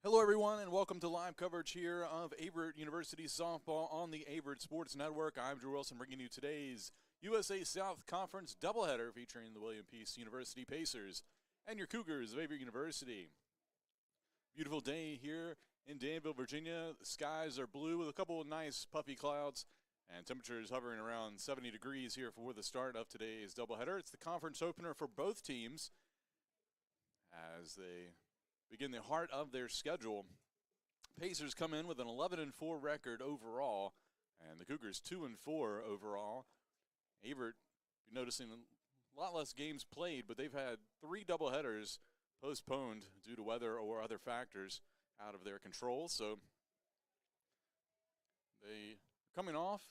Hello, everyone, and welcome to live coverage here of Averett University softball on the Averett Sports Network. I'm Drew Wilson, bringing you today's USA South Conference doubleheader featuring the William Peace University Pacers and your Cougars of Averett University. Beautiful day here in Danville, Virginia. The skies are blue with a couple of nice puffy clouds, and temperatures hovering around 70 degrees here for the start of today's doubleheader. It's the conference opener for both teams as they begin the heart of their schedule. Pacers come in with an 11-4 record overall, and the Cougars 2-4 overall. Averett, you're noticing a lot less games played, but they've had 3 doubleheaders postponed due to weather or other factors out of their control. So they are coming off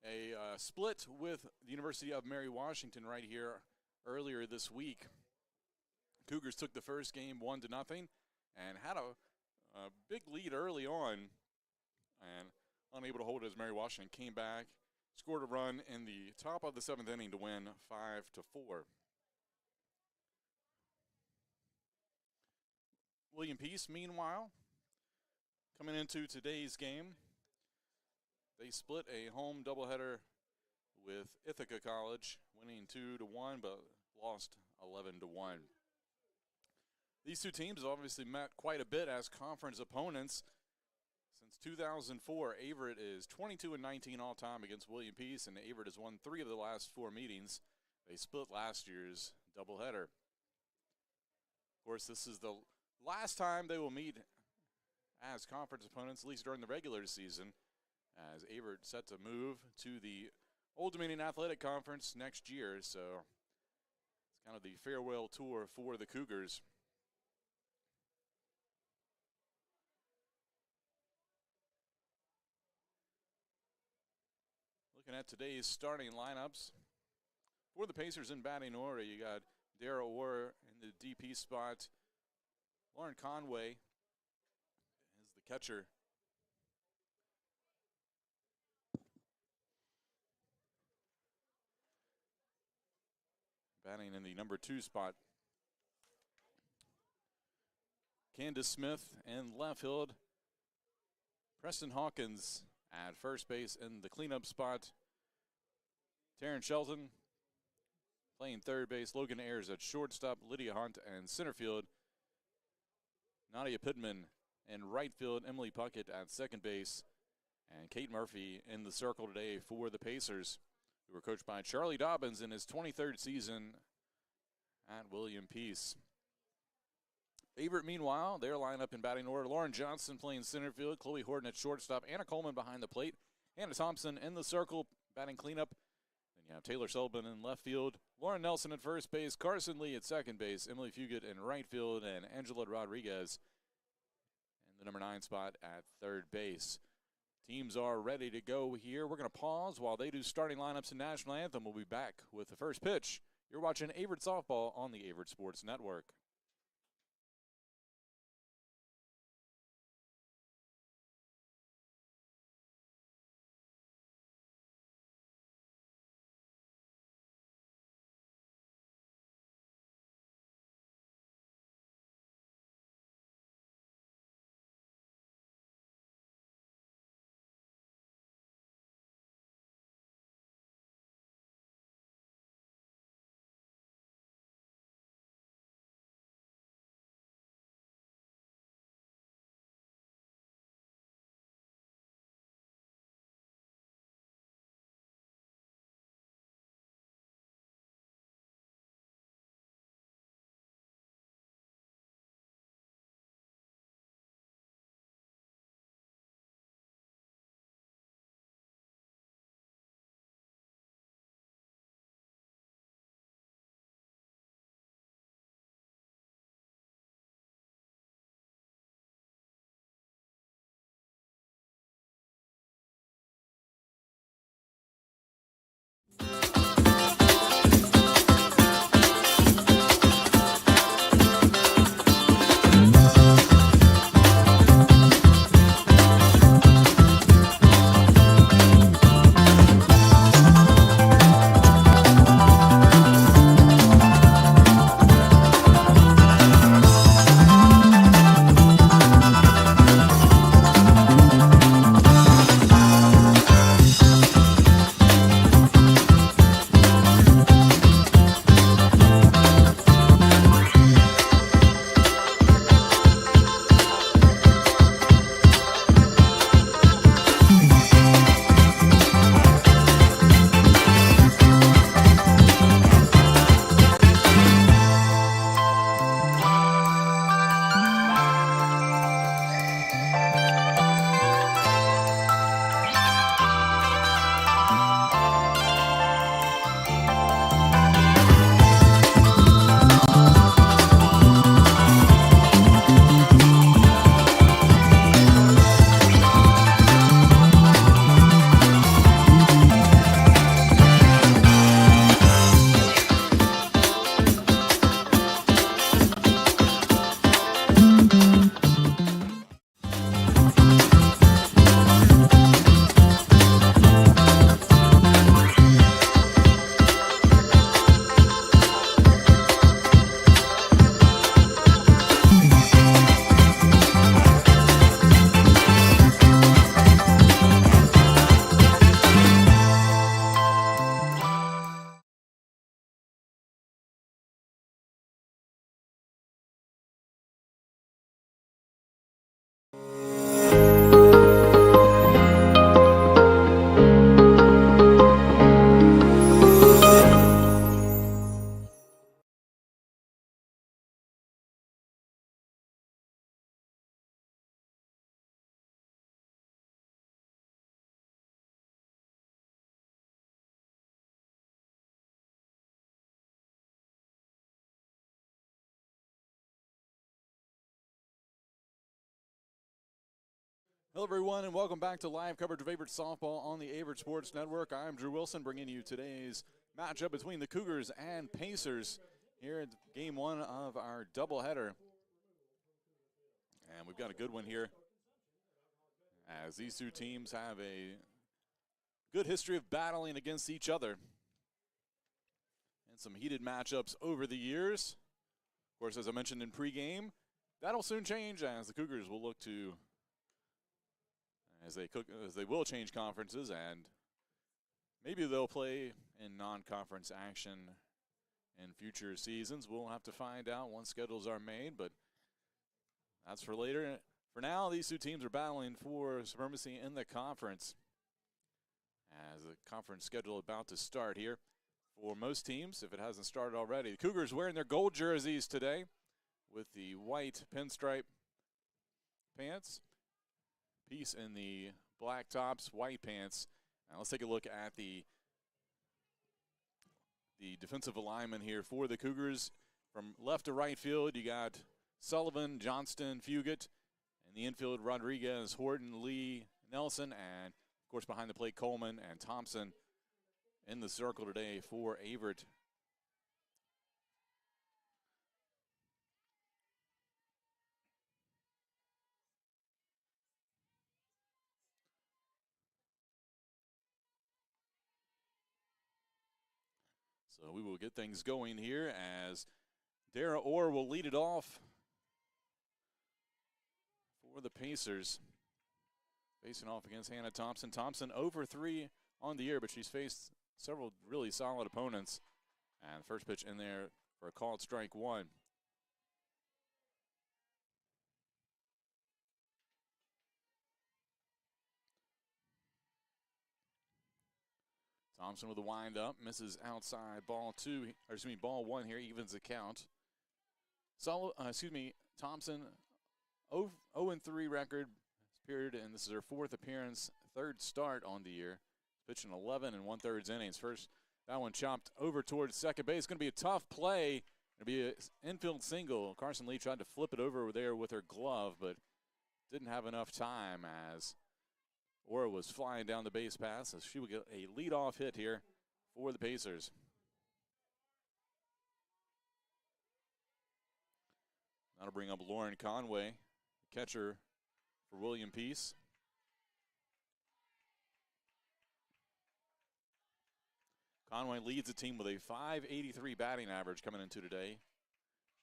a split with the University of Mary Washington right here earlier this week. Cougars took the first game 1-0 and had a big lead early on, and unable to hold it as Mary Washington came back, scored a run in the top of the 7th inning to win 5-4. William Peace, meanwhile, coming into today's game, they split a home doubleheader with Ithaca College, winning 2-1, but lost 11-1. These two teams have obviously met quite a bit as conference opponents. Since 2004, Averett is 22-19 all-time against William Peace, and Averett has won 3 of the last 4 meetings. They split last year's doubleheader. Of course, this is the last time they will meet as conference opponents, at least during the regular season, as Averett set to move to the Old Dominion Athletic Conference next year. So it's kind of the farewell tour for the Cougars. Looking at today's starting lineups for the Pacers in batting order, you got Darrell Orr in the DP spot. Lauren Conway is the catcher. Batting in the number 2 spot. Candace Smith in left field. Preston Hawkins at first base in the cleanup spot. Taryn Shelton playing third base. Logan Ayers at shortstop. Lydia Hunt and center field. Nadia Pittman in right field. Emily Puckett at second base. And Kate Murphy in the circle today for the Pacers, who are coached by Charlie Dobbins in his 23rd season at William Peace. Averett, meanwhile, their lineup in batting order. Lauren Johnson playing center field. Chloe Horton at shortstop. Anna Coleman behind the plate. Hannah Thompson in the circle, batting cleanup. Then you have Taylor Sullivan in left field. Lauren Nelson at first base. Carson Lee at second base. Emily Fugit in right field. And Angela Rodriguez in the number 9 spot at third base. Teams are ready to go here. We're going to pause while they do starting lineups and national anthem. We'll be back with the first pitch. You're watching Averett Softball on the Averett Sports Network. Hello, everyone, and welcome back to live coverage of Averett softball on the Averett Sports Network. I'm Drew Wilson, bringing you today's matchup between the Cougars and Pacers here at game one of our doubleheader. And we've got a good one here, as these two teams have a good history of battling against each other and some heated matchups over the years. Of course, as I mentioned in pregame, that'll soon change as the Cougars will look to as they will change conferences, and maybe they'll play in non-conference action in future seasons. We'll have to find out once schedules are made, but that's for later. For now, these two teams are battling for supremacy in the conference, as the conference schedule about to start here for most teams, if it hasn't started already. The Cougars wearing their gold jerseys today with the white pinstripe pants. Piece in the black tops, white pants. Now let's take a look at the defensive alignment here for the Cougars. From left to right field, you got Sullivan, Johnston, Fugit. In the infield, Rodriguez, Horton, Lee, Nelson, and of course behind the plate, Coleman and Thompson in the circle today for Averett. So we will get things going here as Dara Orr will lead it off for the Pacers. Facing off against Hannah Thompson. Thompson over 3 on the year, but she's faced several really solid opponents. And first pitch in there for a called strike one. Thompson with a wind up, misses outside, ball one here, evens the count. Thompson, 0-3 record period, and this is her 4th appearance, 3rd start on the year. Pitching 11 1/3 innings. First, that one chopped over towards second base. It's going to be a tough play. It'll be an infield single. Carson Lee tried to flip it over there with her glove, but didn't have enough time as Orr was flying down the base pass, as she would get a leadoff hit here for the Pacers. That'll bring up Lauren Conway, catcher for William Peace. Conway leads the team with a .583 batting average coming into today.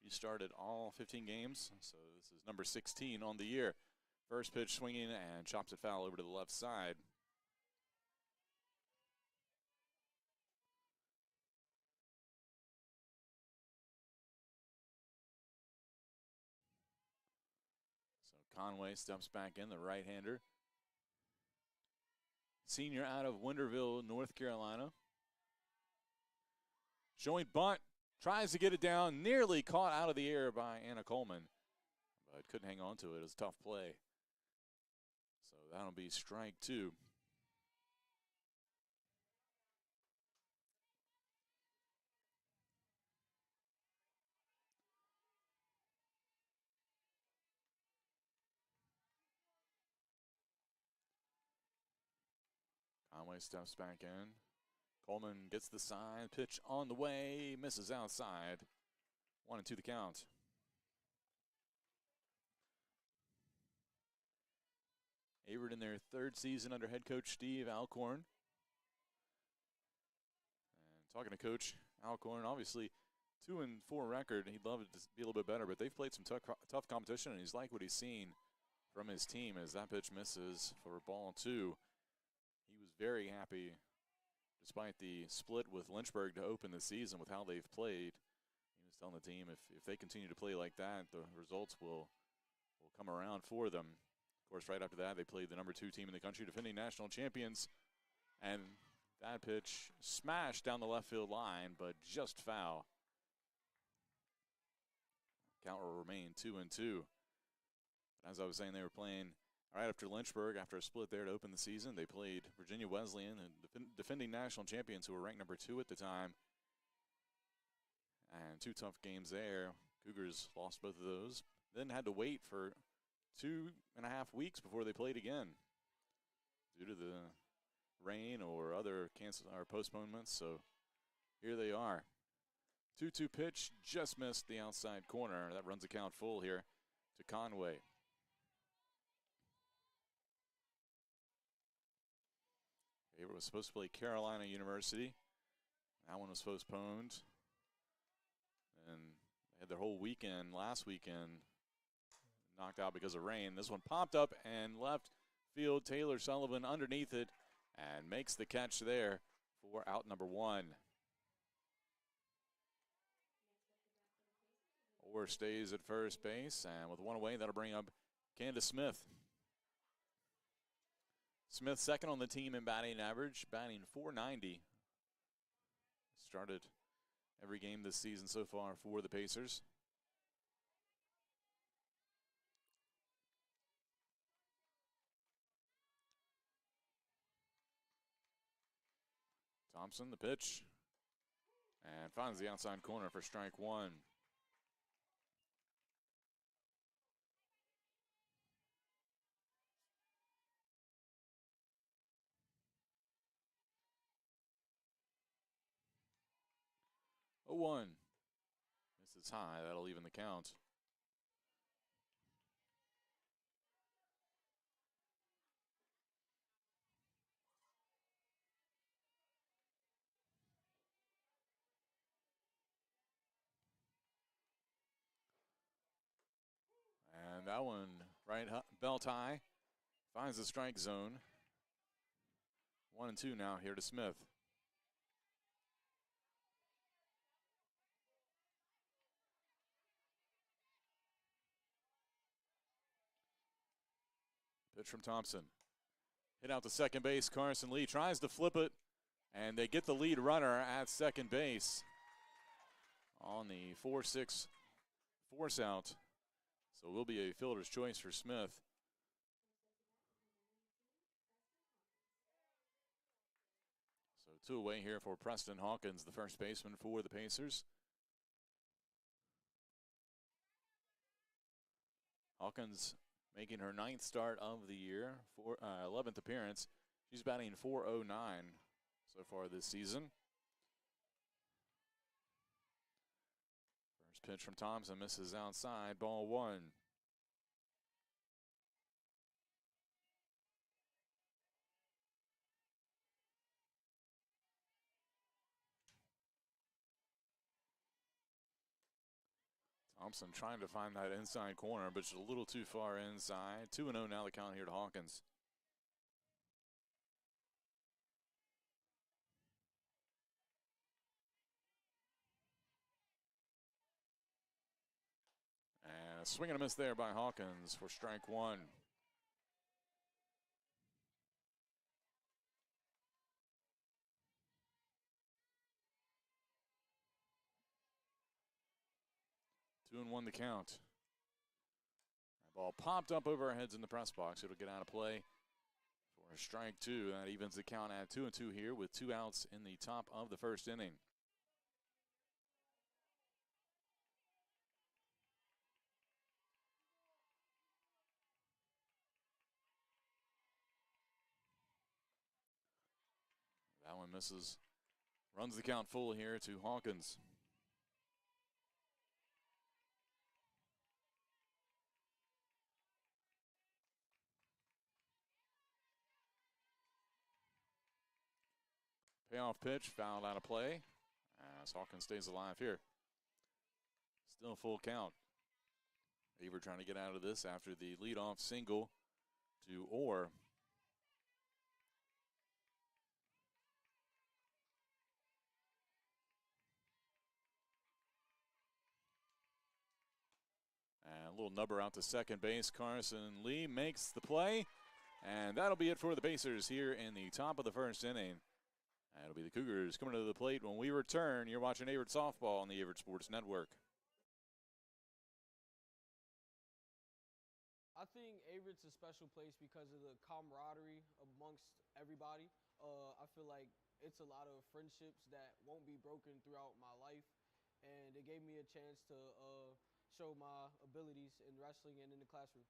She started all 15 games, so this is number 16 on the year. First pitch swinging and chops it foul over to the left side. So Conway steps back in, the right-hander. Senior out of Winterville, North Carolina. Showing bunt, tries to get it down, nearly caught out of the air by Anna Coleman, but couldn't hang on to it. It was a tough play. So that'll be strike two. Conway steps back in. Coleman gets the side, pitch on the way, misses outside. 1-2 the count. Averett in their 3rd season under head coach Steve Alcorn. And talking to Coach Alcorn, obviously 2-4 record. He'd love it to be a little bit better, but they've played some tough competition, and he's liked what he's seen from his team as that pitch misses for ball 2. He was very happy, despite the split with Lynchburg to open the season with how they've played. He was telling the team if they continue to play like that, the results will come around for them. Of course, right after that, they played the number 2 team in the country, defending national champions. And that pitch smashed down the left field line, but just foul. Count will remain 2-2. As I was saying, they were playing right after Lynchburg, after a split there to open the season. They played Virginia Wesleyan, and defending national champions who were ranked number 2 at the time. And 2 tough games there. Cougars lost both of those. Then had to wait for 2.5 weeks before they played again due to the rain or other cancel or postponements. So here they are. 2-2 pitch, just missed the outside corner. That runs the count full here to Conway. Averett was supposed to play Carolina University. That one was postponed. And they had their whole weekend, last weekend, knocked out because of rain. This one popped up and left field. Taylor Sullivan underneath it and makes the catch there for out number 1. Orr stays at first base, and with one away, that'll bring up Candace Smith. Smith second on the team in batting average, batting .490. Started every game this season so far for the Pacers. Thompson, the pitch, and finds the outside corner for strike 1. Oh, 1. Misses high. That'll even the count. And that one, right belt high, finds the strike zone. 1-2 now here to Smith. Pitch from Thompson. Hit out to second base. Carson Lee tries to flip it, and they get the lead runner at second base on the 4-6 force out. So it will be a fielder's choice for Smith. So 2 away here for Preston Hawkins, the first baseman for the Pacers. Hawkins making her 9th start of the year, 11th appearance. She's batting .409 so far this season. First pitch from Thompson misses outside, ball 1. Thompson trying to find that inside corner, but just a little too far inside. 2-0 now the count here to Hawkins. And a swing and a miss there by Hawkins for strike 1. Two and 1 the count. That ball popped up over our heads in the press box. It'll get out of play for strike 2. That evens the count at 2-2 here with 2 outs in the top of the first inning. That one misses. Runs the count full here to Hawkins. Payoff pitch, fouled out of play, as Hawkins stays alive here. Still full count. Averett trying to get out of this after the leadoff single to Orr. And a little nubber out to second base. Carson Lee makes the play, and that'll be it for the Pacers here in the top of the first inning. That'll be the Cougars coming to the plate when we return. You're watching Averett Softball on the Averett Sports Network. I think Averett's a special place because of the camaraderie amongst everybody. I feel like it's a lot of friendships that won't be broken throughout my life, and it gave me a chance to show my abilities in wrestling and in the classroom.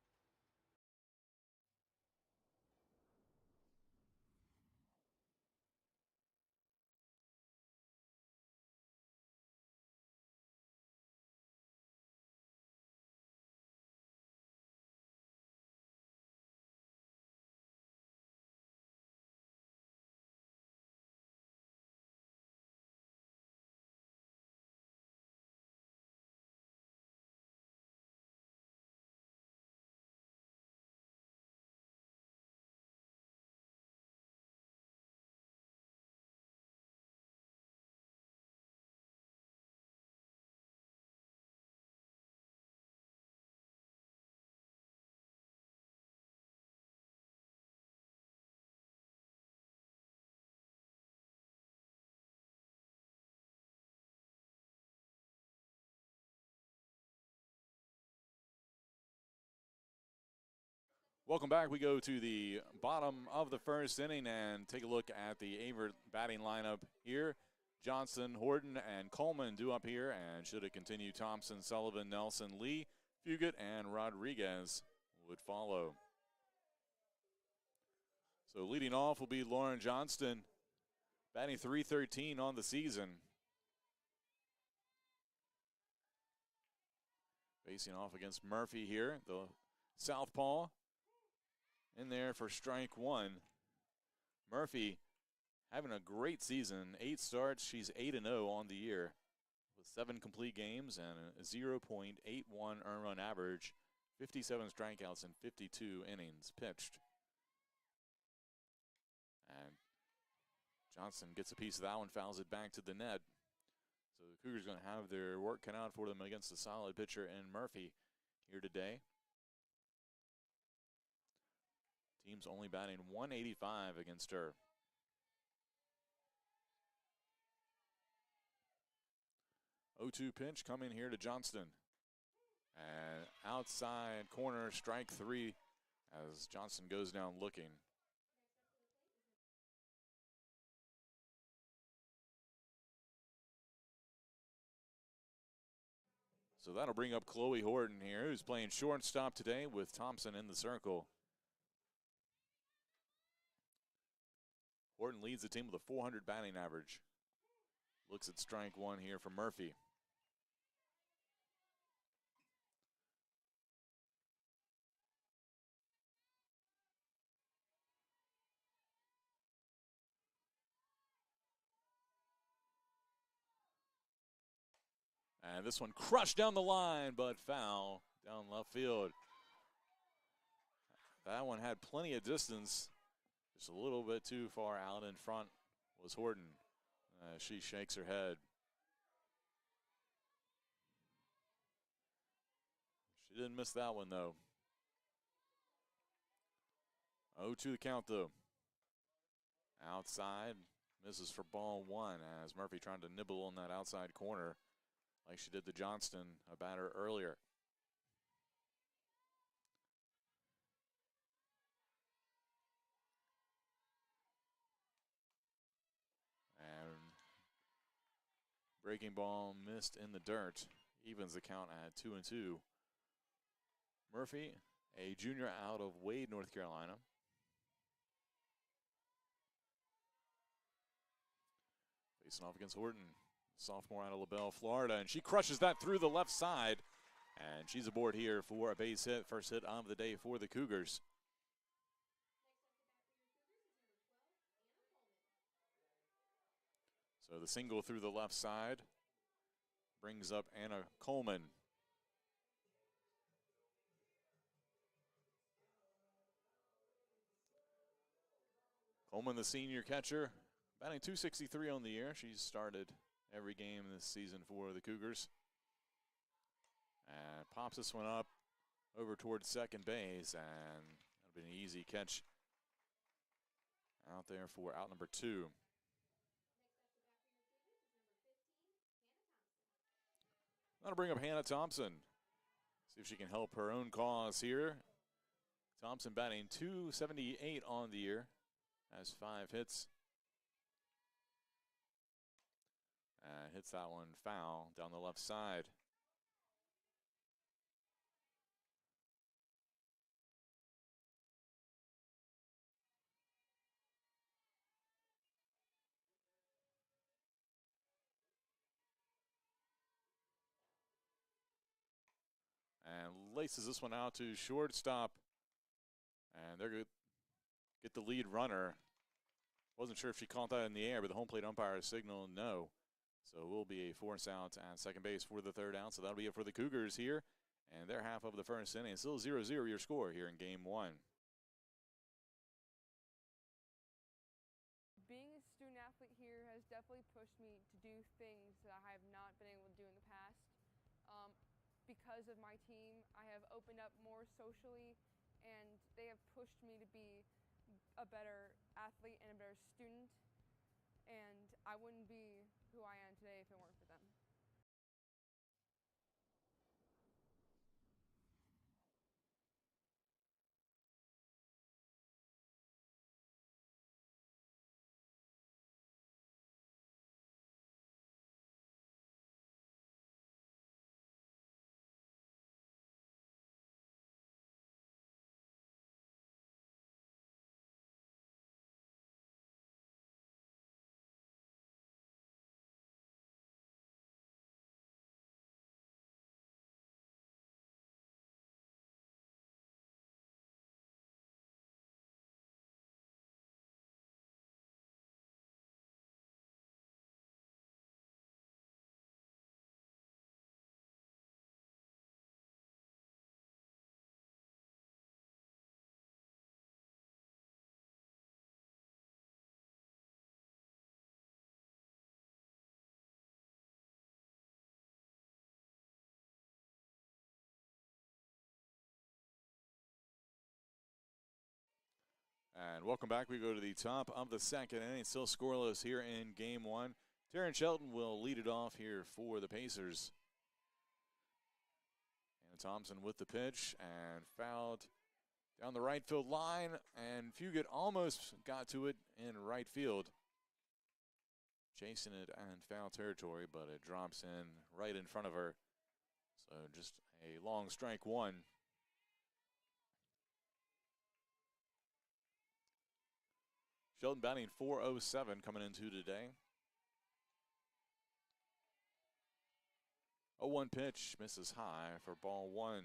Welcome back. We go to the bottom of the first inning and take a look at the Averett batting lineup here. Johnson, Horton, and Coleman due up here, and should it continue, Thompson, Sullivan, Nelson, Lee, Fugit, and Rodriguez would follow. So leading off will be Lauren Johnston, batting .313 on the season. Facing off against Murphy here, the southpaw. In there for strike one. Murphy having a great season. 8 starts. She's 8-0 on the year with 7 complete games and a 0.81 earned run average, 57 strikeouts and 52 innings pitched. And Johnson gets a piece of that one, fouls it back to the net. So the Cougars going to have their work cut out for them against a solid pitcher in Murphy here today. Team's only batting .185 against her. 0-2 pitch coming here to Johnston. And outside corner, strike 3 as Johnson goes down looking. So that'll bring up Chloe Horton here, who's playing shortstop today with Thompson in the circle. Horton leads the team with a .400 batting average. Looks at strike 1 here for Murphy. And this one crushed down the line, but foul down left field. That one had plenty of distance. Just a little bit too far out in front was Horton. She shakes her head. She didn't miss that one, though. 0-2 the count, though. Outside, misses for ball 1 as Murphy trying to nibble on that outside corner like she did to Johnston, a batter earlier. Breaking ball missed in the dirt. Evens the count at 2-2. Murphy, a junior out of Wade, North Carolina. Facing off against Horton, sophomore out of LaBelle, Florida, and she crushes that through the left side. And she's aboard here for a base hit, first hit of the day for the Cougars. So the single through the left side brings up Anna Coleman. Coleman, the senior catcher, batting .263 on the year. She's started every game this season for the Cougars. And pops this one up over towards second base, and that'll be an easy catch out there for out number 2. That'll bring up Hannah Thompson. See if she can help her own cause here. Thompson batting .278 on the year. Has 5 hits. Hits that one foul down the left side. And laces this one out to shortstop. And they're good. Get the lead runner. Wasn't sure if she caught that in the air, but the home plate umpire signaled no. So it will be a force out at second base for the third out. So that'll be it for the Cougars here. And their half of the first inning. Still 0-0 your score here in game 1. Being a student athlete here has definitely pushed me to do things that I have not been able to do in the past. Because of my team, I have opened up more socially, and they have pushed me to be a better athlete and a better student. And I wouldn't be who I am today if it weren't for them. And welcome back. We go to the top of the second inning. Still scoreless here in game one. Taryn Shelton will lead it off here for the Pacers. And Thompson with the pitch and fouled down the right field line. And Fugit almost got to it in right field. Chasing it in foul territory, but it drops in right in front of her. So just a long strike one. Shelton batting .407 coming into today. 0-1 pitch, misses high for ball one.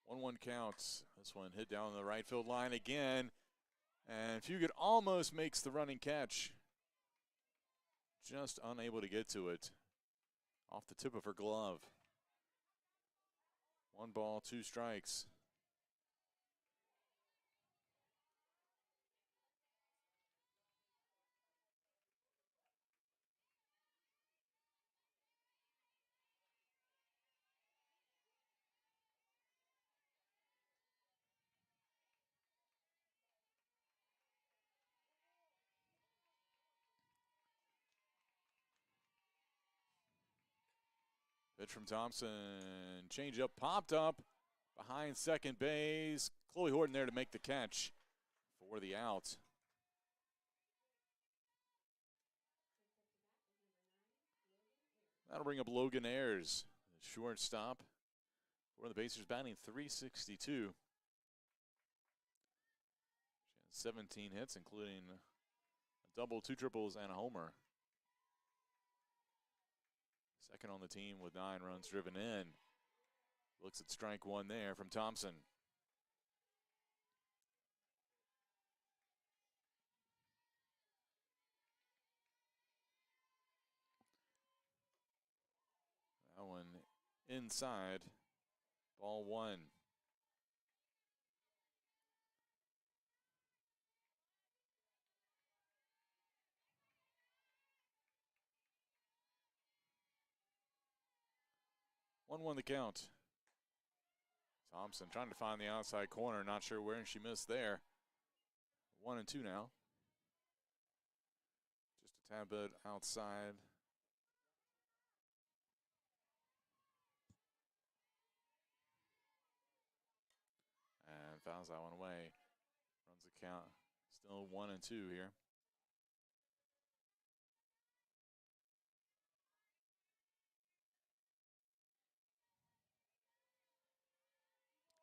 One counts. This one hit down the right field line again. And Fugit almost makes the running catch. Just unable to get to it. Off the tip of her glove. 1 ball, 2 strikes. Pitch from Thompson. Changeup popped up behind second base. Chloe Horton there to make the catch for the out. That'll bring up Logan Ayers, the shortstop for the Pacers, batting .362. She has 17 hits, including a double, 2 triples, and a homer. Second on the team with 9 runs driven in. Looks at strike one there from Thompson. That one inside. Ball one. One the count. Thompson trying to find the outside corner. Not sure where she missed there. 1-2 now. Just a tad bit outside. And fouls that one away. Runs the count. Still 1-2 here.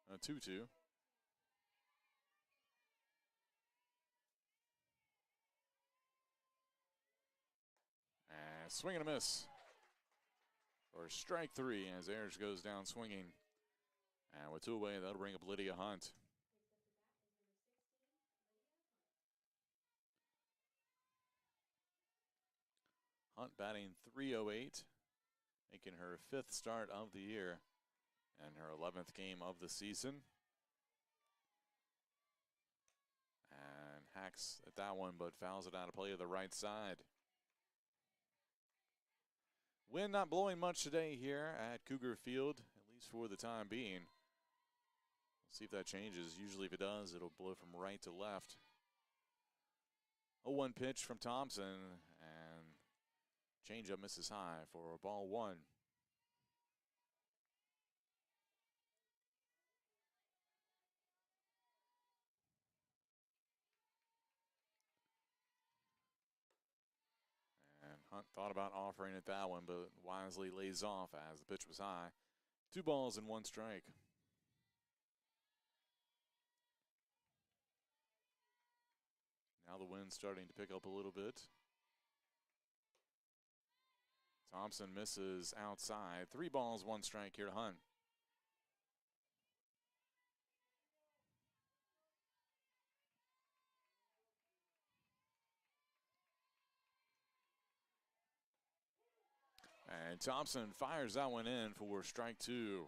A 2-2. And swing and a miss. For strike 3 as Ayers goes down swinging. And with 2 away, that'll bring up Lydia Hunt. Hunt batting .308, making her 5th start of the year and her 11th game of the season. And hacks at that one, but fouls it out of play to the right side. Wind not blowing much today here at Cougar Field, at least for the time being. We'll see if that changes. Usually if it does, it'll blow from right to left. 0-1 pitch from Thompson, and changeup misses high for ball one. Hunt thought about offering it that one, but wisely lays off as the pitch was high. 2 balls and 1 strike. Now the wind's starting to pick up a little bit. Thompson misses outside. 3 balls, 1 strike here to Hunt. And Thompson fires that one in for strike 2.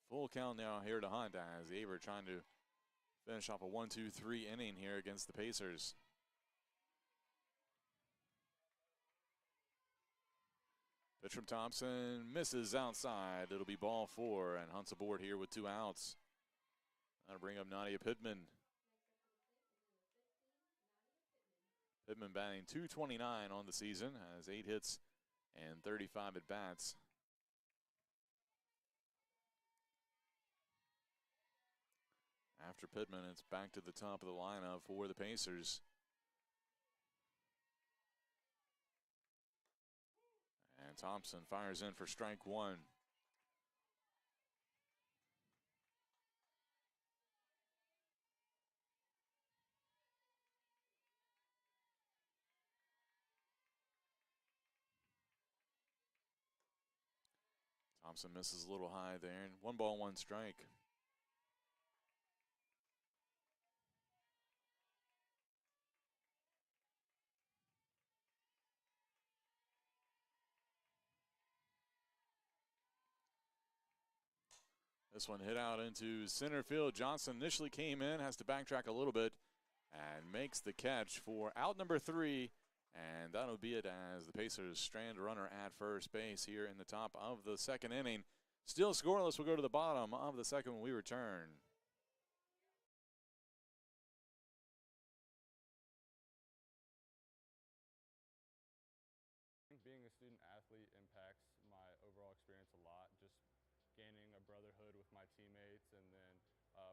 Full count now here to Hunt as Averett trying to Finish off a 1-2-3 inning here against the Pacers. Pitch from Thompson, misses outside. It'll be ball 4, and Hunt's aboard here with 2 outs. That'll bring up Nadia Pittman. Pittman batting .229 on the season, has 8 hits and 35 at-bats. After Pittman, it's back to the top of the lineup for the Pacers. And Thompson fires in for strike 1. Thompson misses a little high there, and 1 ball, 1 strike. This one hit out into center field. Johnson initially came in, has to backtrack a little bit, and makes the catch for out number 3. And that'll be it as the Pacers strand a runner at first base here in the top of the 2nd inning. Still scoreless. We'll go to the bottom of the 2nd when we return. Being a student athlete impacts my overall experience a lot. Just gaining a brotherhood with my teammates, and then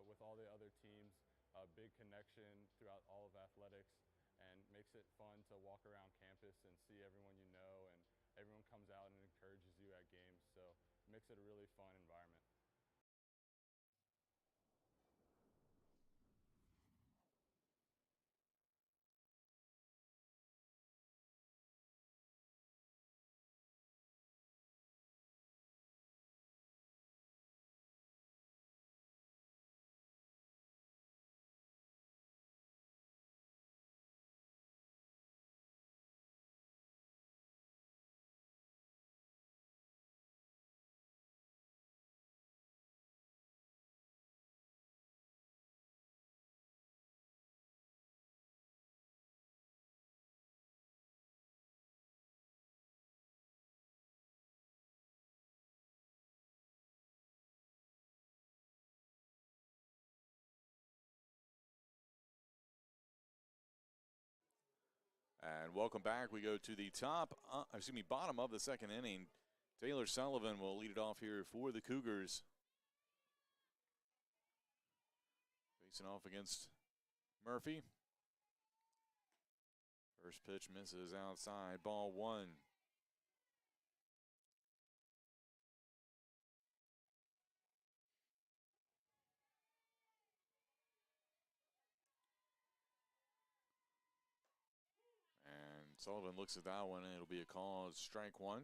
with all the other teams, a big connection throughout all of athletics, and makes it fun to walk around campus and see everyone you know, and everyone comes out and encourages you at games, so it makes it a really fun environment. And welcome back. We go to the bottom of the 2nd inning. Taylor Sullivan will lead it off here for the Cougars. Facing off against Murphy. First pitch misses outside, ball 1. Sullivan looks at that one, and it'll be a call. Strike 1.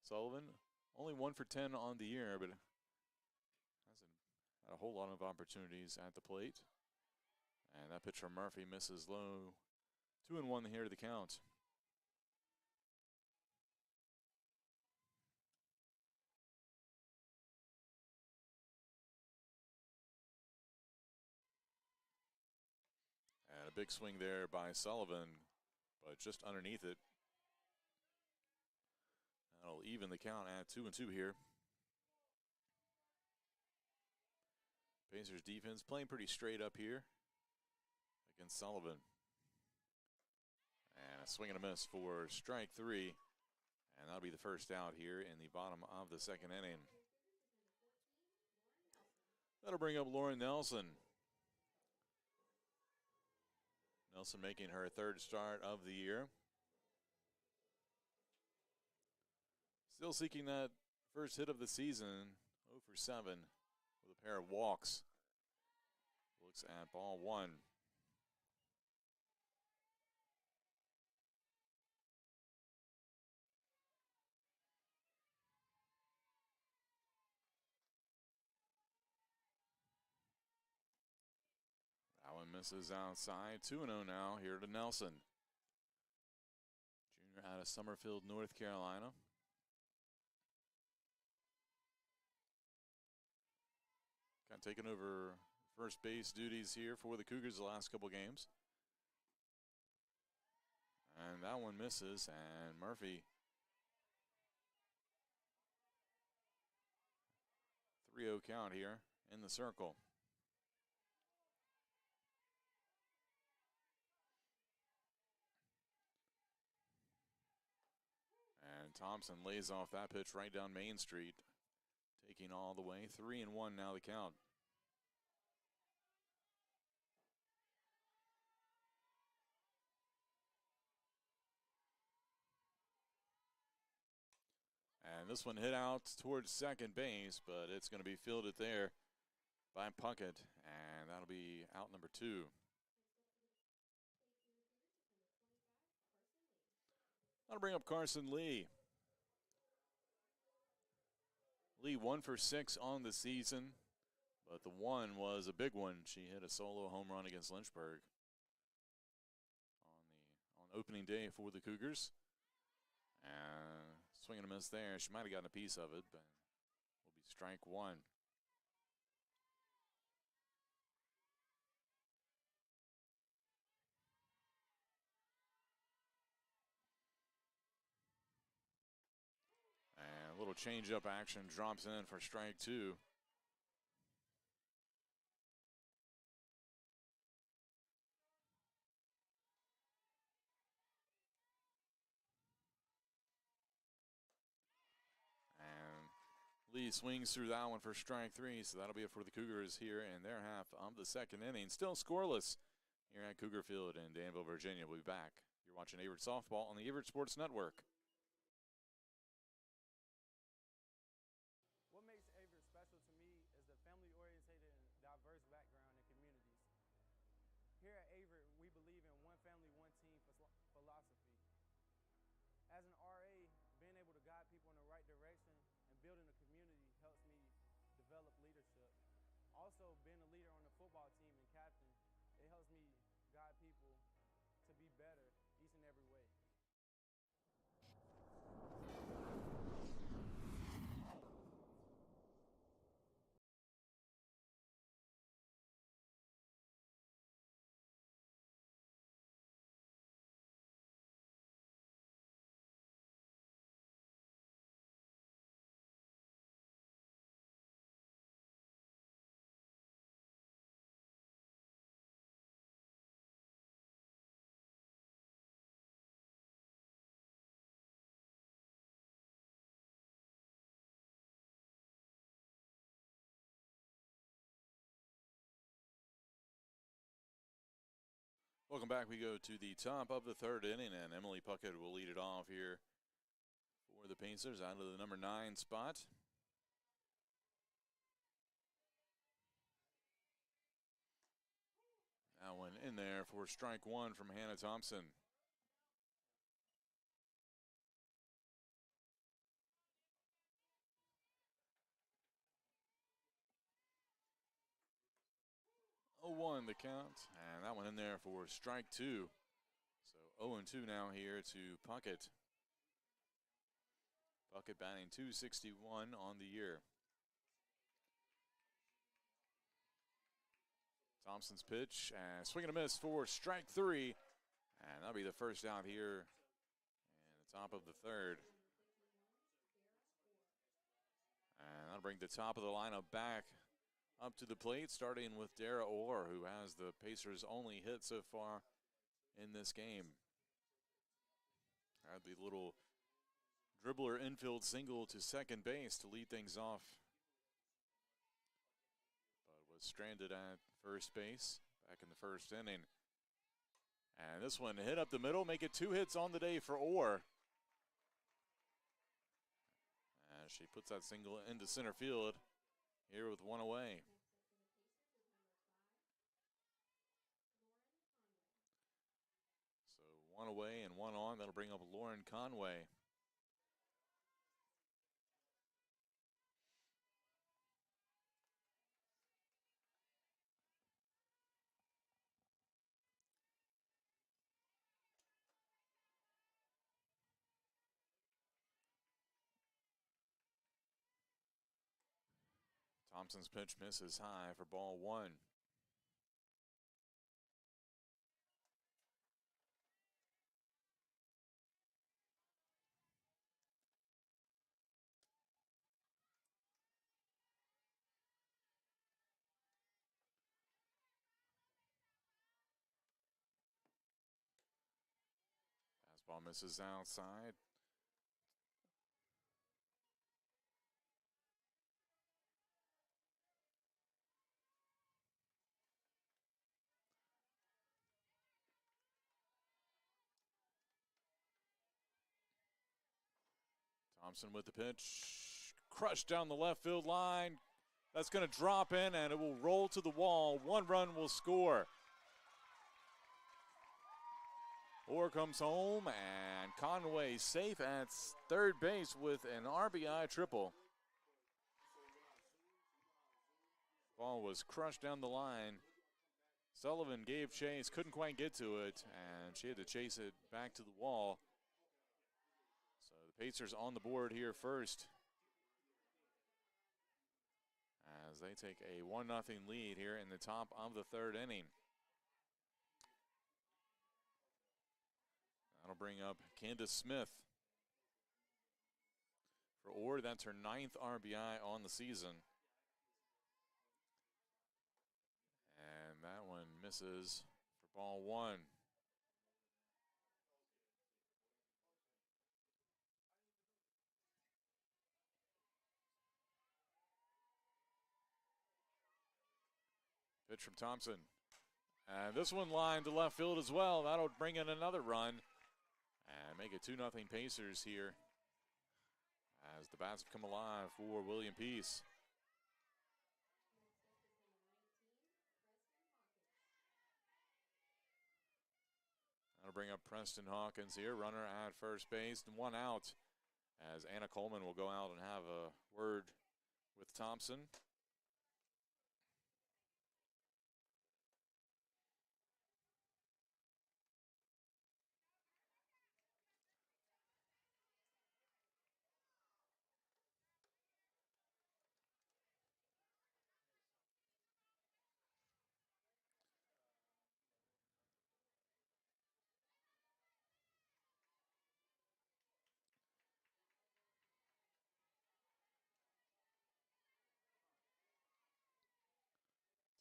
Sullivan, only 1 for 10 on the year, but hasn't had a whole lot of opportunities at the plate. And that pitch from Murphy misses low. 2-1 here to the count. And a big swing there by Sullivan, but just underneath it. That'll even the count at 2-2 here. Pacers defense playing pretty straight up here against Sullivan. And a swing and a miss for strike 3. And that'll be the first out here in the bottom of the 2nd inning. That'll bring up Lauren Nelson. Nelson making her 3rd start of the year. Still seeking that first hit of the season. 0 for 7 with a pair of walks. Looks at ball 1. That one misses outside. 2-0 now here to Nelson. Junior out of Summerfield, North Carolina. taking over first base duties here for the Cougars the last couple games. And that one misses, and Murphy 3-0 count here in the circle. And Thompson lays off that pitch right down Main Street, taking all the way. 3-1 now the count. And this one hit out towards second base, but it's going to be fielded there by Puckett, and that'll be out number 2. That'll bring up Carson Lee. Lee 1 for 6 on the season, but the one was a big one. She hit a solo home run against Lynchburg on opening day for the Cougars. And swing and a miss there. She might have gotten a piece of it, but will be strike 1. And a little change-up action drops in for strike 2. Lee swings through that one for strike 3, so that'll be it for the Cougars here in their half of the second inning. Still scoreless here at Cougar Field in Danville, Virginia. We'll be back. You're watching Averett Softball on the Averett Sports Network. What makes Averett special to me is the family-oriented and diverse background and communities. Here at Averett, we believe in one family, one team philosophy. As an RA, being able to guide people in the right direction and building a community helps me develop leadership. Also, being a leader on the football team and captain, it helps me guide people to be better each and every way. Welcome back. We go to the top of the third inning, and Emily Puckett will lead it off here for the Pacers out of the number 9 spot. That one in there for strike 1 from Hannah Thompson. The count, and that one in there for strike 2. So 0-2 now here to Puckett. Puckett batting .261 on the year. Thompson's pitch, and swing and a miss for strike 3. And that'll be the first out here in the top of the third. And that'll bring the top of the lineup back up to the plate, starting with Dara Orr, who has the Pacers' only hit so far in this game. Had the little dribbler infield single to second base to lead things off, but was stranded at first base back in the first inning. And this one hit up the middle, make it 2 hits on the day for Orr. As she puts that single into center field here with 1 away. So 1 away and 1 on. That'll bring up Lauren Conway. Thompson's pitch misses high for ball one. Fastball misses outside. Thompson with the pitch. Crushed down the left field line. That's going to drop in, and it will roll to the wall. One run will score. Orr comes home, and Conway safe at third base with an RBI triple. Ball was crushed down the line. Sullivan gave chase, couldn't quite get to it, and she had to chase it back to the wall. So the Pacers on the board here first, as they take a 1-0 lead here in the top of the third inning. That'll bring up Candace Smith. For Orr, that's her 9th RBI on the season. And that one misses for ball one. Pitch from Thompson. And this one lined to left field as well. That'll bring in another run and make it 2-0 Pacers here, as the bats have come alive for William Peace. That'll bring up Preston Hawkins here, runner at first base, and one out, as Anna Coleman will go out and have a word with Thompson.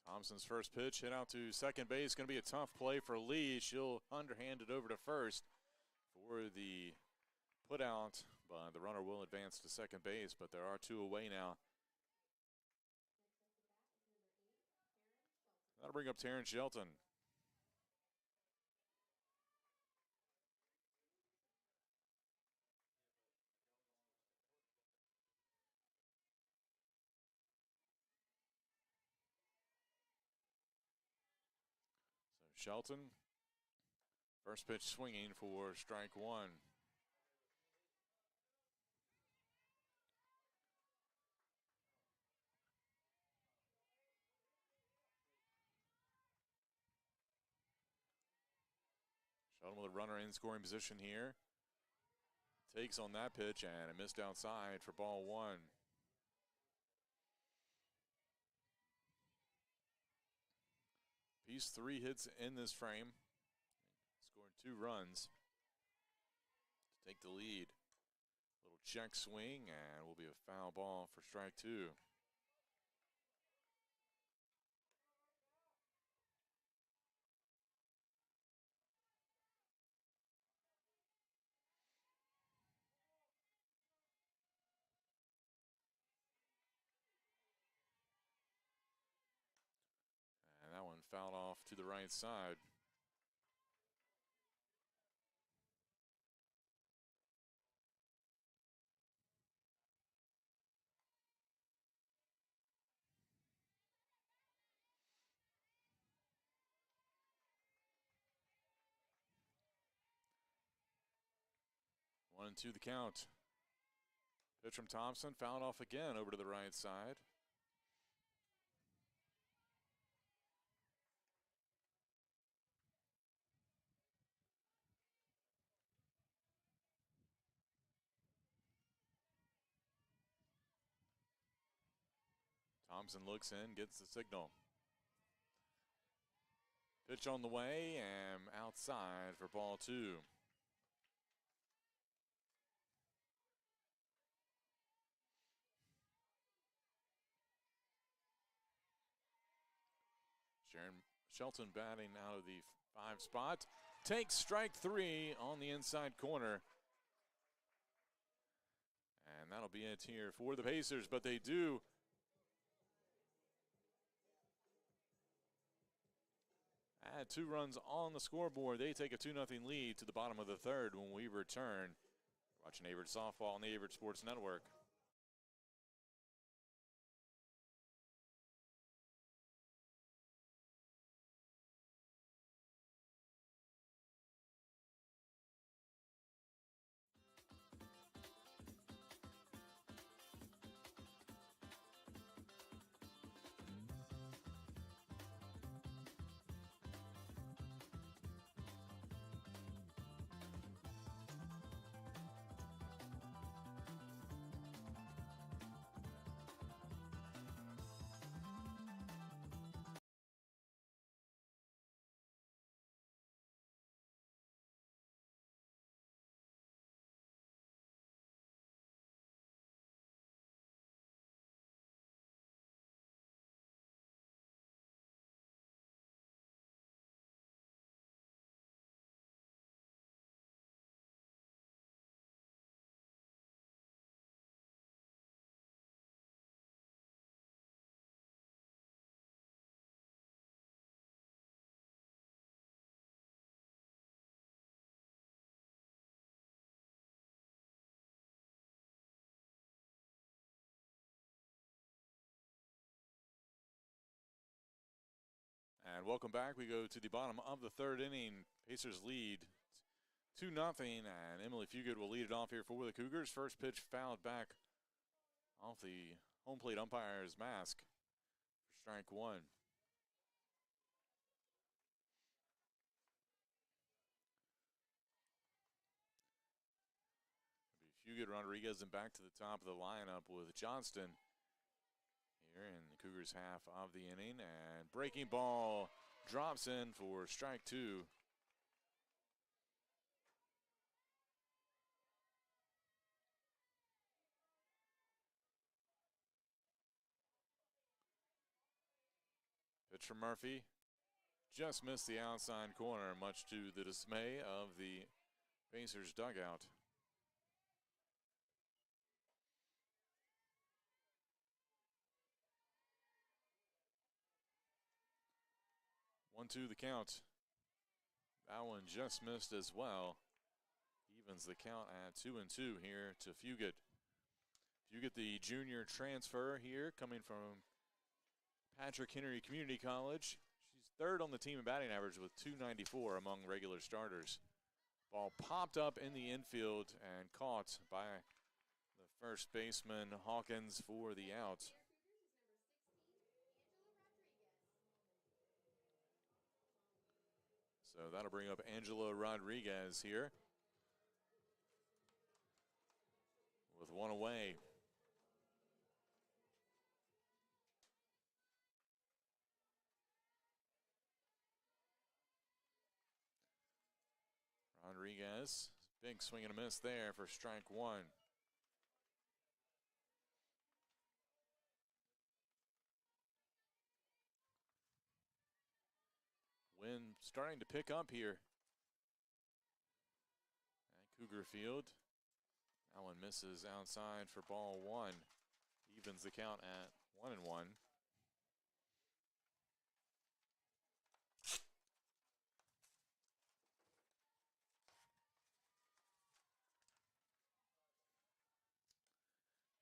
Thompson's first pitch hit out to second base. Going to be a tough play for Lee. She'll underhand it over to first for the put out, but the runner will advance to second base, but there are two away now. That'll bring up Taryn Shelton. Shelton, first pitch swinging for strike one. Shelton with a runner in scoring position here. Takes on that pitch, and it missed outside for ball one. Peace 3 hits in this frame. Scored 2 runs to take the lead. Little check swing, and will be a foul ball for strike two. And that one fouled off to the right side. One and two the count. Pitch from Thompson, fouled off again over to the right side. Thompson looks in, gets the signal. Pitch on the way and outside for ball 2. Sharon Shelton batting out of the 5 spot. Takes strike 3 on the inside corner. And that'll be it here for the Pacers, but they do add 2 runs on the scoreboard. They take a 2-0 lead to the bottom of the 3rd when we return. Watching Averett softball on the Averett Sports Network. And welcome back. We go to the bottom of the 3rd inning. Pacers lead 2-0, and Emily Fugate will lead it off here for the Cougars. First pitch fouled back off the home plate umpire's mask for strike 1. Fugate, Rodriguez, and back to the top of the lineup with Johnston here in the Cougars' half of the inning. And breaking ball drops in for strike 2. Pitch from Murphy. Just missed the outside corner, much to the dismay of the Pacers dugout. 1-2 the count. That one just missed as well. Evens the count at 2-2 here to Fugate. Fugate, the junior transfer here, coming from Patrick Henry Community College. She's 3rd on the team in batting average with .294 among regular starters. Ball popped up in the infield and caught by the first baseman Hawkins for the out. So that'll bring up Angela Rodriguez here with 1 away. Rodriguez, big swing and a miss there for strike 1. Wind starting to pick up here at Cougar Field. That one misses outside for ball 1. Evens the count at 1-1.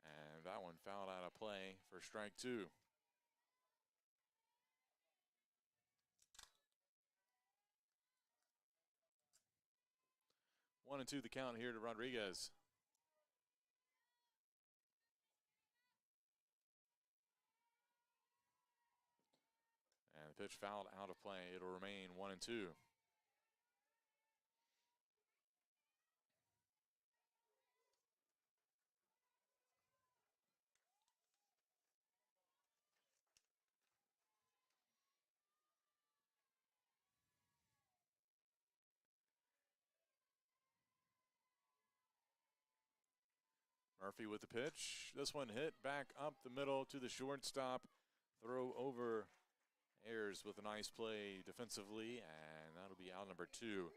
And that one fouled out of play for strike 2. 1-2 the count here to Rodriguez. And the pitch fouled out of play. It'll remain 1-2. Murphy with the pitch. This one hit back up the middle to the shortstop. Throw over Ayers with a nice play defensively, and that'll be out number 2.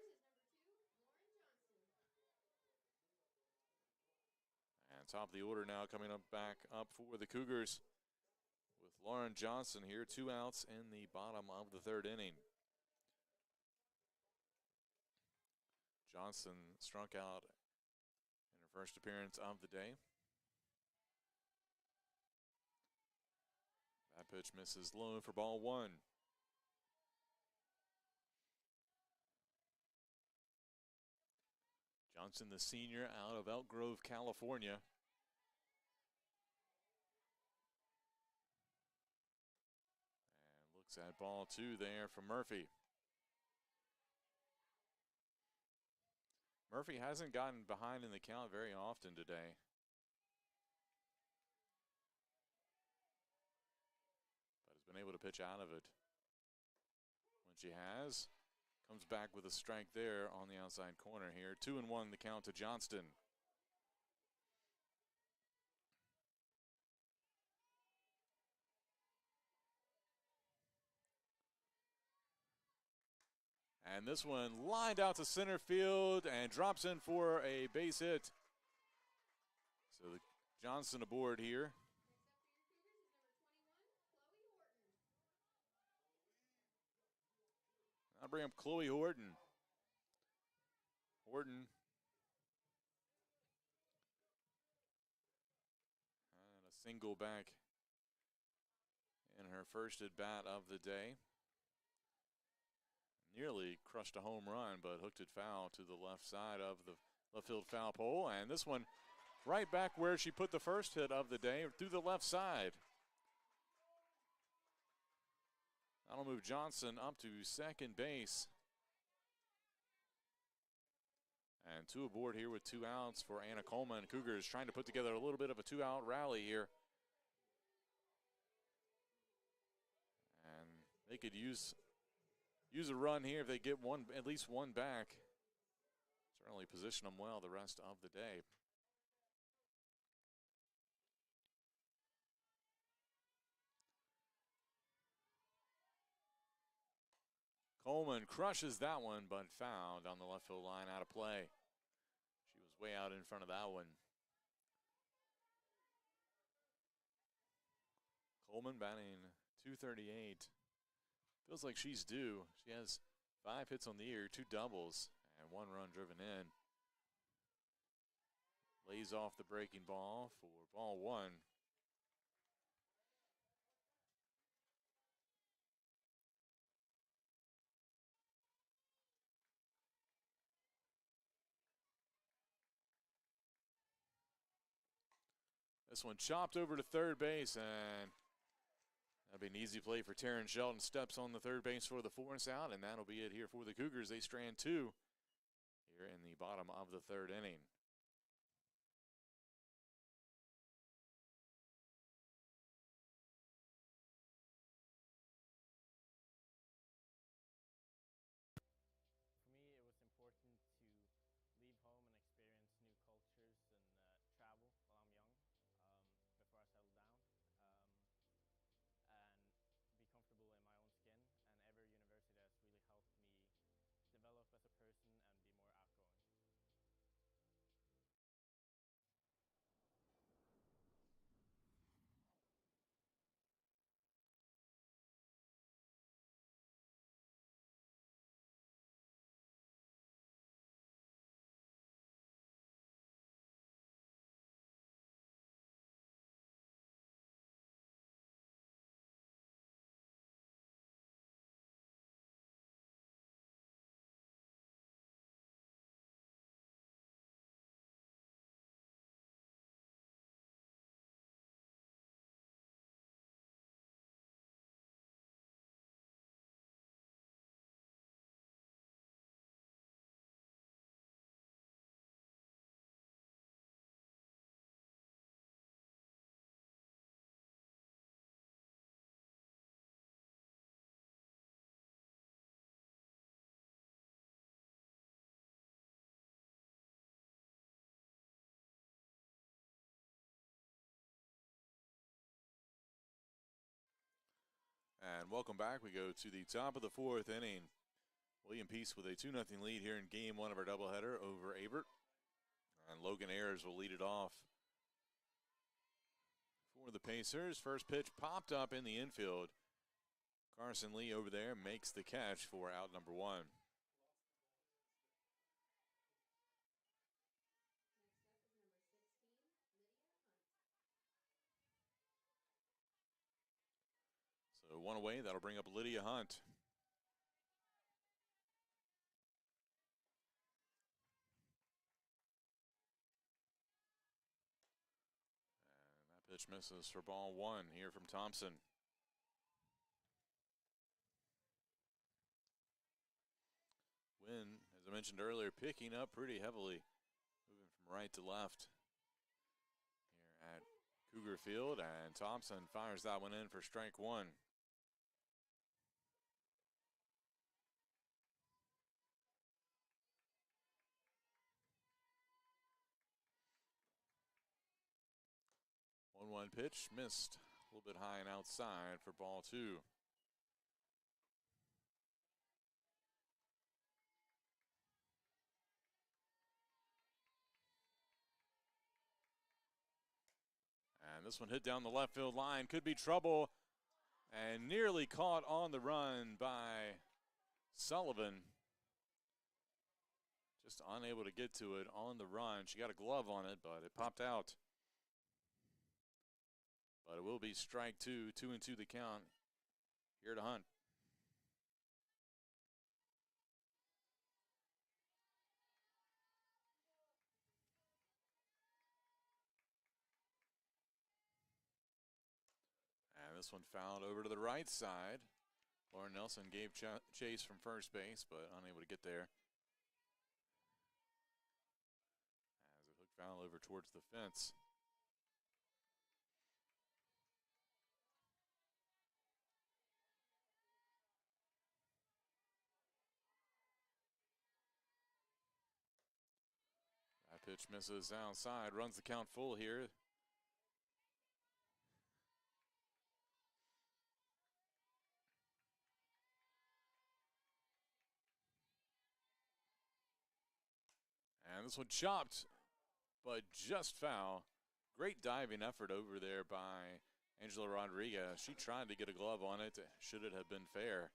And top of the order now coming up back up for the Cougars with Lauren Johnson here. 2 outs in the bottom of the 3rd inning. Johnson struck out in her first appearance of the day. That pitch misses low for ball 1. Johnson, the senior out of Elk Grove, California. And looks at ball 2 there from Murphy. Murphy hasn't gotten behind in the count very often today. But has been able to pitch out of it when she has. Comes back with a strike there on the outside corner here. 2-1 the count to Johnston. And this one lined out to center field and drops in for a base hit. So the Johnson aboard here. I'll bring up Chloe Horton. Horton. And a single back in her first at bat of the day. Nearly crushed a home run, but hooked it foul to the left side of the left field foul pole. And this one right back where she put the first hit of the day, through the left side. That'll move Johnson up to second base. And 2 aboard here with 2 outs for Anna Coleman. Cougars trying to put together a little bit of a 2-out rally here. And they could use a run here if they get at least one back. Certainly position them well the rest of the day. Coleman crushes that one, but fouled on the left field line, out of play. She was way out in front of that one. Coleman batting .238. Feels like she's due. She has 5 hits on the year, 2 doubles, and 1 run driven in. Lays off the breaking ball for ball 1. This one chopped over to third base, and that'll be an easy play for Taryn Shelton. Steps on the third base for the force out, and that'll be it here for the Cougars. They strand 2 here in the bottom of the 3rd inning. For me, it was important to leave home and experience new cultures and travel while I'm young, before I settle down, and be comfortable in my own skin. And Averett University has really helped me develop as a person and be more outgoing. And welcome back. We go to the top of the fourth inning. William Peace with a 2-0 lead here in game one of our doubleheader over Averett. And Logan Ayers will lead it off for the Pacers. First pitch popped up in the infield. Carson Lee over there makes the catch for out number one. So one away, that'll bring up Lydia Hunt. And that pitch misses for ball one here from Thompson. Wind, as I mentioned earlier, picking up pretty heavily, moving from right to left here at Cougar Field, and Thompson fires that one in for strike one. One pitch missed a little bit high and outside for ball two. And this one hit down the left field line, could be trouble, and nearly caught on the run by Sullivan. Just unable to get to it on the run. She got a glove on it, but it popped out. But it will be strike two, 2-2 the count here to Hunt. And this one fouled over to the right side. Lauren Nelson gave chase from first base, but unable to get there. As a hook foul over towards the fence. That pitch misses outside, runs the count full here. And this one chopped, but just foul. Great diving effort over there by Angela Rodriguez. She tried to get a glove on it, should it have been fair,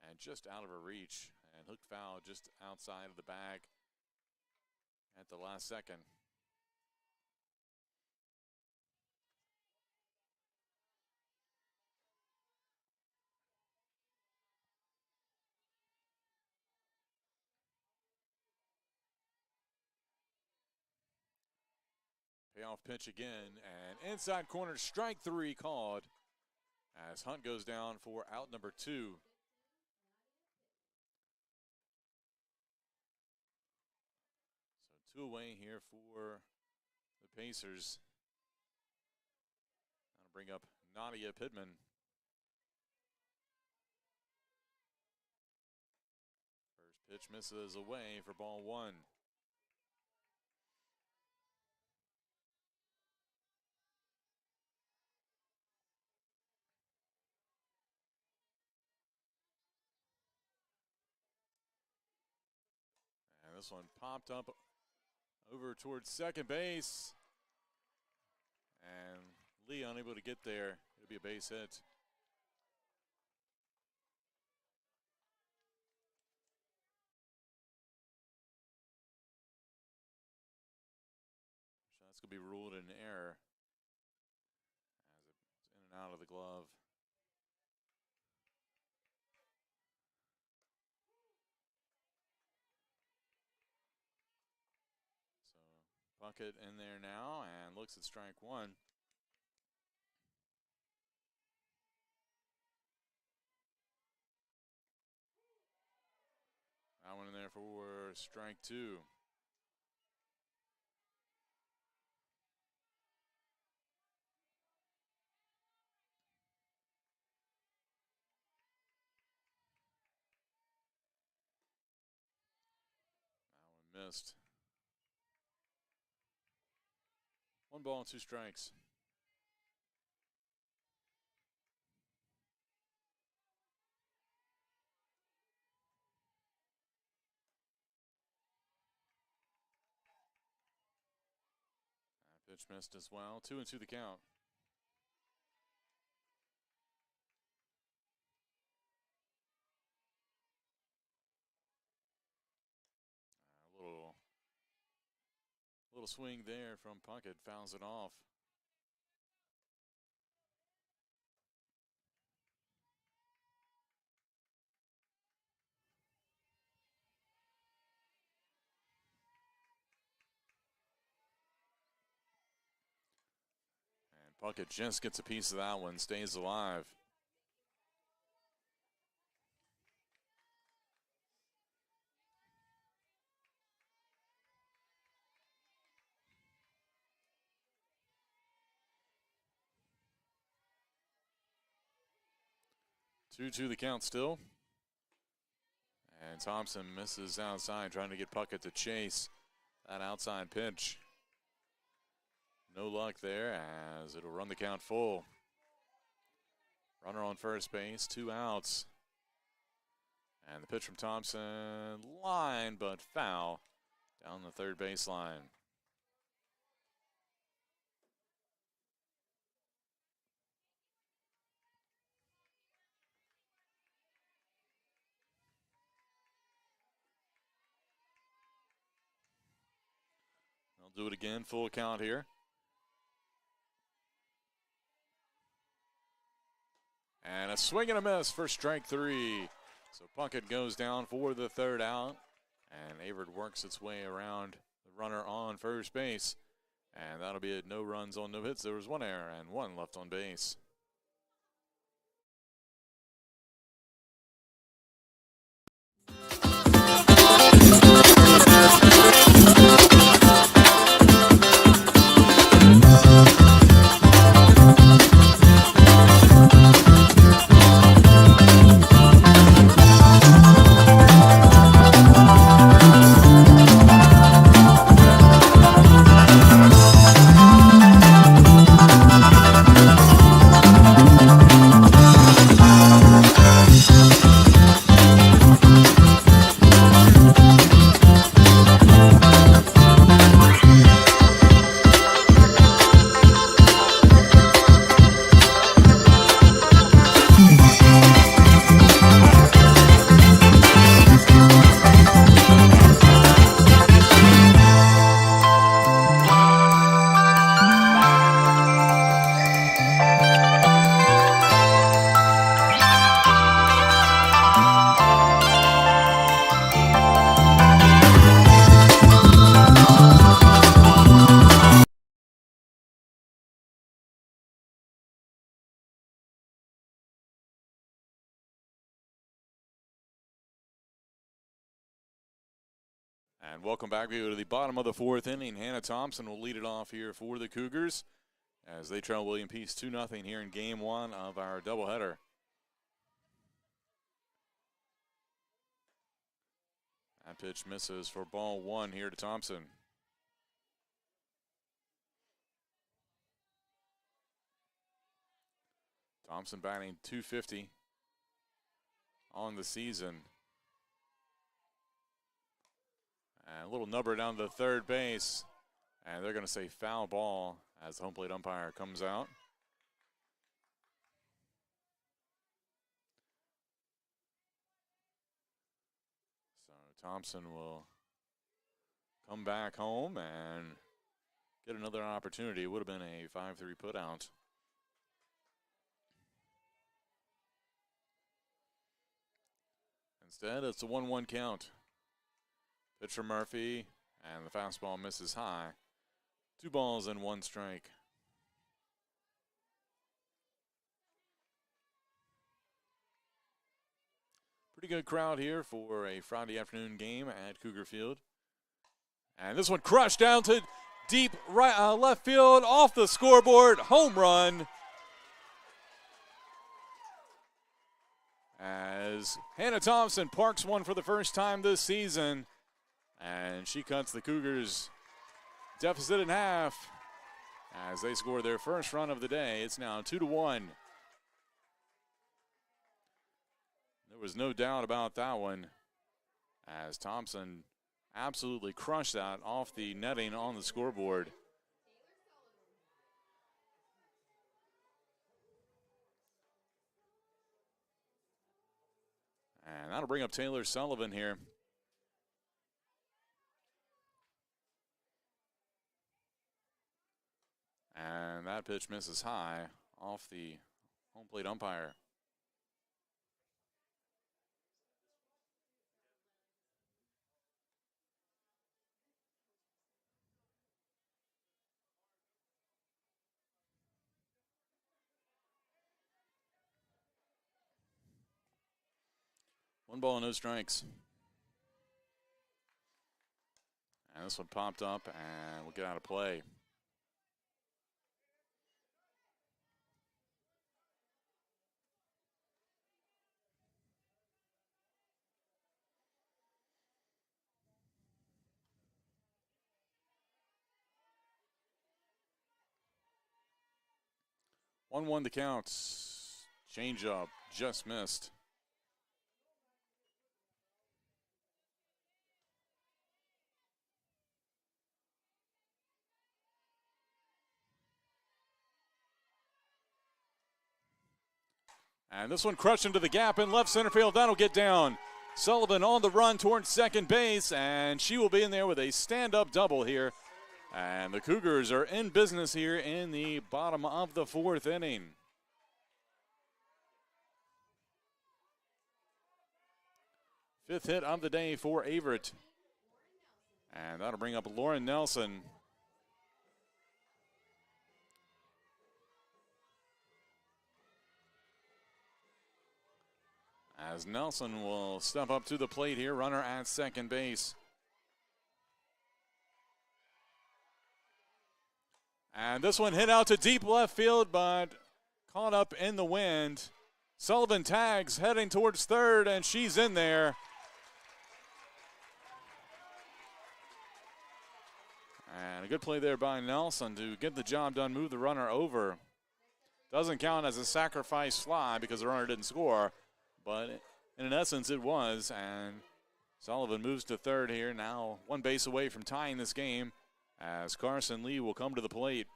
and just out of her reach. And hook foul just outside of the bag at the last second. Payoff pitch again, and inside corner, strike three called as Hunt goes down for out number two. So two away here for the Pacers. That'll bring up Nadia Pittman. First pitch misses away for ball one. This one popped up over towards second base. And Lee unable to get there. It'll be a base hit. Shot's going to be ruled an error as it's in and out of the glove. Bucket in there now and looks at strike one. That one in there for strike two. That one missed. 1 ball and 2 strikes. Pitch missed as well. 2-2 the count. A little swing there from Puckett, fouls it off. And Puckett just gets a piece of that one, stays alive. Two the count still. And Thompson misses outside, trying to get Puckett to chase that outside pitch. No luck there, as it'll run the count full. Runner on first base, 2 outs. And the pitch from Thompson, line but foul down the third baseline. They'll do it again, full count here. And a swing and a miss for strike 3. So Puckett goes down for the third out. And Averett works its way around the runner on first base. And that'll be it. No runs on no hits. There was 1 error and 1 left on base. And welcome back. We go to the bottom of the 4th inning. Hannah Thompson will lead it off here for the Cougars as they trail William Peace 2-0 here in game 1 of our doubleheader. That pitch misses for ball 1 here to Thompson. Thompson batting .250 on the season. And a little number down to third base. And they're going to say foul ball as the home plate umpire comes out. So Thompson will come back home and get another opportunity. It would have been a 5-3 putout. Instead, it's a 1-1 count. Pitch from Murphy, and the fastball misses high. 2 balls and 1 strike. Pretty good crowd here for a Friday afternoon game at Cougar Field. And this one crushed down to deep right, left field, off the scoreboard, home run. As Hannah Thompson parks one for the first time this season. And she cuts the Cougars' deficit in half as they score their first run of the day. It's now 2-1. There was no doubt about that one as Thompson absolutely crushed that off the netting on the scoreboard. And that'll bring up Taylor Sullivan here. And that pitch misses high off the home plate umpire. One ball, no strikes. And this one popped up and will get out of play. One the count. Change up, just missed. And this one crushed into the gap in left center field. That'll get down. Sullivan on the run towards second base, and she will be in there with a stand-up double here. And the Cougars are in business here in the bottom of the fourth inning. Fifth hit of the day for Averett. And that'll bring up Lauren Nelson. As Nelson will step up to the plate here, runner at second base. And this one hit out to deep left field, but caught up in the wind. Sullivan tags, heading towards third, and she's in there. And a good play there by Nelson to get the job done, move the runner over. Doesn't count as a sacrifice fly because the runner didn't score, but in essence it was. And Sullivan moves to third here, now one base away from tying this game, as Carson Lee will come to the plate.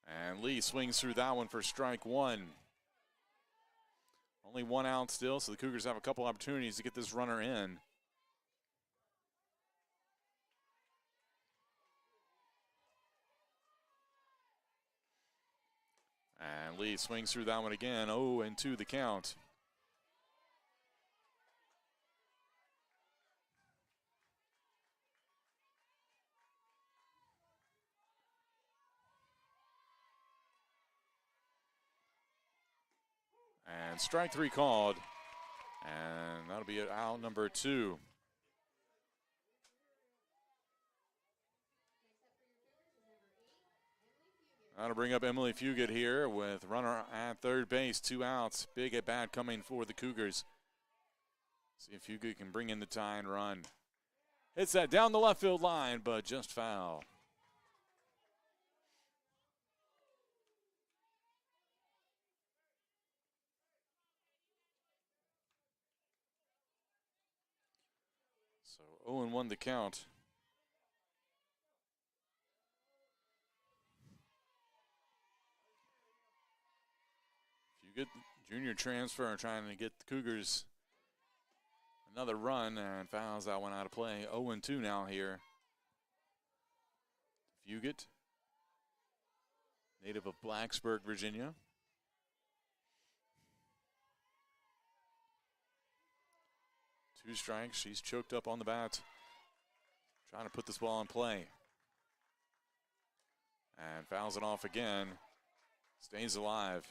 And Lee swings through that one for strike one. Only one out still, so the Cougars have a couple opportunities to get this runner in. And Lee swings through that one again. 0-2 the count. And strike three called. And that'll be out number 2. That'll bring up Emily Fugit here with runner at third base, 2 outs. Big at bat coming for the Cougars. See if Fugit can bring in the tying run. Hits that down the left field line, but just foul. So 0-1 the count. Good junior transfer trying to get the Cougars another run, and fouls that one out of play. 0-2 now here. Fugit, native of Blacksburg, Virginia. Two strikes. She's choked up on the bat, trying to put this ball in play. And fouls it off again. Stays alive.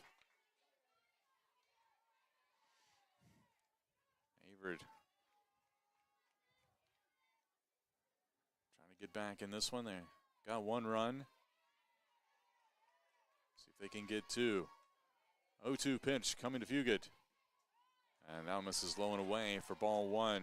Averett trying to get back in this one. They got one run. See if they can get 2. 0-2 pitch coming to Fugit. And now misses low and away for ball 1.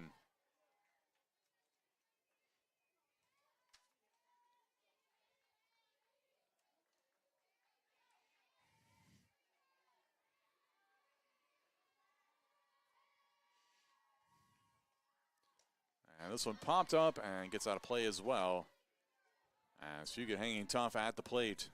And this one popped up and gets out of play as well. As Fugit hanging tough at the plate.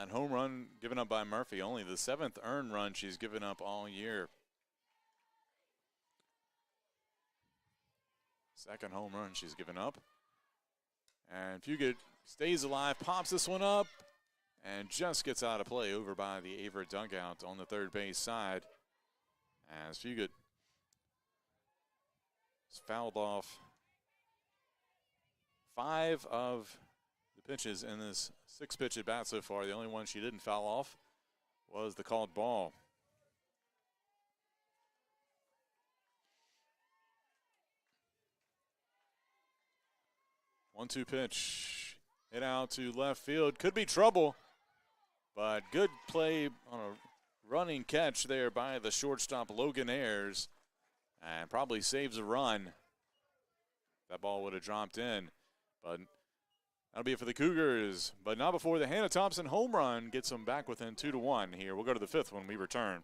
That home run given up by Murphy, only the 7th earned run she's given up all year. 2nd home run she's given up. And Fugit stays alive, pops this one up, and just gets out of play over by the Averett dugout on the third base side. As Fugit is fouled off 5 of the pitches in this 6-pitch at bat so far. The only one she didn't foul off was the called ball. One-two pitch, hit out to left field. Could be trouble, but good play on a running catch there by the shortstop Logan Ayers, and probably saves a run. That ball would have dropped in, but that'll be it for the Cougars, but not before the Hannah Thompson home run gets them back within 2-1 here. We'll go to the 5th when we return.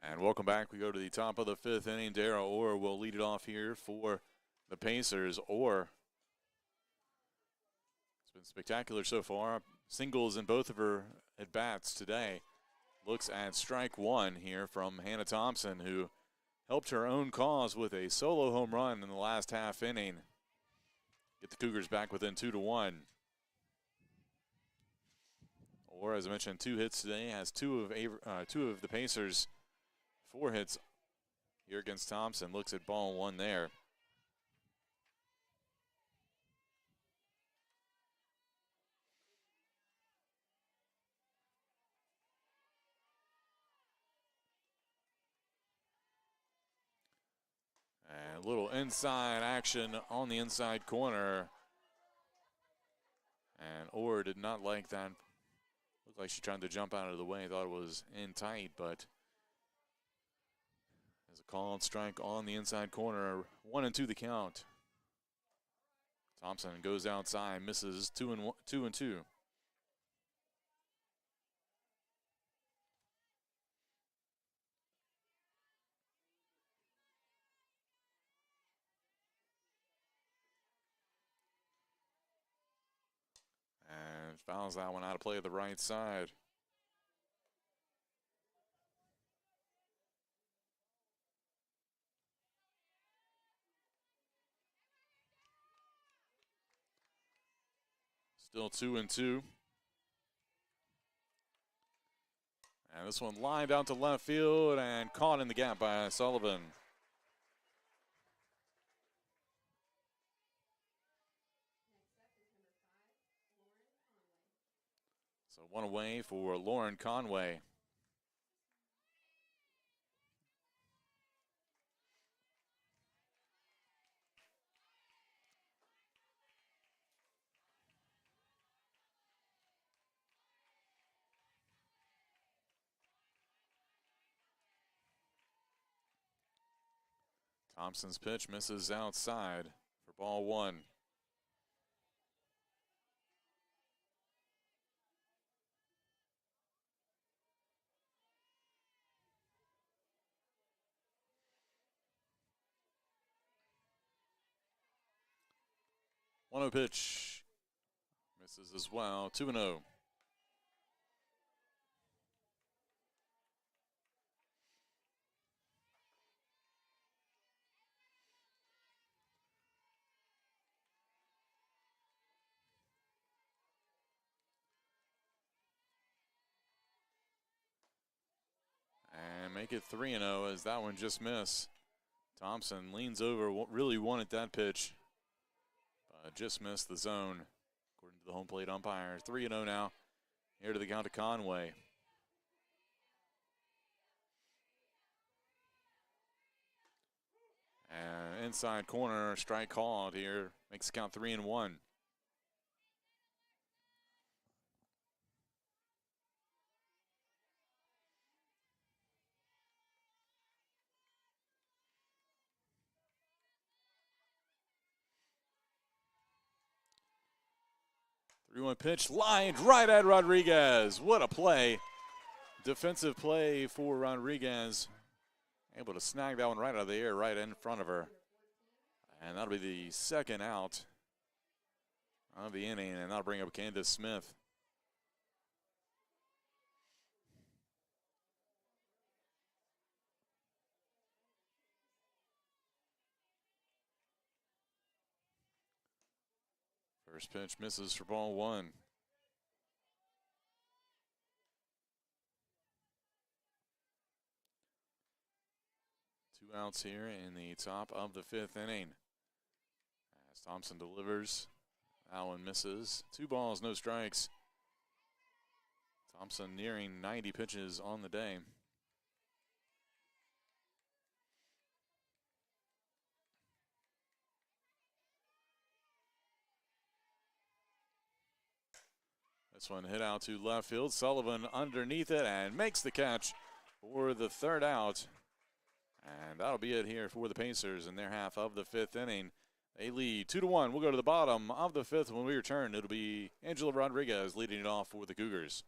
And welcome back. We go to the top of the 5th inning. Dara Orr will lead it off here for the Pacers. Orr, it's been spectacular so far. Singles in both of her at-bats today. Looks at strike 1 here from Hannah Thompson, who helped her own cause with a solo home run in the last half inning. Get the Cougars back within 2-1. Orr, as I mentioned, 2 hits today, has two of the Pacers' 4 hits here against Thompson. Looks at ball 1 there. And a little inside action on the inside corner. And Orr did not like that. Looked like she tried to jump out of the way. Thought it was in tight, but there's a called strike on the inside corner. 1-2 the count. Thompson goes outside, misses 2-2. And fouls that one out of play to the right side. Still 2-2. And this one lined out to left field and caught in the gap by Sullivan. So 1 away for Lauren Conway. Thompson's pitch misses outside for ball 1. One-0 pitch misses as well. 2-0. make it 3-0 as that one just missed. Thompson leans over, really wanted that pitch, but just missed the zone, according to the home plate umpire. 3-0 now. Here to the count to Conway. And inside corner, strike called here. Makes the count 3-1. Three-one pitch, lined right at Rodriguez. What a play. Defensive play for Rodriguez. Able to snag that one right out of the air, right in front of her. And that'll be the second out of the inning, and that'll bring up Candace Smith. First pitch misses for ball one. Two outs here in the top of the fifth inning. As Thompson delivers, that one misses. 2 balls, no strikes. Thompson nearing 90 pitches on the day. This one hit out to left field. Sullivan underneath it and makes the catch for the third out. And that'll be it here for the Pacers in their half of the fifth inning. They lead 2-1. We'll go to the bottom of the fifth. When we return, it'll be Angela Rodriguez leading it off for the Cougars.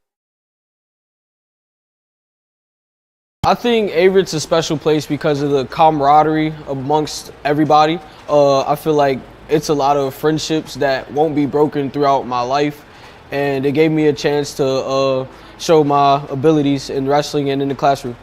I think Averett's a special place because of the camaraderie amongst everybody. I feel like it's a lot of friendships that won't be broken throughout my life. And it gave me a chance to show my abilities in wrestling and in the classroom.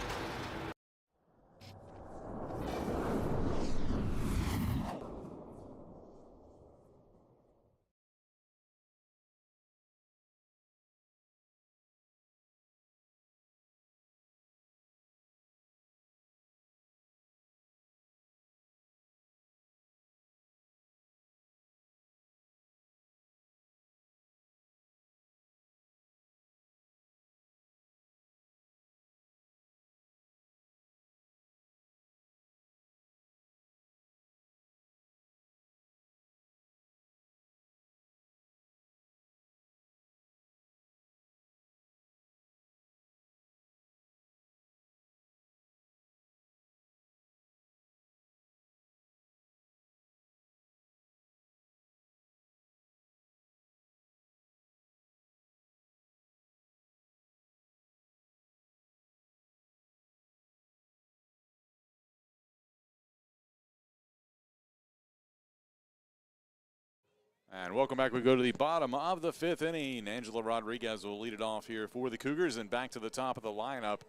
And welcome back. We go to the bottom of the fifth inning. Angela Rodriguez will lead it off here for the Cougars, and back to the top of the lineup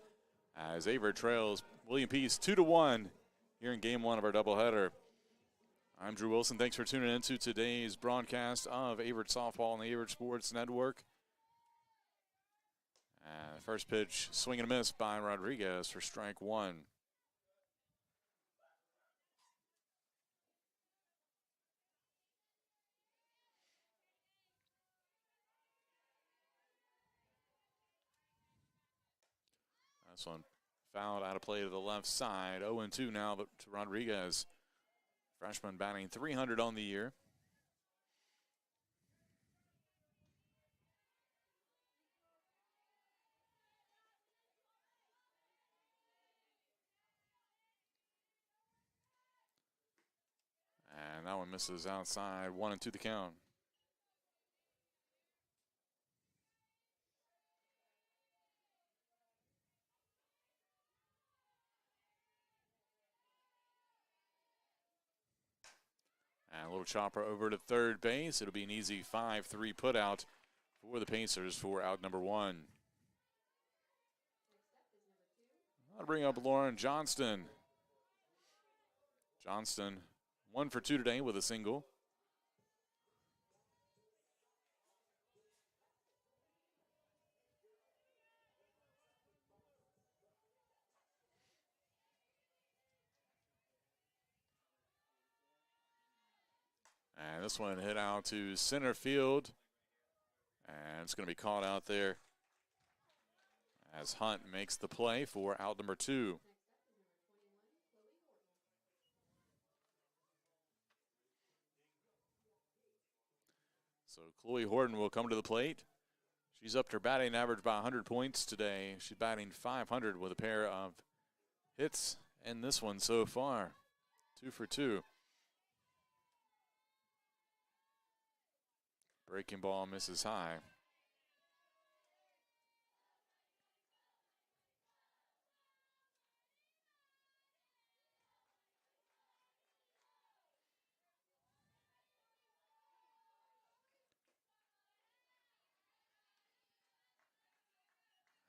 as Averett trails William Peace 2-1 here in game one of our doubleheader. I'm Drew Wilson. Thanks for tuning in to today's broadcast of Averett Softball on the Averett Sports Network. First pitch, swing and a miss by Rodriguez for strike one. This one fouled out of play to the left side. 0-2 now to Rodriguez. Freshman batting .300 on the year. And that one misses outside. 1-2 the count. And a little chopper over to third base. It'll be an easy 5-3 put out for the Pacers for out number one. I'll bring up Lauren Johnston. Johnston 1 for 2 today with a single. And this one hit out to center field. And it's going to be caught out there as Hunt makes the play for out number 2. So Chloe Horton will come to the plate. She's upped her batting average by 100 points today. She's batting .500 with a pair of hits in this one so far. 2 for 2. Breaking ball misses high.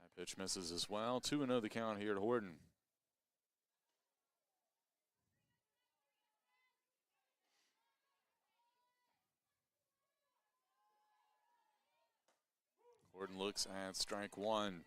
That pitch misses as well. 2-0 the count here to Horton. Horton looks at strike 1. And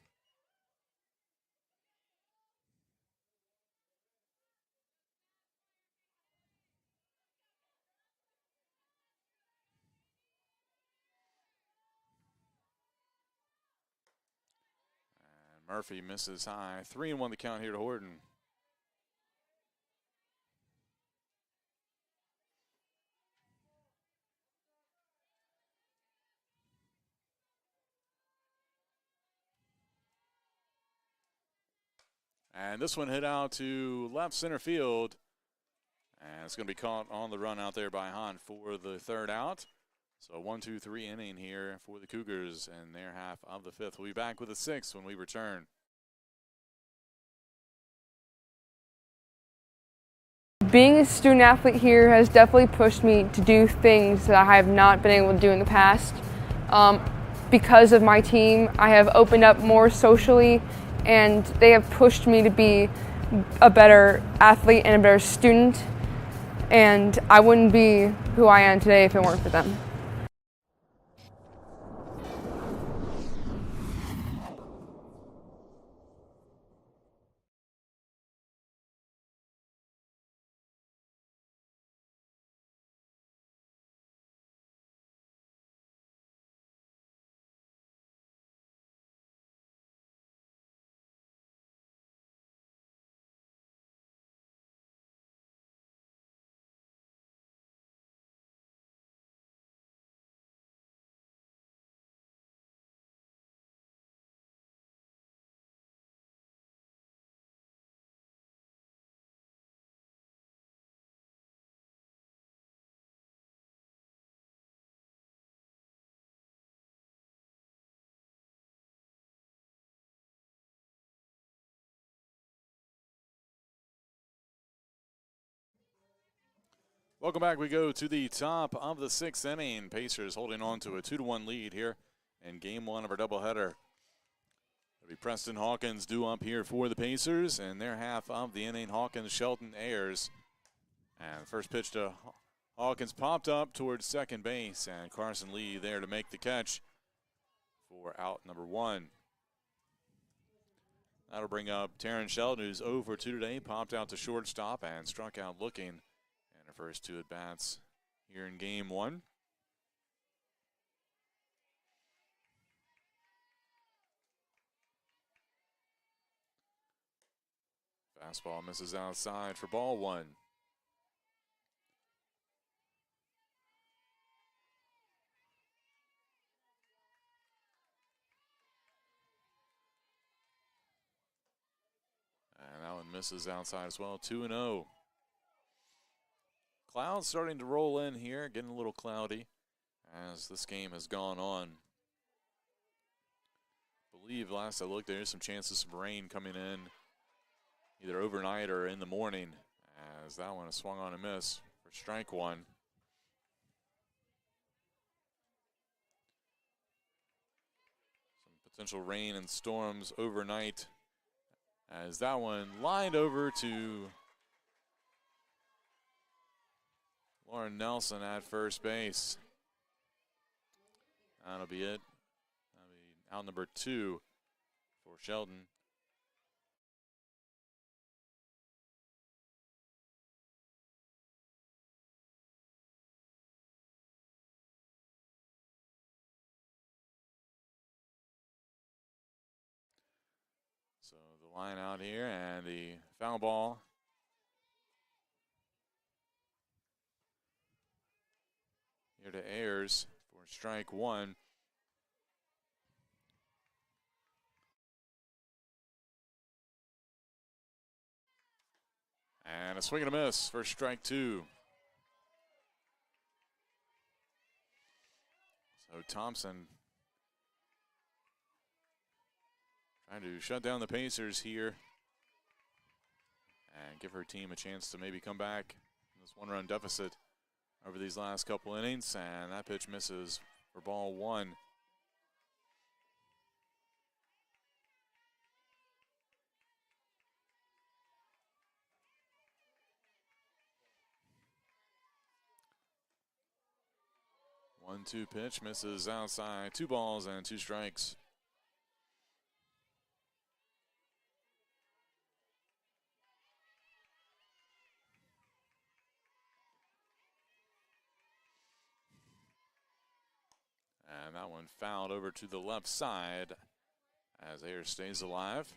Murphy misses high. 3-1 the count here to Horton. And this one hit out to left center field. And it's going to be caught on the run out there by Hunt for the 3rd out. So 1-2-3 inning here for the Cougars in their half of the 5th. We'll be back with the 6th when we return. Being a student athlete here has definitely pushed me to do things that I have not been able to do in the past. Because of my team, I have opened up more socially, and they have pushed me to be a better athlete and a better student. And I wouldn't be who I am today if it weren't for them. Welcome back. We go to the top of the 6th inning. Pacers holding on to a 2-1 lead here in game 1 of our doubleheader. It'll be Preston Hawkins due up here for the Pacers in their half of the inning. Hawkins, Shelton, Ayers. And the first pitch to Hawkins popped up towards second base, and Carson Lee there to make the catch for out number 1. That'll bring up Taryn Shelton, who's 0 for 2 today, popped out to shortstop and struck out looking. Her first 2 at-bats here in game 1. Fastball misses outside for ball 1. And that one misses outside as well. 2-0. Clouds starting to roll in here, getting a little cloudy as this game has gone on. I believe last I looked, there's some chances of rain coming in either overnight or in the morning, as that one is swung on a miss for strike 1. Some potential rain and storms overnight, as that one lined over to Lauren Nelson at first base. That'll be it. That'll be out number 2 for Shelton. So the line out here and the foul ball. Here to Ayers for strike one. And a swing and a miss for strike two. So Thompson trying to shut down the Pacers here and give her team a chance to maybe come back in this one-run deficit over these last couple innings. And that pitch misses for ball one. One-two pitch misses outside. 2 balls and 2 strikes. And that one fouled over to the left side as Ayers stays alive.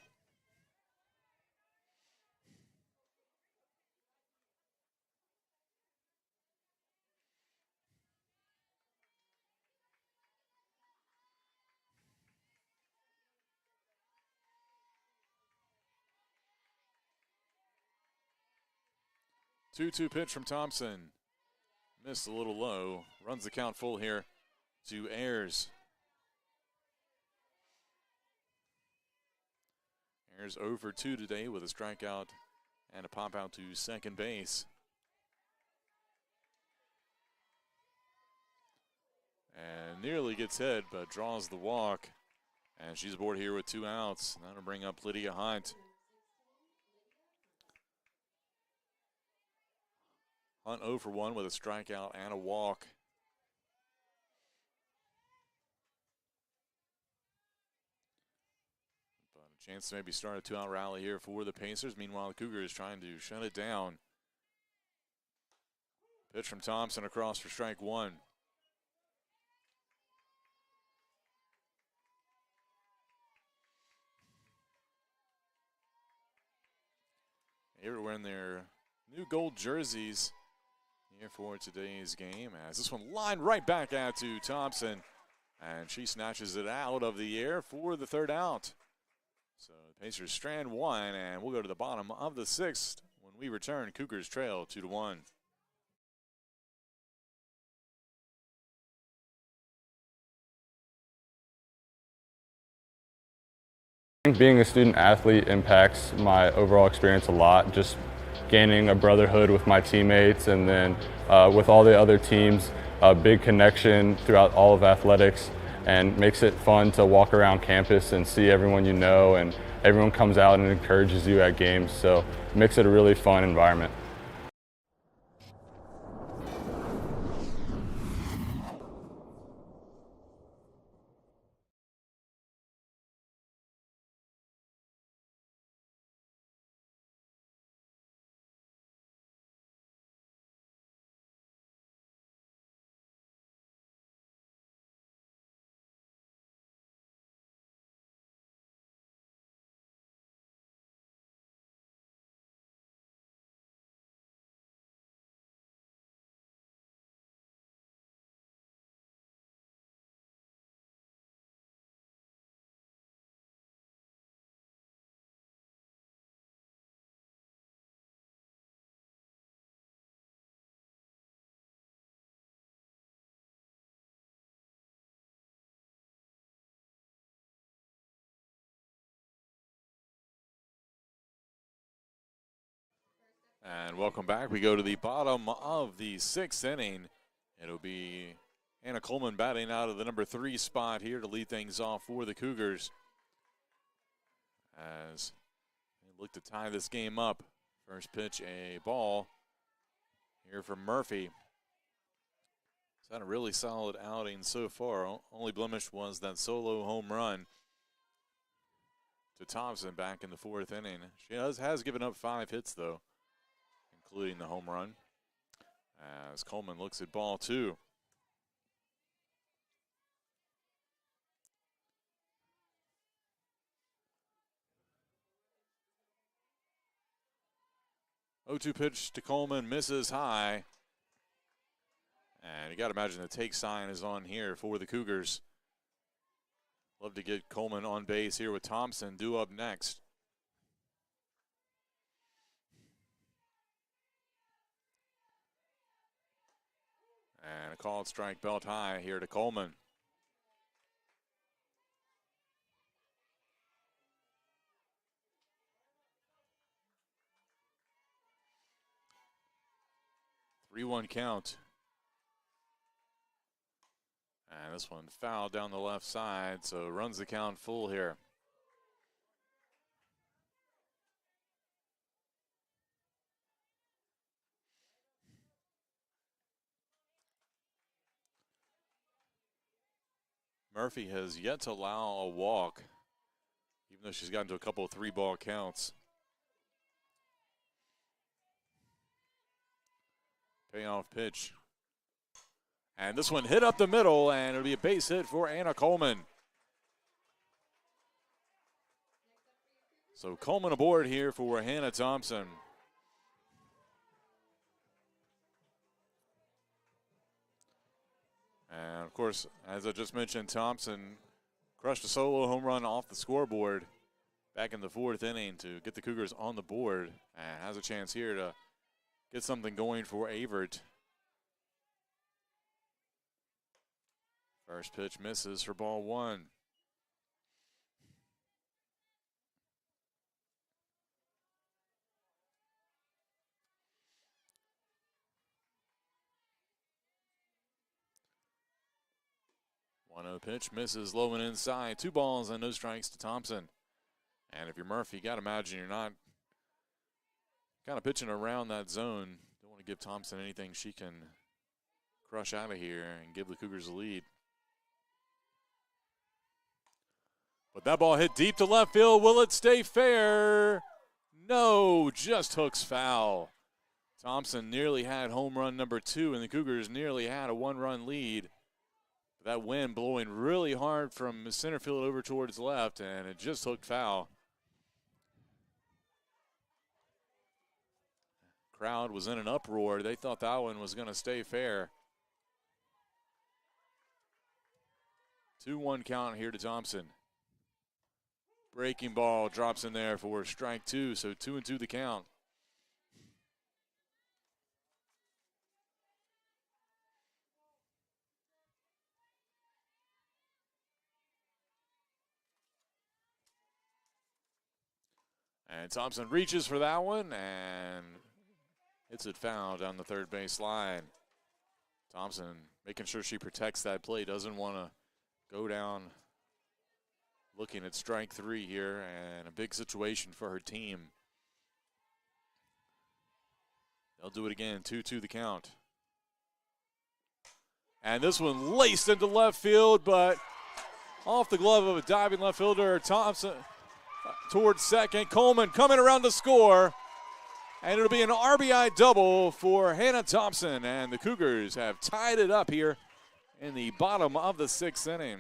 Two-two pitch from Thompson. Missed a little low. Runs the count full here to Ayers. Ayers 0 for 2 today with a strikeout and a pop out to second base. And nearly gets hit, but draws the walk. And she's aboard here with 2 outs. That'll bring up Lydia Hunt. Hunt 0 for 1 with a strikeout and a walk. But a chance to maybe start a 2-out rally here for the Pacers. Meanwhile, the Cougars trying to shut it down. Pitch from Thompson across for strike one. Here we're in their new gold jerseys here for today's game, as this one lined right back out to Thompson, and she snatches it out of the air for the 3rd out. So the Pacers strand 1, and we'll go to the bottom of the 6th when we return. Cougars trail 2-1. I think being a student athlete impacts my overall experience a lot. Just gaining a brotherhood with my teammates, and then with all the other teams, a big connection throughout all of athletics, and makes it fun to walk around campus and see everyone you know, and everyone comes out and encourages you at games, so it makes it a really fun environment. And welcome back. We go to the bottom of the 6th inning. It'll be Anna Coleman batting out of the number 3 spot here to lead things off for the Cougars, as they look to tie this game up. First pitch, a ball here from Murphy. He's had a really solid outing so far. Only blemish was that solo home run to Thompson back in the 4th inning. She has given up 5 hits, though, including the home run, as Coleman looks at ball 2. 0-2 pitch to Coleman, misses high. And you got to imagine the take sign is on here for the Cougars. Love to get Coleman on base here with Thompson due up next. And a called strike belt high here to Coleman. Three-one count. And this one fouled down the left side, so runs the count full here. Murphy has yet to allow a walk, even though she's gotten to a couple of three-ball counts. Payoff pitch. And this one hit up the middle, and it'll be a base hit for Anna Coleman. So Coleman aboard here for Hannah Thompson. And, of course, as I just mentioned, Thompson crushed a solo home run off the scoreboard back in the fourth inning to get the Cougars on the board, and has a chance here to get something going for Averett. First pitch misses for ball one. One-0 pitch misses low and inside. 2 balls and no strikes to Thompson. And if you're Murphy, you got to imagine you're not kind of pitching around that zone. Don't want to give Thompson anything she can crush out of here and give the Cougars the lead. But that ball hit deep to left field. Will it stay fair? No, just hooks foul. Thompson nearly had home run number 2, and the Cougars nearly had a 1-run lead. That wind blowing really hard from center field over towards left, and it just hooked foul. Crowd was in an uproar. They thought that one was going to stay fair. 2-1 count here to Thompson. Breaking ball drops in there for strike 2, so 2-2 the count. And Thompson reaches for that one and hits it foul down the third base line. Thompson making sure she protects that play, doesn't want to go down looking at strike 3 here, and a big situation for her team. They'll do it again, 2-2 the count. And this one laced into left field, but off the glove of a diving left fielder, Thompson towards second. Coleman coming around to score, and it'll be an RBI double for Hannah Thompson, and the Cougars have tied it up here in the bottom of the 6th inning.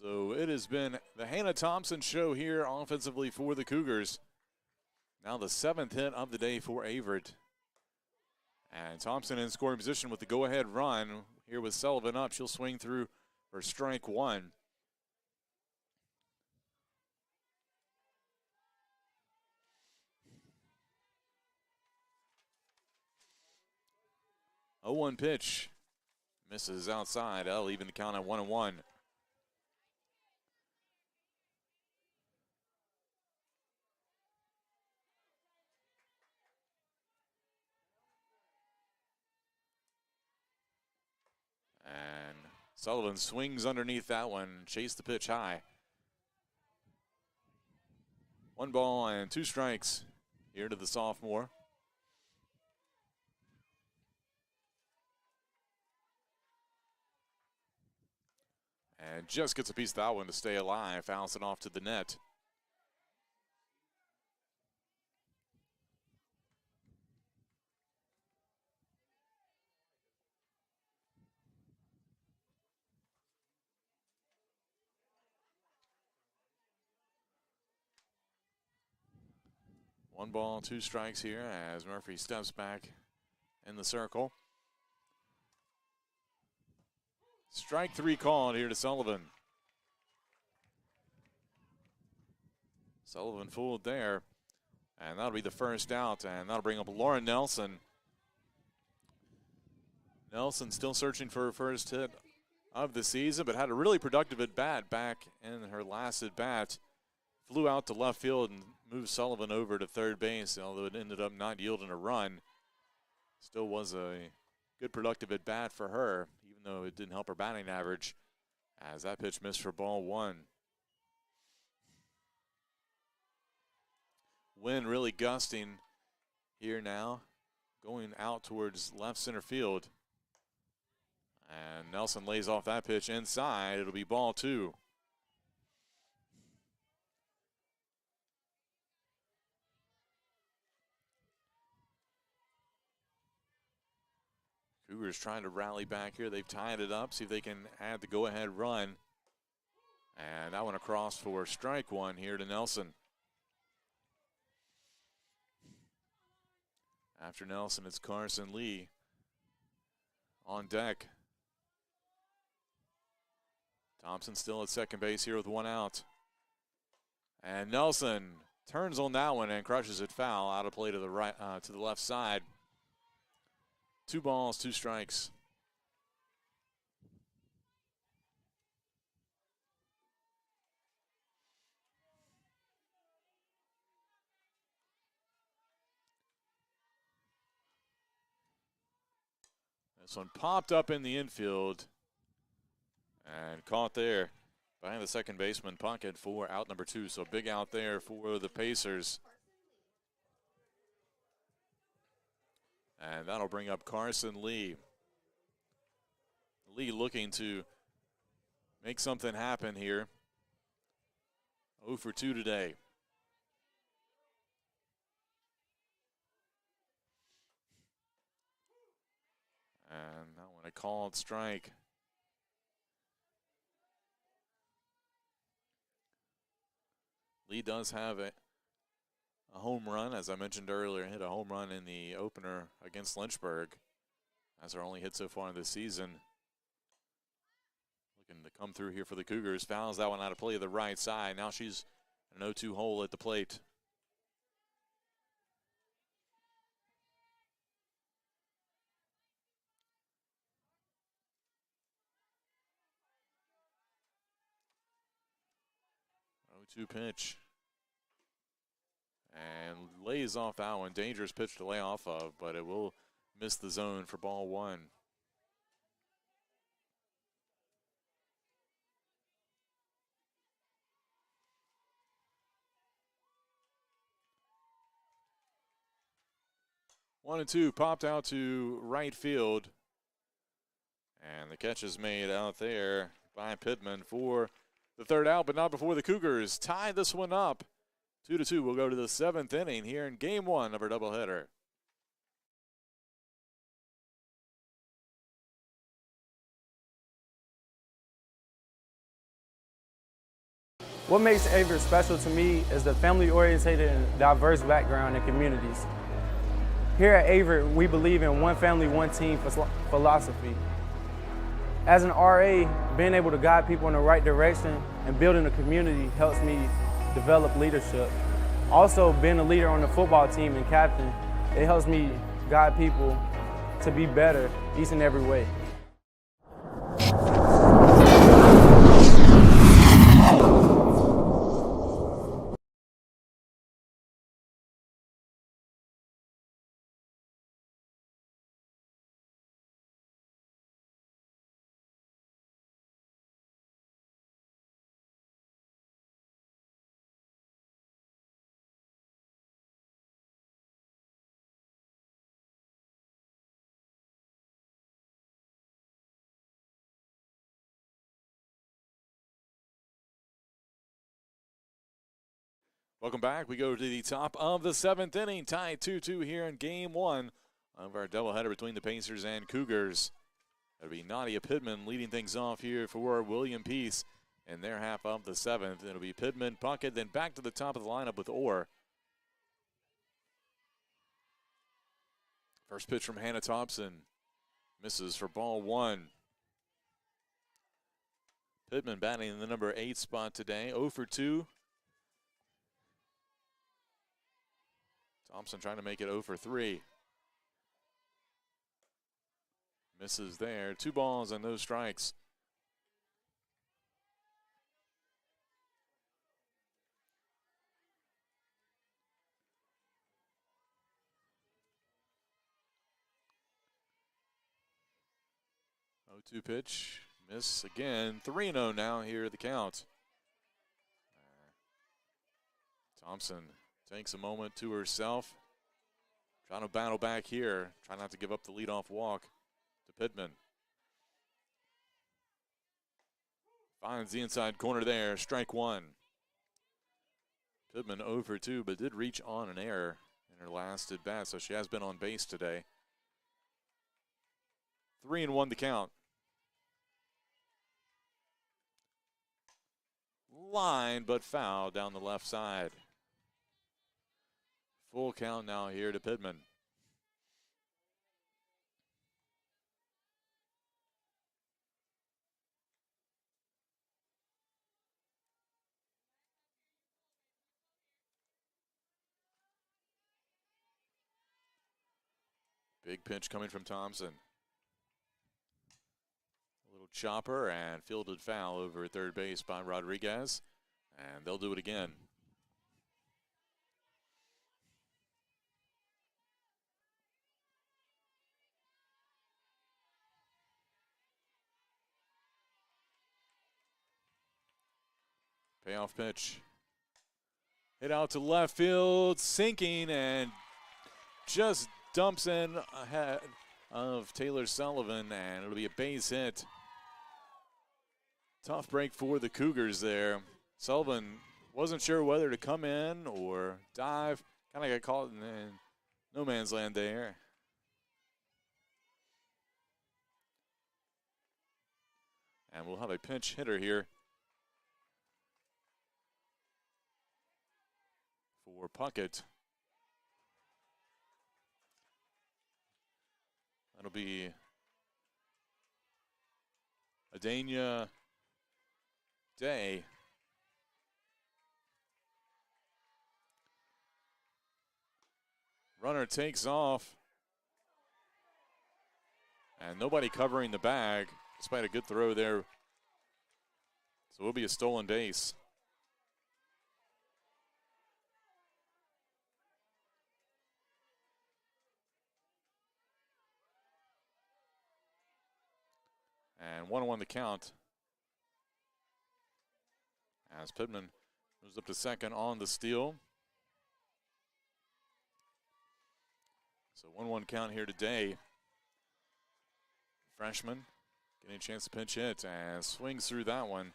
So it has been the Hannah Thompson show here offensively for the Cougars. Now the 7th hit of the day for Averett. And Thompson in scoring position with the go-ahead run. Here with Sullivan up, she'll swing through for strike 1. A 0-1 pitch. Misses outside. That'll even the count at 1-1. And Sullivan swings underneath that one, chased the pitch high. 1 ball and 2 strikes here to the sophomore. And just gets a piece of that one to stay alive, fouls it off to the net. 1 ball, 2 strikes here as Murphy steps back in the circle. Strike 3 called here to Sullivan. Sullivan fooled there, and that'll be the first out, and that'll bring up Lauren Nelson. Nelson still searching for her first hit of the season, but had a really productive at-bat back in her last at-bat. Flew out to left field and moved Sullivan over to third base, although it ended up not yielding a run. Still was a good productive at-bat for her, even though it didn't help her batting average, as that pitch missed for ball 1. Wind really gusting here now, going out towards left center field. And Nelson lays off that pitch inside. It'll be ball 2. Cougars trying to rally back here. They've tied it up, see if they can add the go-ahead run. And that one across for strike 1 here to Nelson. After Nelson, it's Carson Lee on deck. Thompson still at second base here with 1 out. And Nelson turns on that one and crushes it foul out of play to the right, to the left side. 2 balls, 2 strikes. This one popped up in the infield and caught there behind the second baseman pocket for out number 2. So big out there for the Pacers. And that'll bring up Carson Lee. Lee looking to make something happen here. 0 for 2 today. And that one a called strike. Lee does have a home run, as I mentioned earlier, hit a home run in the opener against Lynchburg. That's her only hit so far this season. Looking to come through here for the Cougars. Fouls that one out of play to the right side. Now she's an 0-2 hole at the plate. Oh-2 pitch. And lays off that one. Dangerous pitch to lay off of, but it will miss the zone for ball 1. One and 2 popped out to right field. And the catch is made out there by Pittman for the third out, but not before the Cougars tie this one up. 2-2. We'll go to the 7th inning here in game 1 of our doubleheader. What makes Averett special to me is the family-oriented and diverse background and communities. Here at Averett, we believe in one family, one team philosophy. As an RA, being able to guide people in the right direction and building a community helps me develop leadership. Also, being a leader on the football team and captain, it helps me guide people to be better each and every way. Welcome back. We go to the top of the 7th inning, tied 2-2 here in game 1 of our doubleheader between the Pacers and Cougars. That'll be Nadia Pittman leading things off here for William Peace in their half of the 7th. It'll be Pittman, Puckett, then back to the top of the lineup with Orr. First pitch from Hannah Thompson. Misses for ball 1. Pittman batting in the number 8 spot today, 0 for 2. Thompson trying to make it 0 for 3. Misses there. 2 balls and no strikes. Oh, 2 pitch. Miss again. 3-0 now here at the count. Thompson takes a moment to herself. Trying to battle back here. Try not to give up the leadoff walk to Pittman. Finds the inside corner there. Strike 1. Pittman 0 for 2, but did reach on an error in her last at bat, so she has been on base today. 3-1 the count. Line, but foul down the left side. Full count now here to Pittman. Big pitch coming from Thompson. A little chopper and fielded foul over at third base by Rodriguez. And they'll do it again. Payoff pitch. Hit out to left field, sinking, and just dumps in ahead of Taylor Sullivan, and it'll be a base hit. Tough break for the Cougars there. Sullivan wasn't sure whether to come in or dive. Kind of got caught in no man's land there. And we'll have a pinch hitter here for Puckett. That'll be Adania Day. Runner takes off. And nobody covering the bag, despite a good throw there. So it will be a stolen base. And 1-1 the count. As Pittman moves up to second on the steal. So 1-1 count here today. Freshman getting a chance to pinch hit and swings through that one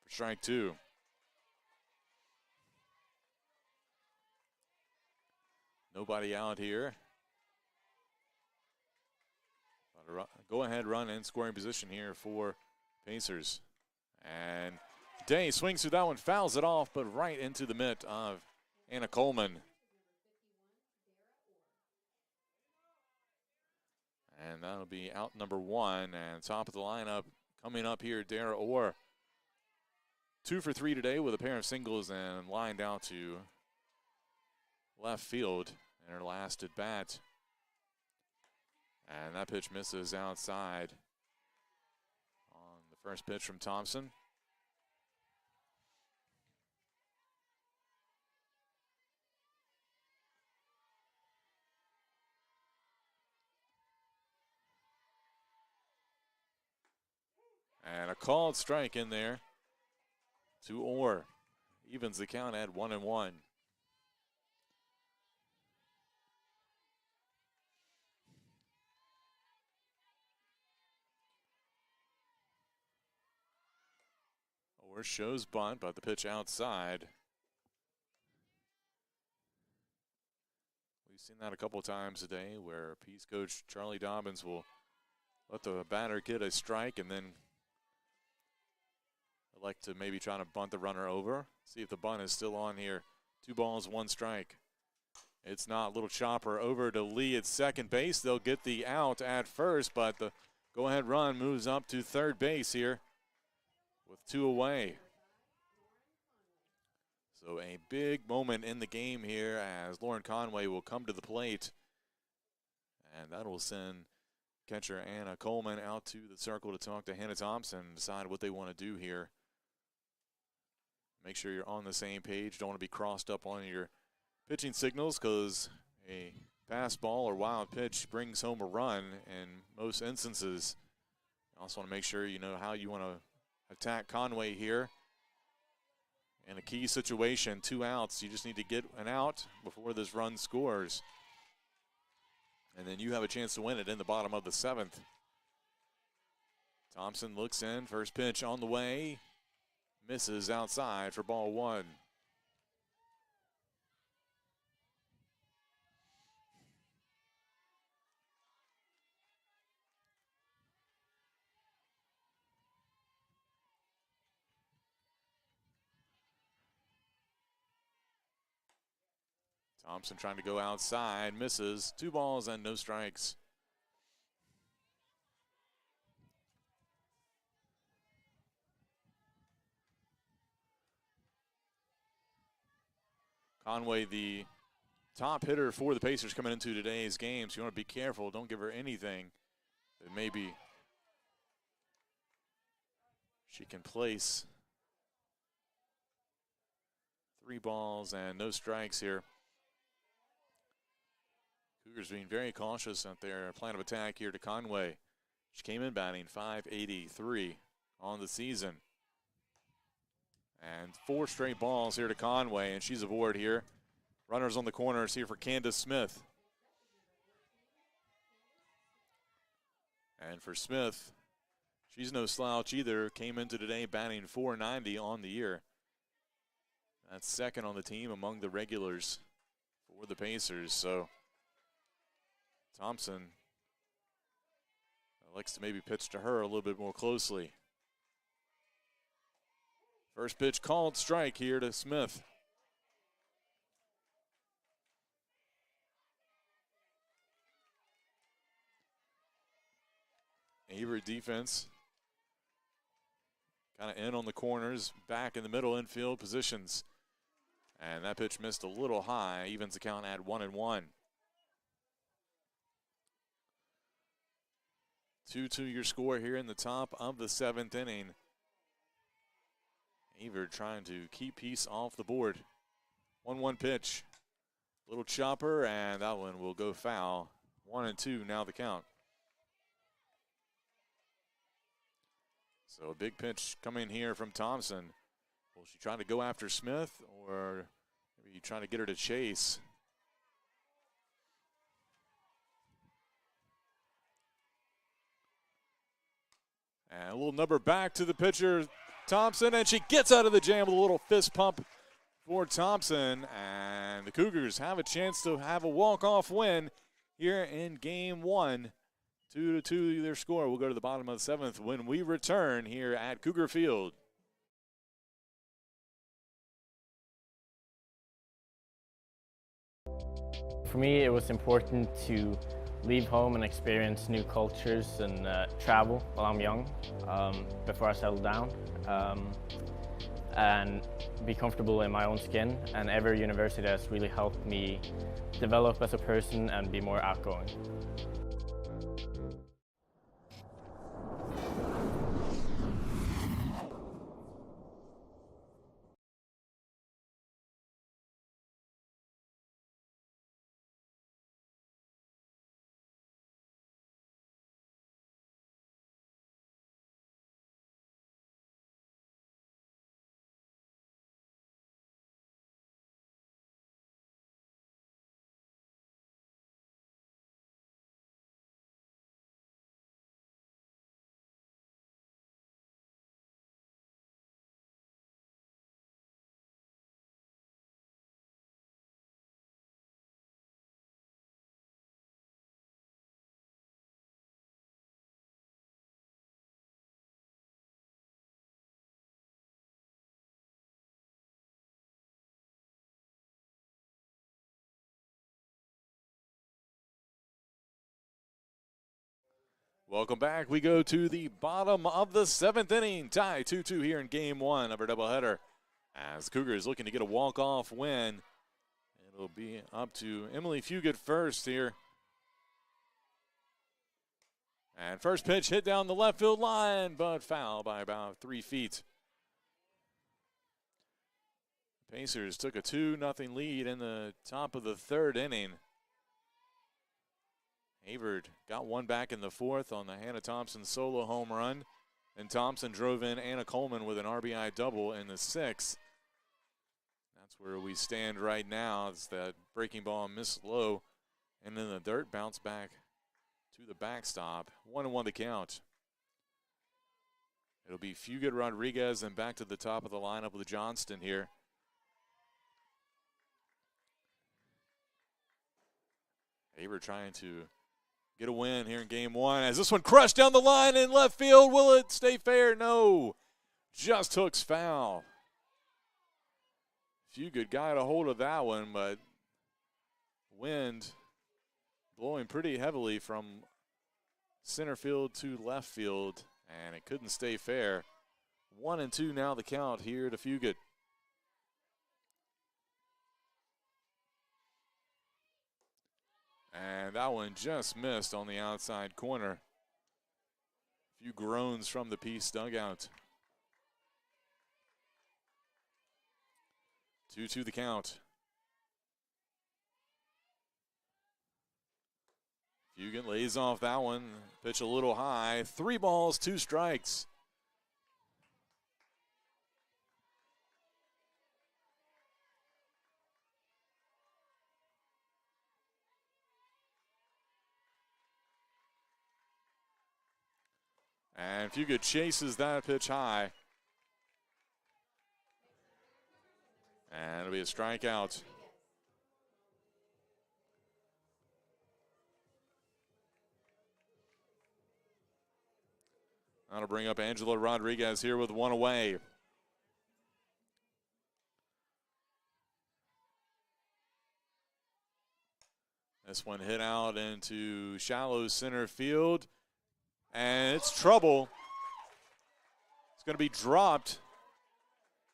for strike 2. Nobody out here. Go ahead run in scoring position here for Pacers. And Day swings through that one, fouls it off, but right into the mitt of Anna Coleman. And that'll be out number 1. And top of the lineup coming up here, Dara Orr. 2 for 3 today with a pair of singles and lined out to left field in her last at bat. And that pitch misses outside on the first pitch from Thompson. And a called strike in there to Orr. Evens the count at 1-1. Orr shows bunt, but the pitch outside. We've seen that a couple times today where Peace coach Charlie Dobbins will let the batter get a strike and then elect to maybe try to bunt the runner over. See if the bunt is still on here. 2 balls, 1 strike It's not. Little chopper over to Lee at second base. They'll get the out at first, but the go-ahead run moves up to third base here with 2 away. So a big moment in the game here as Lauren Conway will come to the plate. And that will send catcher Anna Coleman out to the circle to talk to Hannah Thompson and decide what they want to do here. Make sure you're on the same page. Don't want to be crossed up on your pitching signals because a pass ball or wild pitch brings home a run in most instances. You also want to make sure you know how you want to attack Conway here. In a key situation, 2 outs. You just need to get an out before this run scores. And then you have a chance to win it in the bottom of the 7th. Thompson looks in. First pitch on the way. Misses outside for ball 1. Thompson trying to go outside, misses. 2 balls and no strikes. Conway, the top hitter for the Pacers coming into today's game, so you want to be careful. Don't give her anything that maybe she can place. 3 balls and no strikes here. Cougars being very cautious out there. Plan of attack here to Conway. She came in batting .583 on the season. And 4 straight balls here to Conway, and she's aboard here. Runners on the corners here for Candace Smith. And for Smith, she's no slouch either. Came into today batting .490 on the year. That's second on the team among the regulars for the Pacers. So Thompson likes to maybe pitch to her a little bit more closely. First pitch called, strike here to Smith. Averett defense kind of in on the corners, back in the middle infield positions. And that pitch missed a little high, evens the count at 1-1. 2-2 your score here in the top of the 7th inning. Averett trying to keep piece off the board. 1-1 pitch. Little chopper, and that one will go foul. 1-2 now the count. So a big pitch coming here from Thompson. Will she try to go after Smith, or maybe trying to get her to chase? And a little number back to the pitcher, Thompson, and she gets out of the jam with a little fist pump for Thompson. And the Cougars have a chance to have a walk-off win here in Game 1. 2-2 their score. We'll go to the bottom of the 7th when we return here at Cougar Field. For me, it was important to leave home and experience new cultures and travel while I'm young, before I settle down, and be comfortable in my own skin. And Averett University has really helped me develop as a person and be more outgoing. Welcome back. We go to the bottom of the 7th inning. Tie 2-2 here in game 1 of our doubleheader. As Cougars looking to get a walk-off win. It'll be up to Emily Fugit first here. And first pitch hit down the left field line, but foul by about 3 feet. Pacers took a 2-0 lead in the top of the 3rd inning. Averett got one back in the 4th on the Hannah Thompson solo home run. And Thompson drove in Anna Coleman with an RBI double in the 6th. That's where we stand right now. It's that breaking ball missed low. And then the dirt bounced back to the backstop. 1-1 the count. It'll be Fugit, Rodriguez, and back to the top of the lineup with Johnston here. Averett trying to get a win here in game 1 as this one crushed down the line in left field. Will it stay fair? No. Just hooks foul. Fugit got a hold of that one, but wind blowing pretty heavily from center field to left field, and it couldn't stay fair. 1-2 now the count here to Fugit. And that one just missed on the outside corner. A few groans from the Peace dugout. 2-2 the count. Fugit lays off that one. Pitch a little high. 3 balls, 2 strikes. And Fugit chases that pitch high. And it'll be a strikeout. That'll bring up Angela Rodriguez here with 1 away. This one hit out into shallow center field. And it's trouble. It's going to be dropped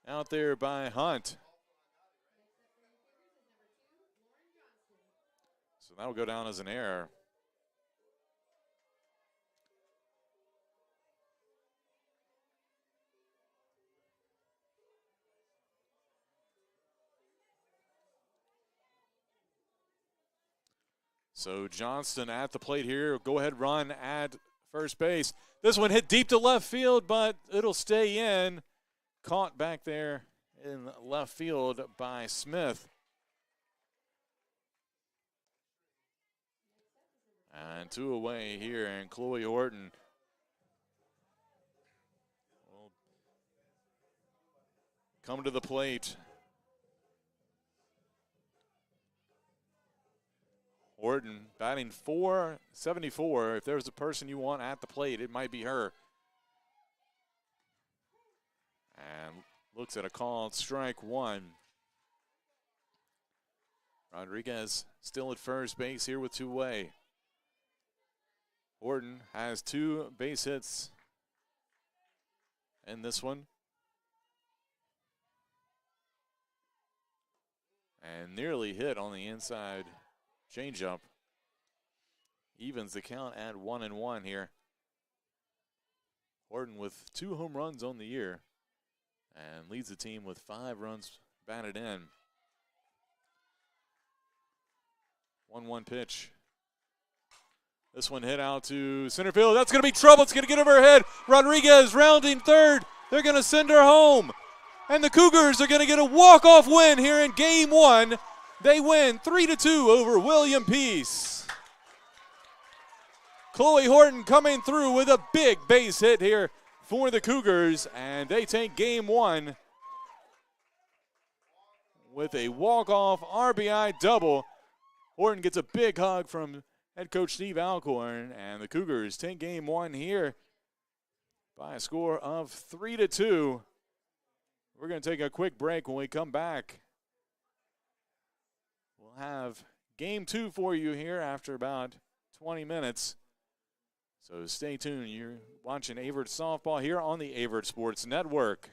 out there by Hunt. So that'll go down as an error. So Johnston at the plate here. Go ahead run at first base. This one hit deep to left field, but it'll stay in. Caught back there in left field by Smith. And 2 away here, and Chloe Horton will come to the plate. Horton batting .474. If there's a person you want at the plate, it might be her. And looks at a called strike 1. Rodriguez still at first base here with 2 away. Horton has 2 base hits in this one. And nearly hit on the inside changeup. Evens the count at 1-1 here. Horton with 2 home runs on the year and leads the team with 5 runs batted in. 1-1 pitch. This one hit out to center field. That's going to be trouble. It's going to get over her head. Rodriguez rounding third. They're going to send her home. And the Cougars are going to get a walk-off win here in game 1. They win 3-2 over William Peace. Chloe Horton coming through with a big base hit here for the Cougars, and they take game 1 with a walk-off RBI double. Horton gets a big hug from head coach Steve Alcorn, and the Cougars take game 1 here by a score of 3-2. We're going to take a quick break. When we come back, we'll have game 2 for you here after about 20 minutes. So stay tuned. You're watching Averett softball here on the Averett Sports Network.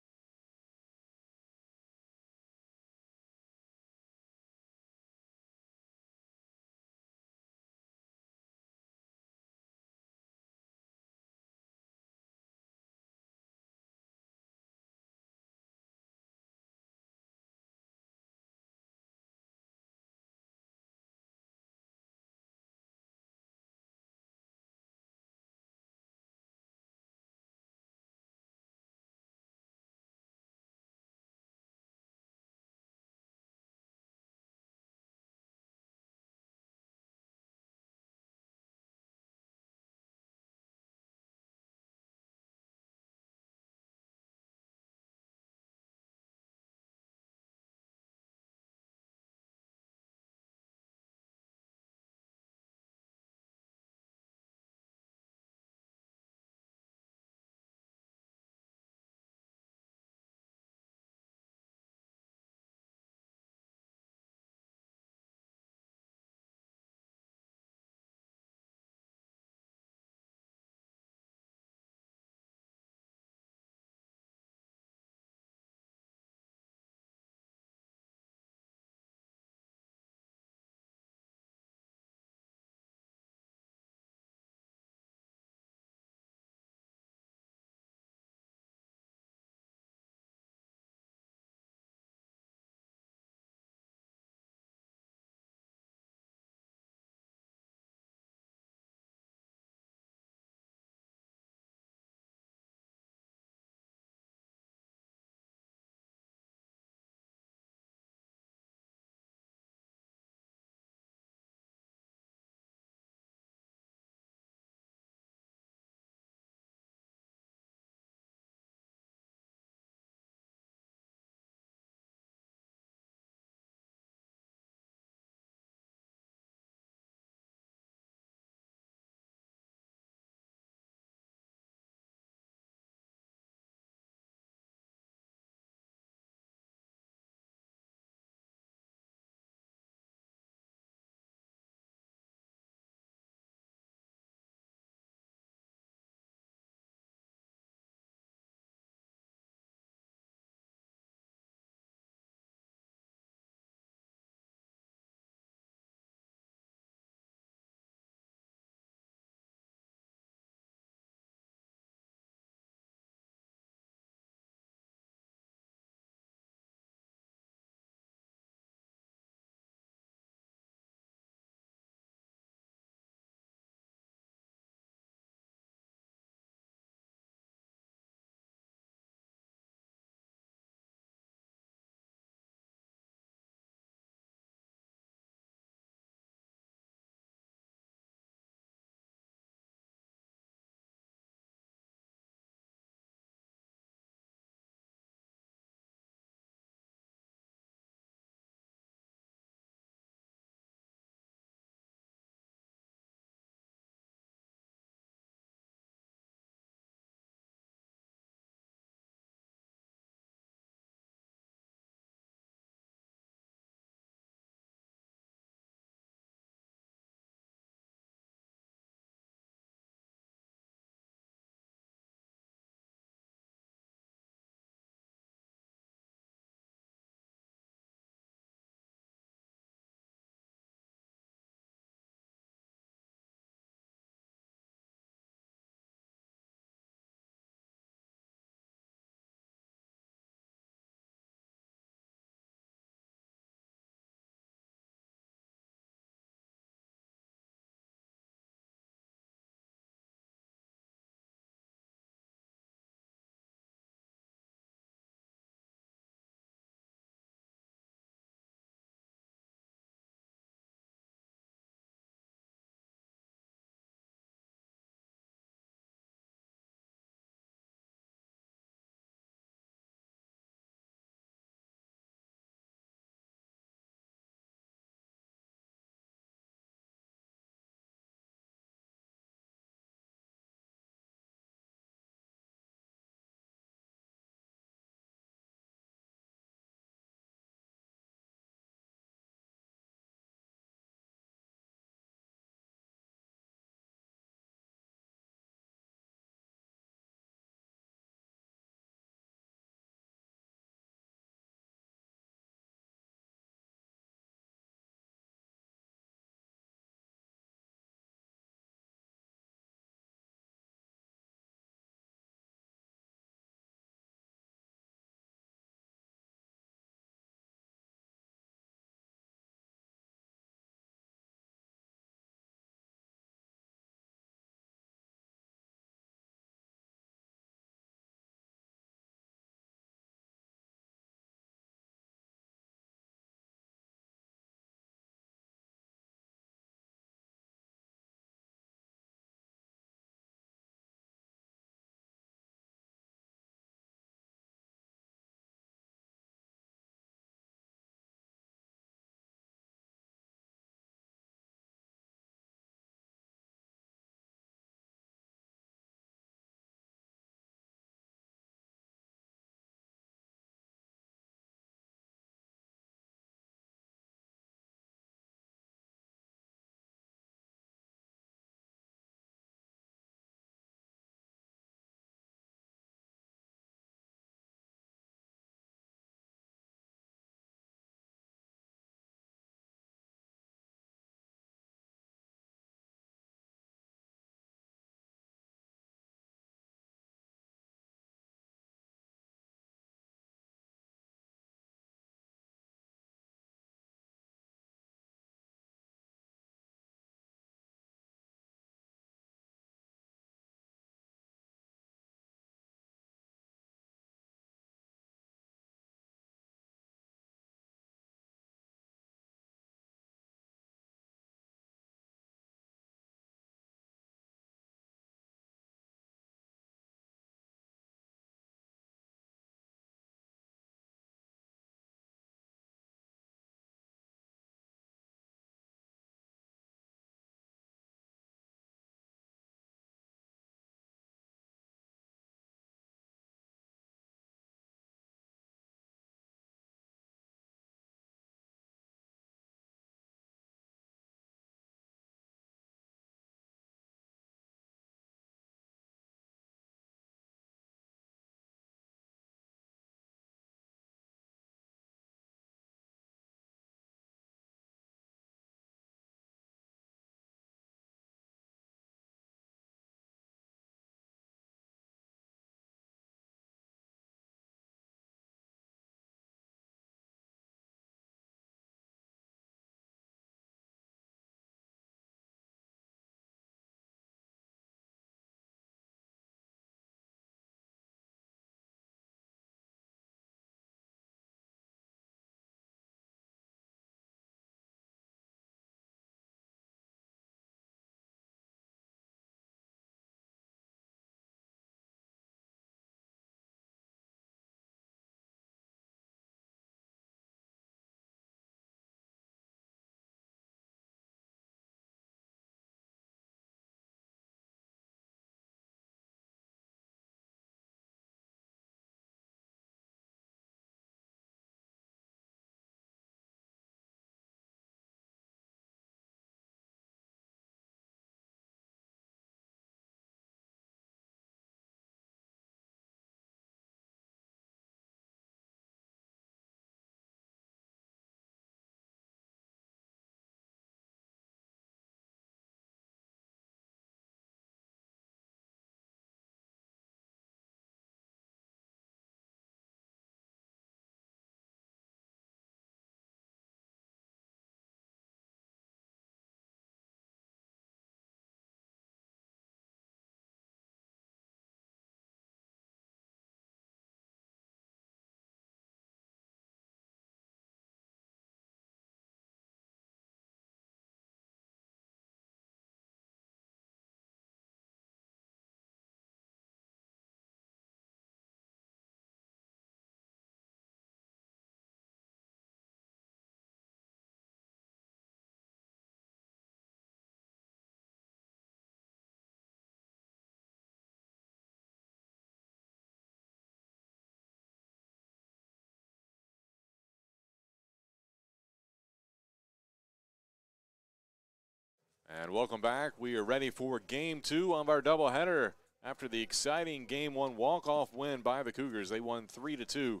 And welcome back. We are ready for Game 2 of our doubleheader after the exciting Game 1 walk-off win by the Cougars. They won 3-2,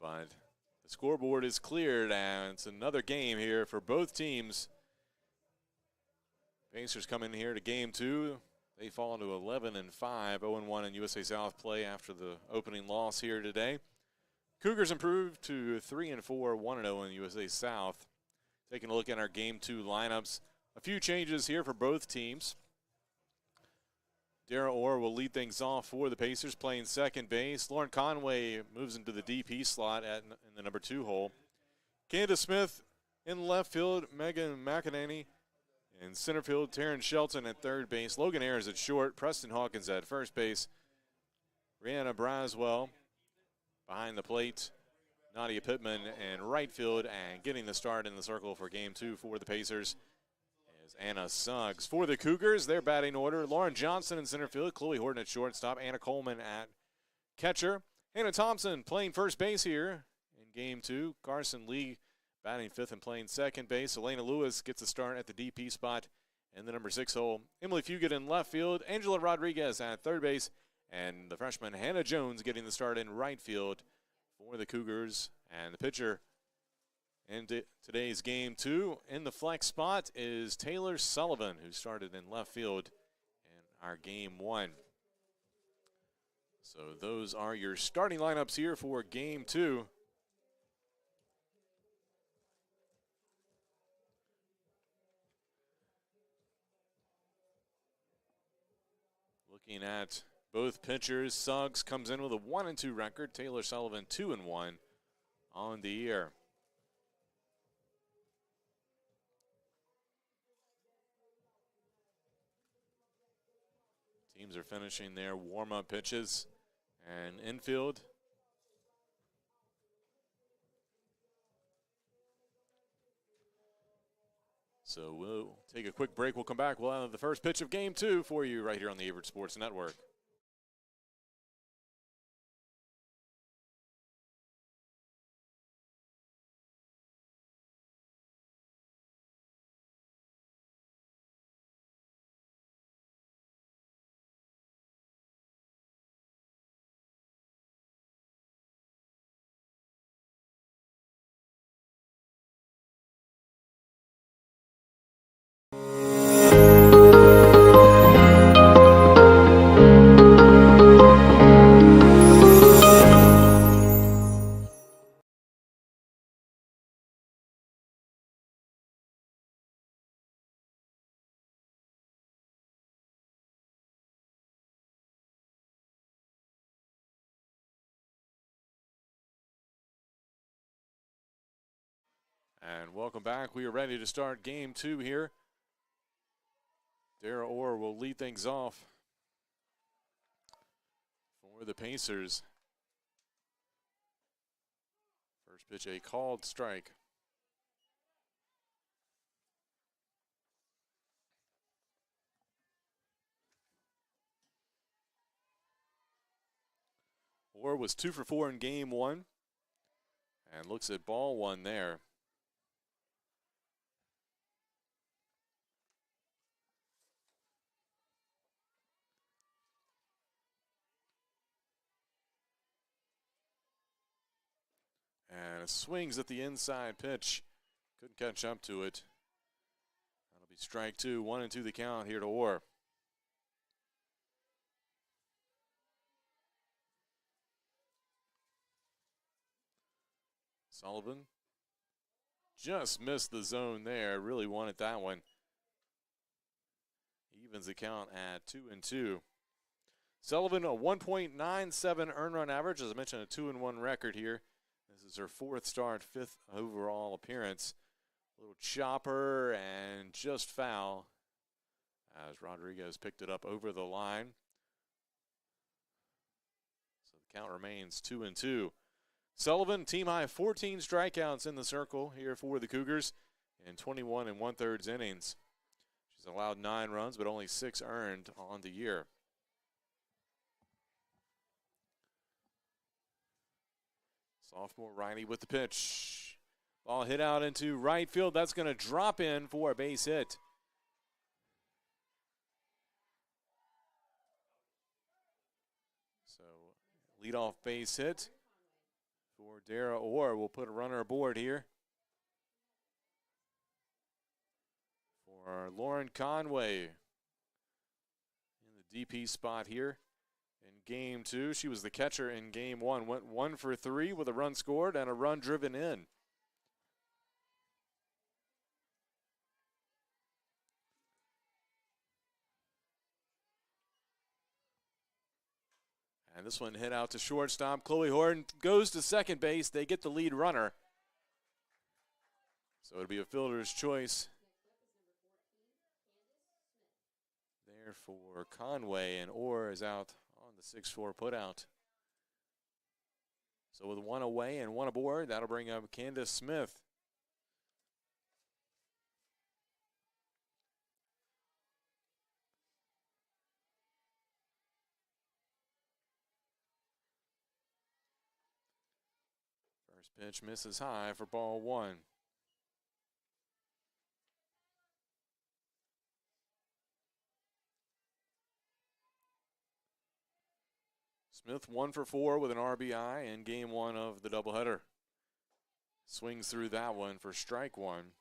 but the scoreboard is cleared, and it's another game here for both teams. Pacers come in here to Game 2. They fall to 11-5, 0-1 in USA South play after the opening loss here today. Cougars improved to 3-4, 1-0 in USA South. Taking a look at our Game 2 lineups. A few changes here for both teams. Darrell Orr will lead things off for the Pacers, playing second base. Lauren Conway moves into the DP slot in the number 2 hole. Candace Smith in left field, Megan McEnany. In center field, Taryn Shelton at third base. Logan Ayers at short. Preston Hawkins at first base. Rihanna Braswell behind the plate. Nadia Pittman in right field, and getting the start in the circle for Game 2 for the Pacers is Anna Suggs. For the Cougars, their batting order: Lauren Johnson in center field, Chloe Horton at shortstop, Anna Coleman at catcher. Hannah Thompson playing first base here in Game 2. Carson Lee batting fifth and playing second base. Elena Lewis gets a start at the DP spot in the number 6 hole. Emily Fugit in left field, Angela Rodriguez at third base, and the freshman Hannah Jones getting the start in right field for the Cougars. And the pitcher in today's Game 2 in the flex spot is Taylor Sullivan, who started in left field in our Game 1. So those are your starting lineups here for Game 2. Looking at both pitchers, Suggs comes in with a 1-2 record. Taylor Sullivan 2-1 on the year. Teams are finishing their warm-up pitches. And infield, so we'll take a quick break. We'll come back. We'll have the first pitch of Game 2 for you right here on the Averett Sports Network. And welcome back. We are ready to start Game 2 here. Darrell Orr will lead things off for the Pacers. First pitch, a called strike. Orr was 2 for 4 in Game 1 and looks at ball one there. And it swings at the inside pitch. Couldn't catch up to it. That'll be strike 2. 1-2 the count here to Orr. Sullivan just missed the zone there. Really wanted that one. Evens the count at 2-2. Sullivan, a 1.97 earned run average. As I mentioned, a 2-1 record here. This is her 4th start, 5th overall appearance. A little chopper and just foul as Rodriguez picked it up over the line. So the count remains 2-2. Sullivan, team high 14 strikeouts in the circle here for the Cougars in 21 1/3 innings. She's allowed 9 runs, but only 6 earned on the year. Sophomore righty with the pitch. Ball hit out into right field. That's going to drop in for a base hit. leadoff base hit for Dara Orr. We'll put a runner aboard here for Lauren Conway in the DP spot here in game 2. She was the catcher in game 1. Went 1 for 3 with a run scored and a run driven in. And this one hit out to shortstop. Chloe Horton goes to second base. They get the lead runner. So it'll be a fielder's choice there for Conway, and Orr is out on the 6-4 putout. So with 1 away and 1 aboard, that'll bring up Candace Smith. First pitch misses high for ball 1. Smith 1 for 4 with an RBI in game 1 of the doubleheader. Swings through that one for strike 1.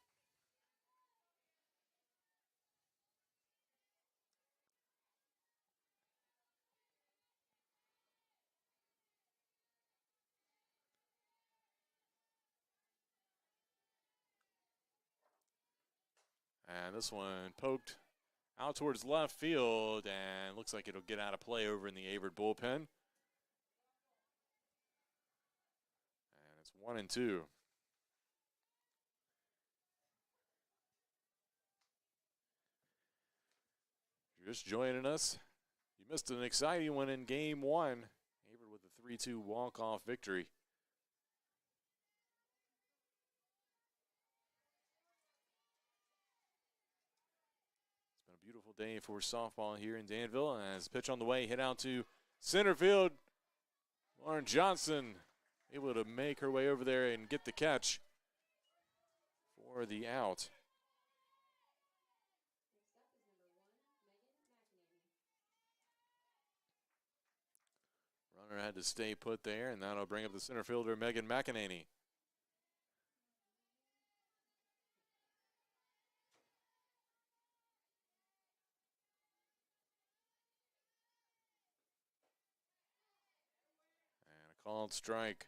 And this one poked out towards left field, and looks like it'll get out of play over in the Averett bullpen. And it's 1-2. If you're just joining us, you missed an exciting one in game 1. Averett with a 3-2 walk-off victory. Beautiful day for softball here in Danville. And as pitch on the way, hit out to center field. Lauren Johnson able to make her way over there and get the catch for the out. Runner had to stay put there, and that'll bring up the center fielder, Megan McEnany. Called strike.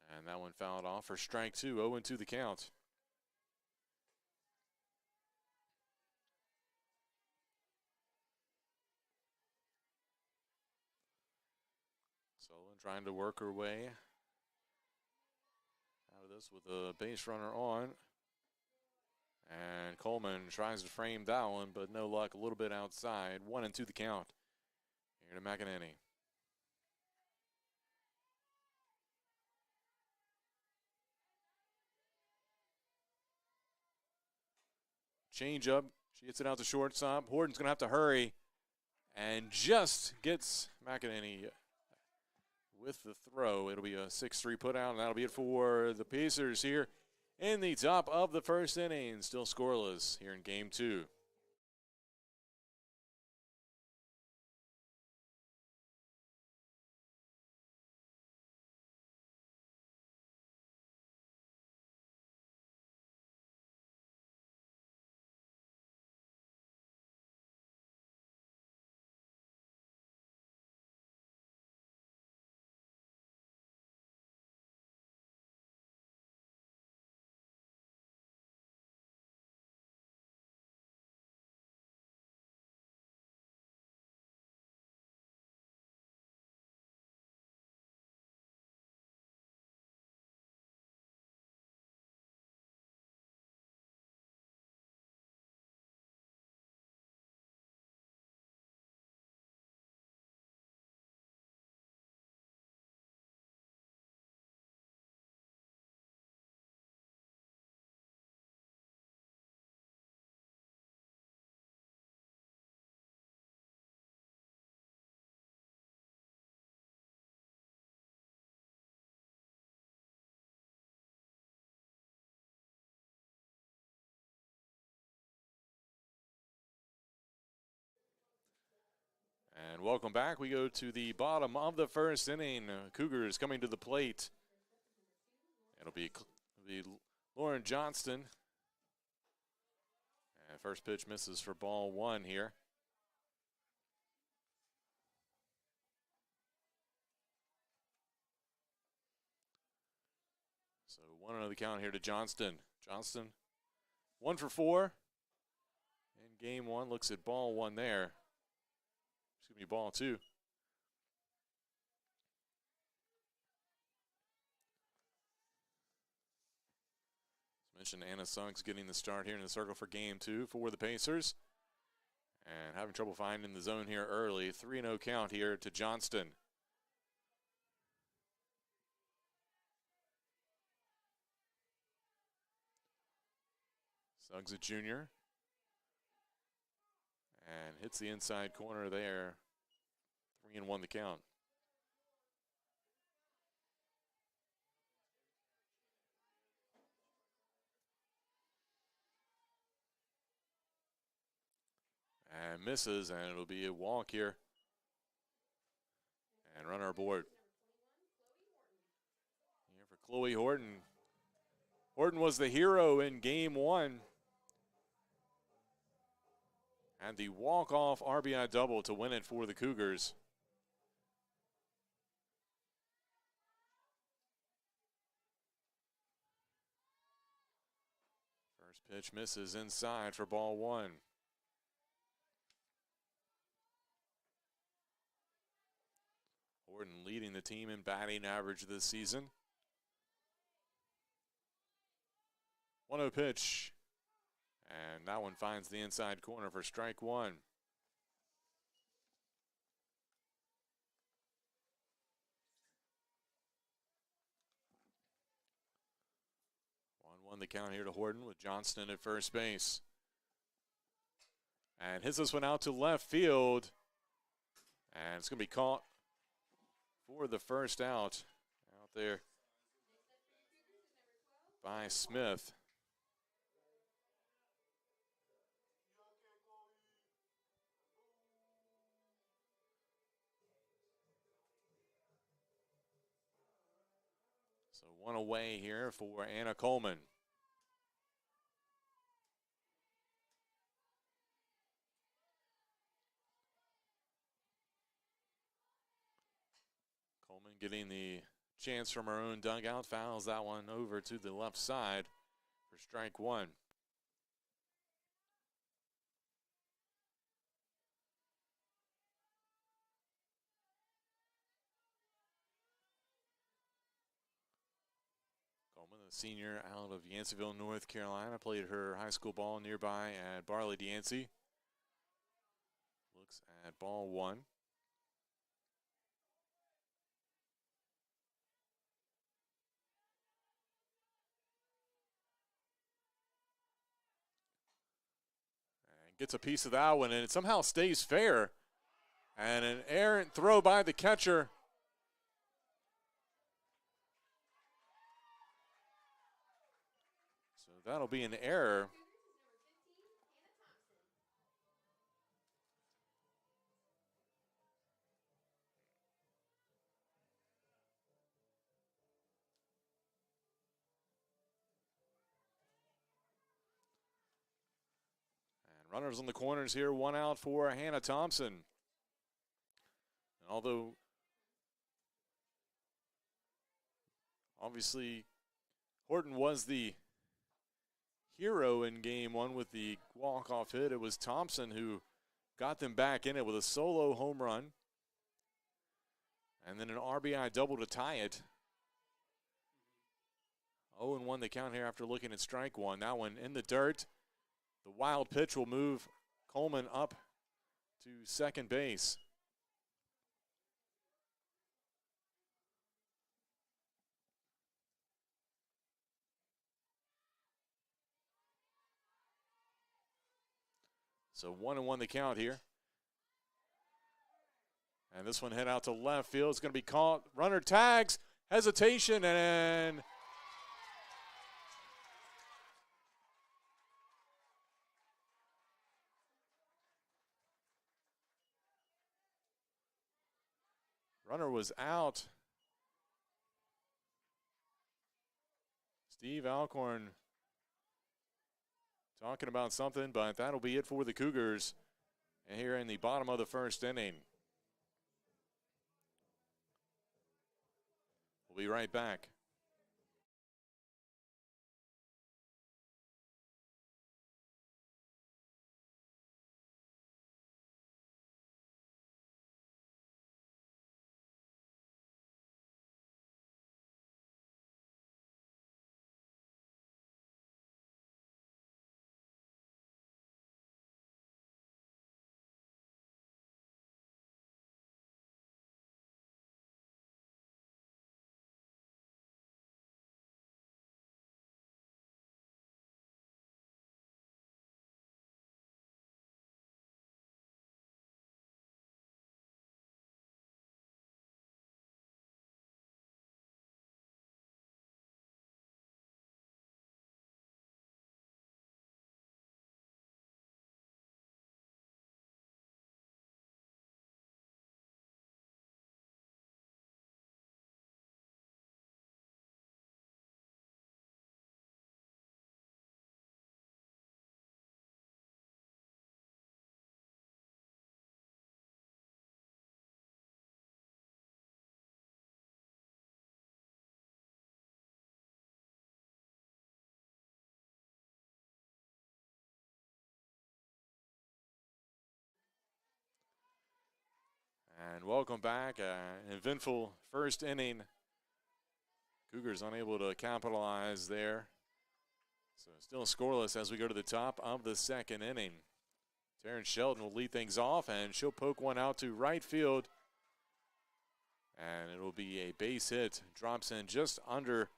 And that one fouled off for strike 2, 0-2 the count. Sullivan trying to work her way out of this with a base runner on. And Coleman tries to frame that one, but no luck, a little bit outside. 1-2 the count. Here to McEnany. Change up. She gets it out to shortstop. Horton's going to have to hurry and just gets McEnany with the throw. It'll be a 6-3 put out, and that'll be it for the Pacers here in the top of the first inning. Still scoreless here in game 2. welcome back. We go to the bottom of the first inning. Cougars coming to the plate. It'll be Lauren Johnston. And first pitch misses for ball one here. So 1-0 the count here to Johnston. Johnston 1 for 4 in game one. Looks at ball one there. Excuse me, ball two. As mentioned, Anna Suggs getting the start here in the circle for game two for the Pacers. And having trouble finding the zone here early. 3-0 count here to Johnston. Suggs a junior. And hits the inside corner there. 3-1 the count. And misses, and it'll be a walk here. And runner aboard. Here for Chloe Horton. Horton was the hero in game one. And the walk-off RBI double to win it for the Cougars. First pitch misses inside for ball one. Horton leading the team in batting average this season. 1-0 pitch. And that one finds the inside corner for strike one. The count here to Horton with Johnston at first base. And hits this one out to left field. And it's going to be caught for the first out there by Smith. So one away here for Anna Coleman. Coleman getting the chance from her own dugout, fouls that one over to the left side for strike one. Coleman, a senior out of Yanceyville, North Carolina, played her high school ball nearby at Barley Yancey. Looks at ball one. Gets a piece of that one, and it somehow stays fair. And an errant throw by the catcher. So that'll be an error. Runners on the corners here, one out for Hannah Thompson. And although obviously Horton was the hero in game one with the walk-off hit, it was Thompson who got them back in it with a solo home run. And then an RBI double to tie it. 0-1 the count here after looking at strike one. That one in the dirt. The wild pitch will move Coleman up to second base. So 1-1 the count here. And this one hit out to left field. It's going to be caught. Runner tags, hesitation, and Runner was out. Steve Alcorn talking about something, but that'll be it for the Cougars here in the bottom of the first inning. We'll be right back. And welcome back. An eventful first inning. Cougars unable to capitalize there. So still scoreless as we go to the top of the second inning. Taryn Shelton will lead things off, and she'll poke one out to right field. And it'll be a base hit. Drops in just under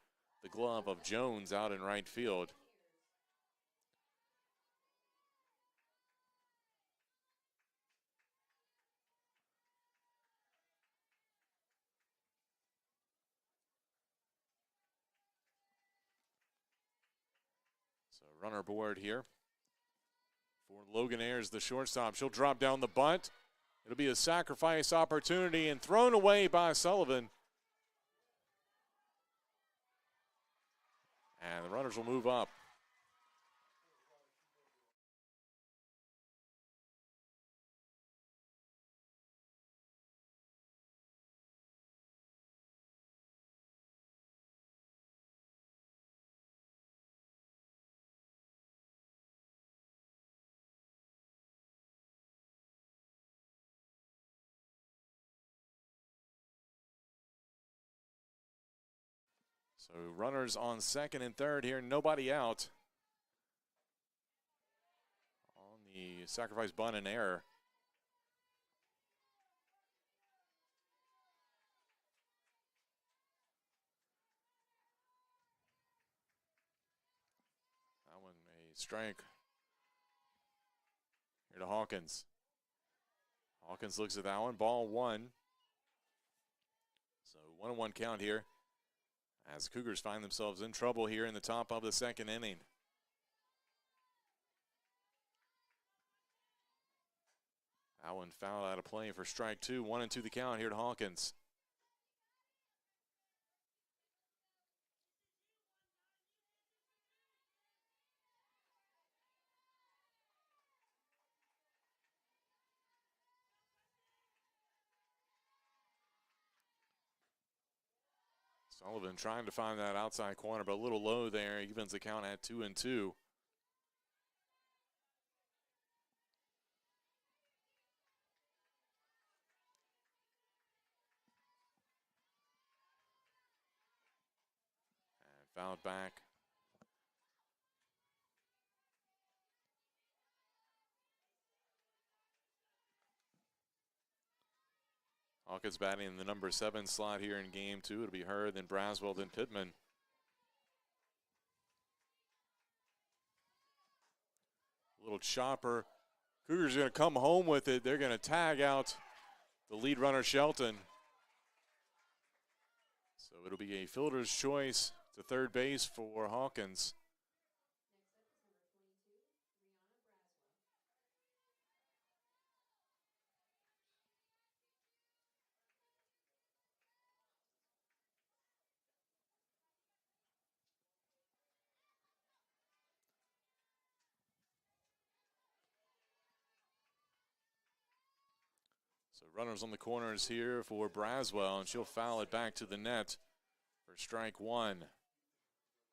the glove of Jones out in right field. So runner aboard here for Logan Ayers, the shortstop. She'll drop down the bunt. It'll be a sacrifice opportunity and thrown away by Sullivan. And the runners will move up. So runners on second and third here, nobody out on the sacrifice bunt and error. That one a strike here to Hawkins. Hawkins looks at that one, ball one. So 1-1 count here as the Cougars find themselves in trouble here in the top of the second inning. That one fouled out of play for strike two. 1-2 the count here to Hawkins. Sullivan trying to find that outside corner, but a little low there. Evens the count at 2-2. And fouled back. Hawkins batting in the number 7 slot here in game two. It'll be her, then Braswell, then Pittman. Little chopper. Cougars are going to come home with it. They're going to tag out the lead runner, Shelton. So it'll be a fielder's choice to third base for Hawkins. So runners on the corners here for Braswell, and she'll foul it back to the net for strike one.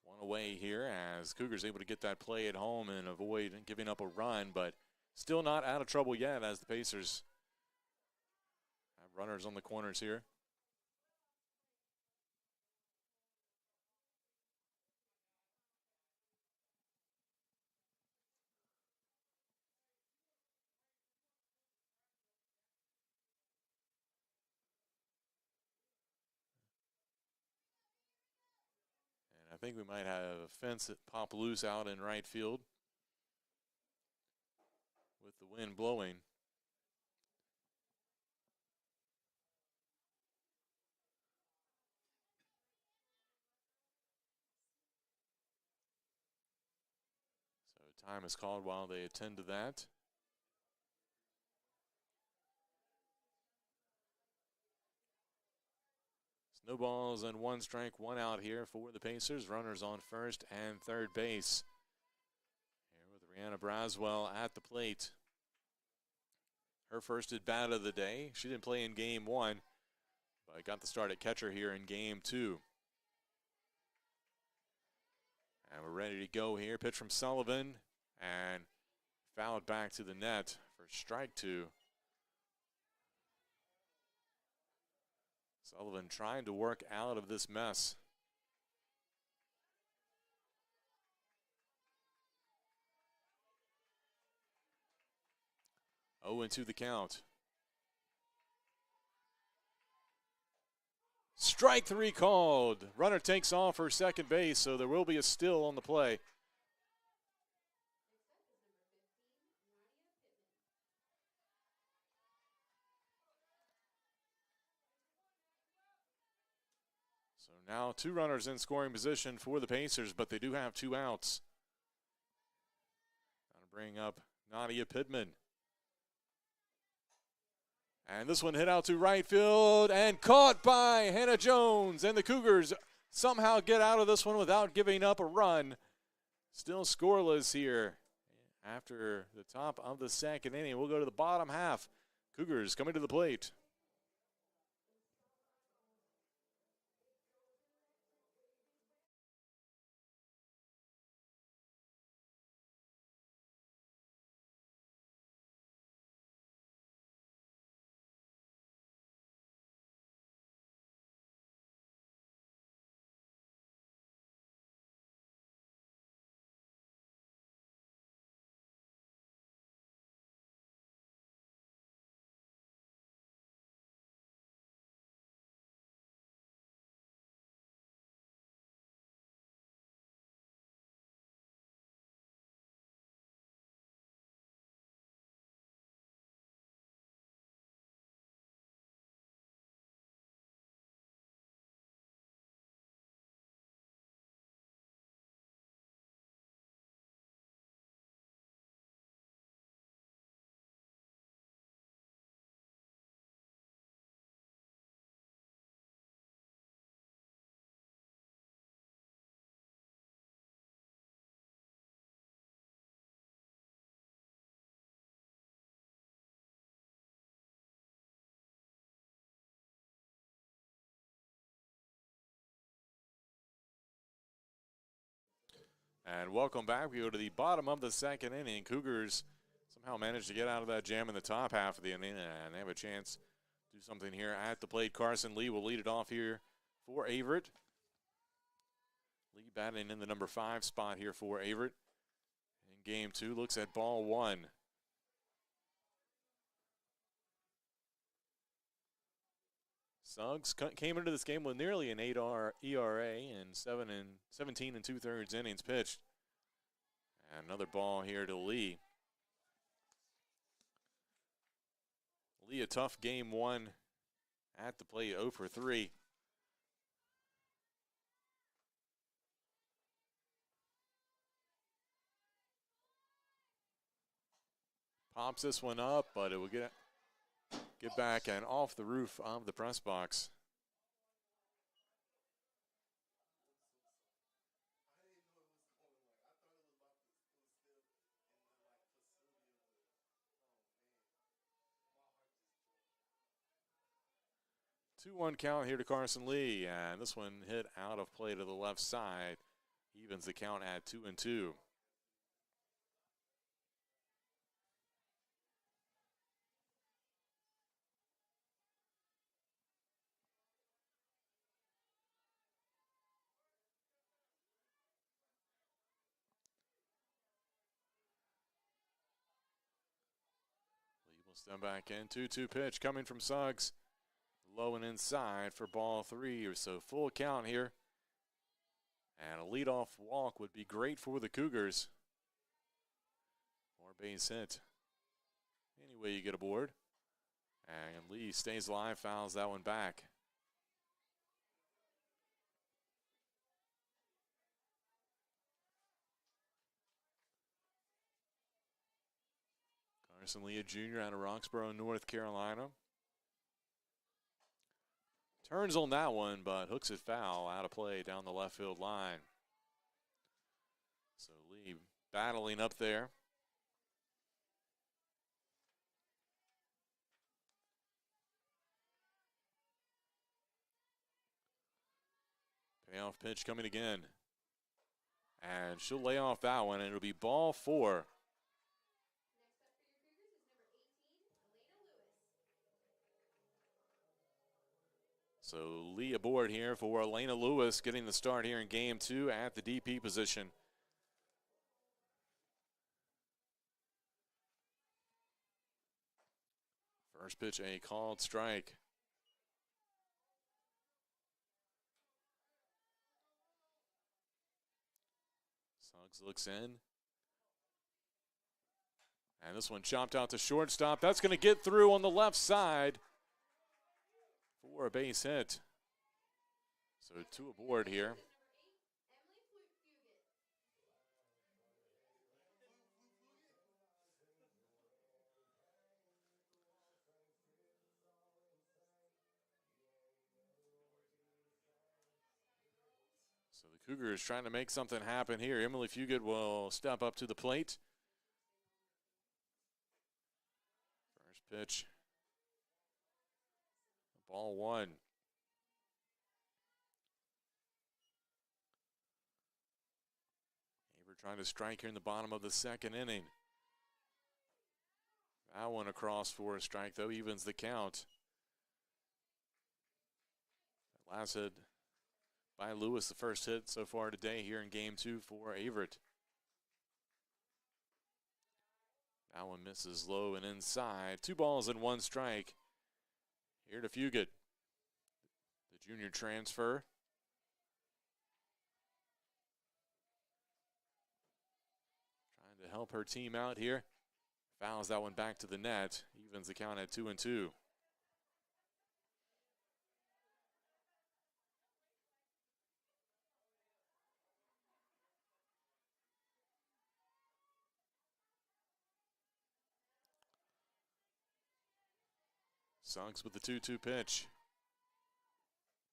One away here as Cougars able to get that play at home and avoid giving up a run, but still not out of trouble yet as the Pacers have runners on the corners here. I think we might have a fence that pop loose out in right field with the wind blowing. So time is called while they attend to that. Snowballs and 1 strike, 1 out here for the Pacers. Runners on first and third base. Here with Rihanna Braswell at the plate. Her first at bat of the day. She didn't play in game 1, but got the start at catcher here in game 2. And we're ready to go here. Pitch from Sullivan and fouled back to the net for strike 2. Sullivan trying to work out of this mess. Oh, into the count. Strike 3 called. Runner takes off for second base, so there will be a steal on the play. So now 2 runners in scoring position for the Pacers, but they do have 2 outs. Gotta bring up Nadia Pittman. And this one hit out to right field and caught by Hannah Jones. And the Cougars somehow get out of this one without giving up a run. Still scoreless here after the top of the second inning. We'll go to the bottom half. Cougars coming to the plate. And welcome back. We go to the bottom of the second inning. Cougars somehow managed to get out of that jam in the top half of the inning, and they have a chance to do something here at the plate. Carson Lee will lead it off here for Averett. Lee batting in the number 5 spot here for Averett. In game 2, looks at ball 1. Suggs came into this game with nearly an 8 ERA and 17 2/3 innings pitched. And another ball here to Lee. Lee, a tough game 1 at the plate, 0 for 3. Pops this one up, but it will get back and off the roof of the press box. 2-1 count here to Carson Lee, and this one hit out of play to the left side. Evens the count at 2-2. Step back in, 2-2 pitch coming from Suggs. Low and inside for ball 3, or so full count here. And a leadoff walk would be great for the Cougars. Or base hit. Any way you get aboard. And Lee stays alive, fouls that one back. Carson Lee, a junior out of Roxborough, North Carolina. Turns on that one, but hooks it foul out of play down the left field line. So Lee battling up there. Payoff pitch coming again. And she'll lay off that one, and it'll be ball 4. So Lee aboard here for Elena Lewis, getting the start here in game 2 at the DP position. First pitch, a called strike. Suggs looks in. And this one chopped out to shortstop. That's going to get through on the left side for a base hit. So 2 aboard here. So the Cougars trying to make something happen here. Emily Fugit will step up to the plate. First pitch. Ball 1. Averett trying to strike here in the bottom of the second inning. That one across for a strike, though, evens the count. That last hit by Lewis, the first hit so far today here in game 2 for Averett. That one misses low and inside. 2 balls and 1 strike. Here to Fugit, the junior transfer. Trying to help her team out here. Fouls that one back to the net. Evens the count at 2-2. Suggs with the 2-2 pitch.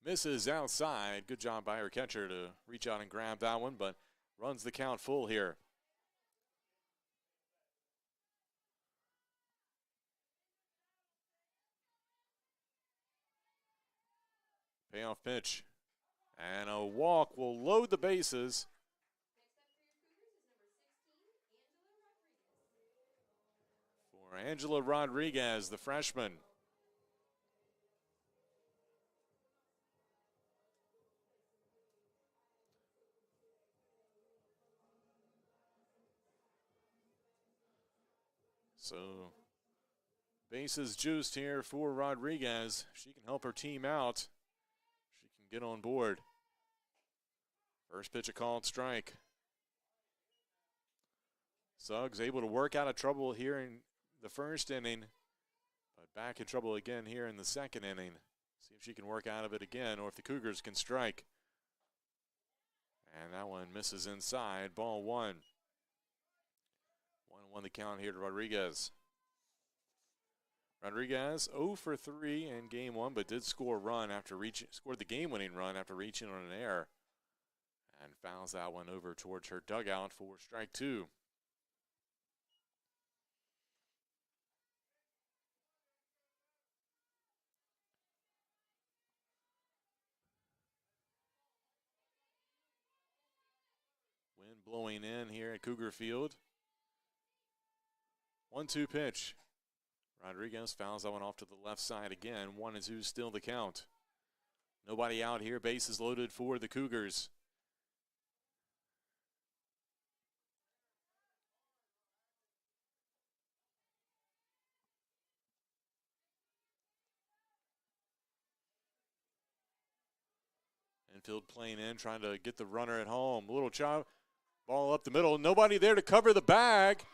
Misses outside. Good job by her catcher to reach out and grab that one, but runs the count full here. Payoff pitch. And a walk will load the bases. For Angela Rodriguez, the freshman. So, bases juiced here for Rodriguez. She can help her team out. She can get on board. First pitch, a called strike. Suggs able to work out of trouble here in the first inning, but back in trouble again here in the second inning. See if she can work out of it again or if the Cougars can strike. And that one misses inside, ball 1. 1-1 the count here to Rodriguez. Rodriguez 0 for 3 in game 1, but did score a run after scored the game-winning run after reaching on an error. And fouls that one over towards her dugout for strike 2. blowing in here at Cougar Field. 1-2 pitch. Rodriguez fouls that one off to the left side again. 1-2 still the count. Nobody out here. Bases loaded for the Cougars. Infield playing in, trying to get the runner at home. A little chop, ball up the middle. Nobody there to cover the bag,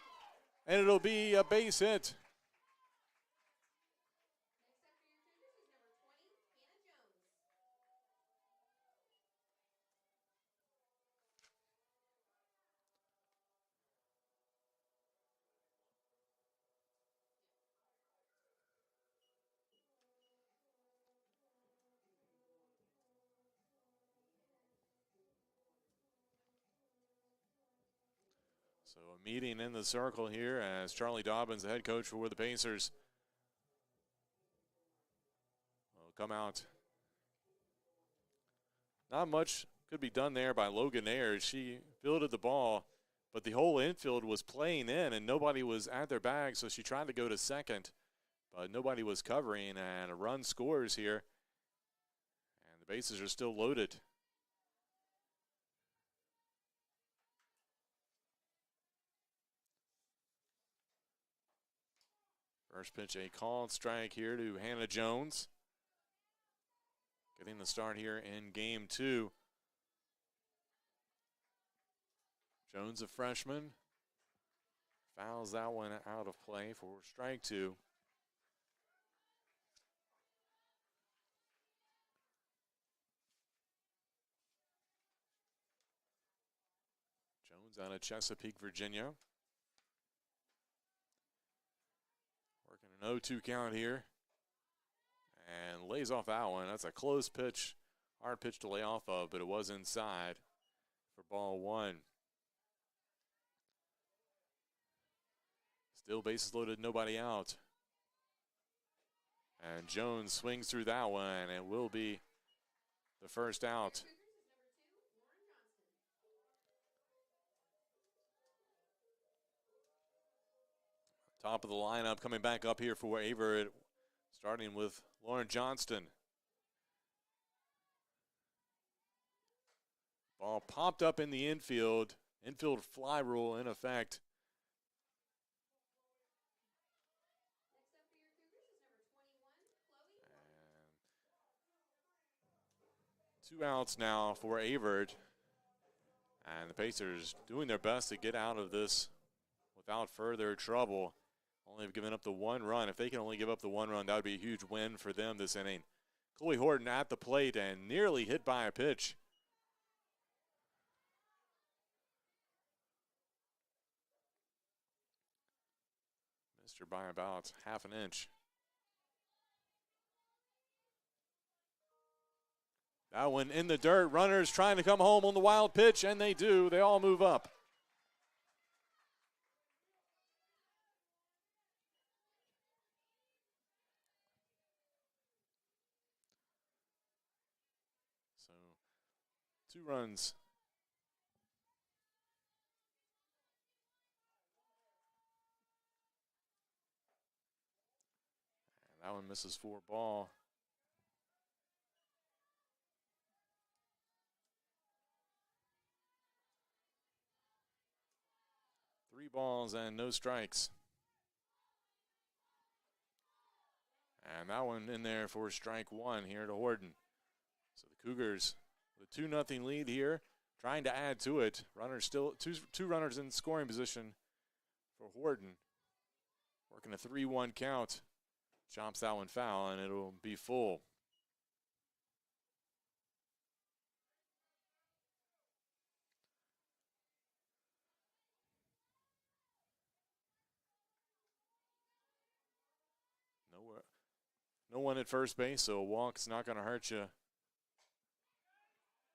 and it'll be a base hit. So a meeting in the circle here as Charlie Dobbins, the head coach for the Pacers, will come out. Not much could be done there by Logan Ayers. She fielded the ball, but the whole infield was playing in and nobody was at their bag, so she tried to go to second, but nobody was covering, and a run scores here, and the bases are still loaded. First pitch, a called strike here to Hannah Jones. Getting the start here in game 2. Jones, a freshman, fouls that one out of play for strike 2. Jones out of Chesapeake, Virginia. Working an 0-2 count here. And lays off that one. That's a close pitch. Hard pitch to lay off of, but it was inside for ball 1. Still bases loaded, nobody out. And Jones swings through that one, and it will be the first out. Top of the lineup coming back up here for Averett, starting with Lauren Johnston. Ball popped up in the infield. Infield fly rule in effect. And 2 outs now for Averett. And the Pacers doing their best to get out of this without further trouble. Only have given up the 1 run. If they can only give up the 1 run, that would be a huge win for them this inning. Chloe Horton at the plate and nearly hit by a pitch. Missed her by about half an inch. That one in the dirt. Runners trying to come home on the wild pitch, and they do. They all move up. So 2 runs. And that one misses for a ball. Three balls and no strikes. And that one in there for strike 1 here to Horton. So the Cougars with a 2-0 lead here, trying to add to it. Runners still, two runners in scoring position for Horton. Working a 3-1 count. Chops that one foul, and it'll be full. No one at first base, so a walk's not going to hurt you.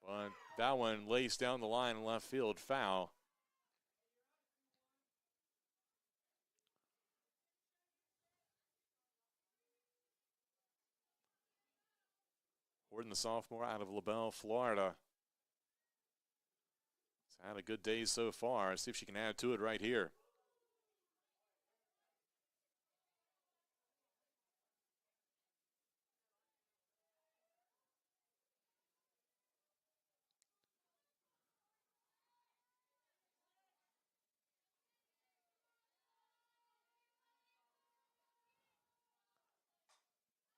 But that one lays down the line in left field, foul. Horton, the sophomore out of LaBelle, Florida, Had a good day so far. See if she can add to it right here.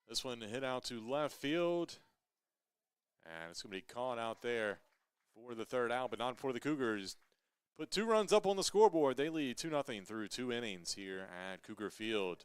This one hit out to left field. And it's going to be caught out there for the third out, but not for the Cougars. Put 2 runs up on the scoreboard. They lead 2-0 through 2 innings here at Cougar Field.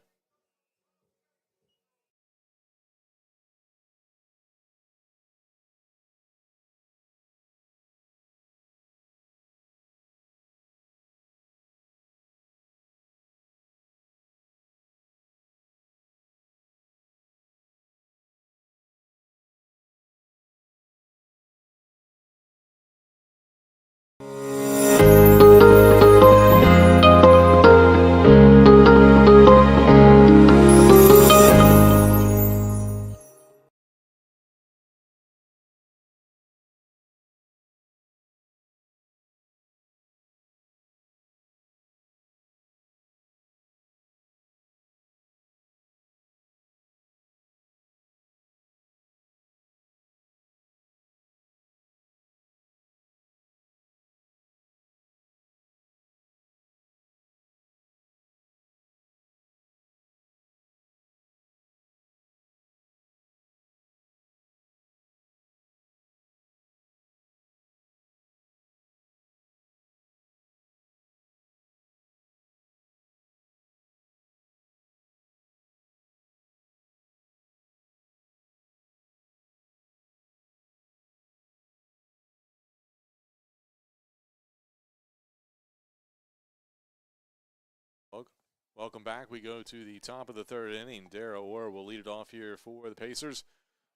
Welcome back. We go to the top of the third inning. Dara Orr will lead it off here for the Pacers,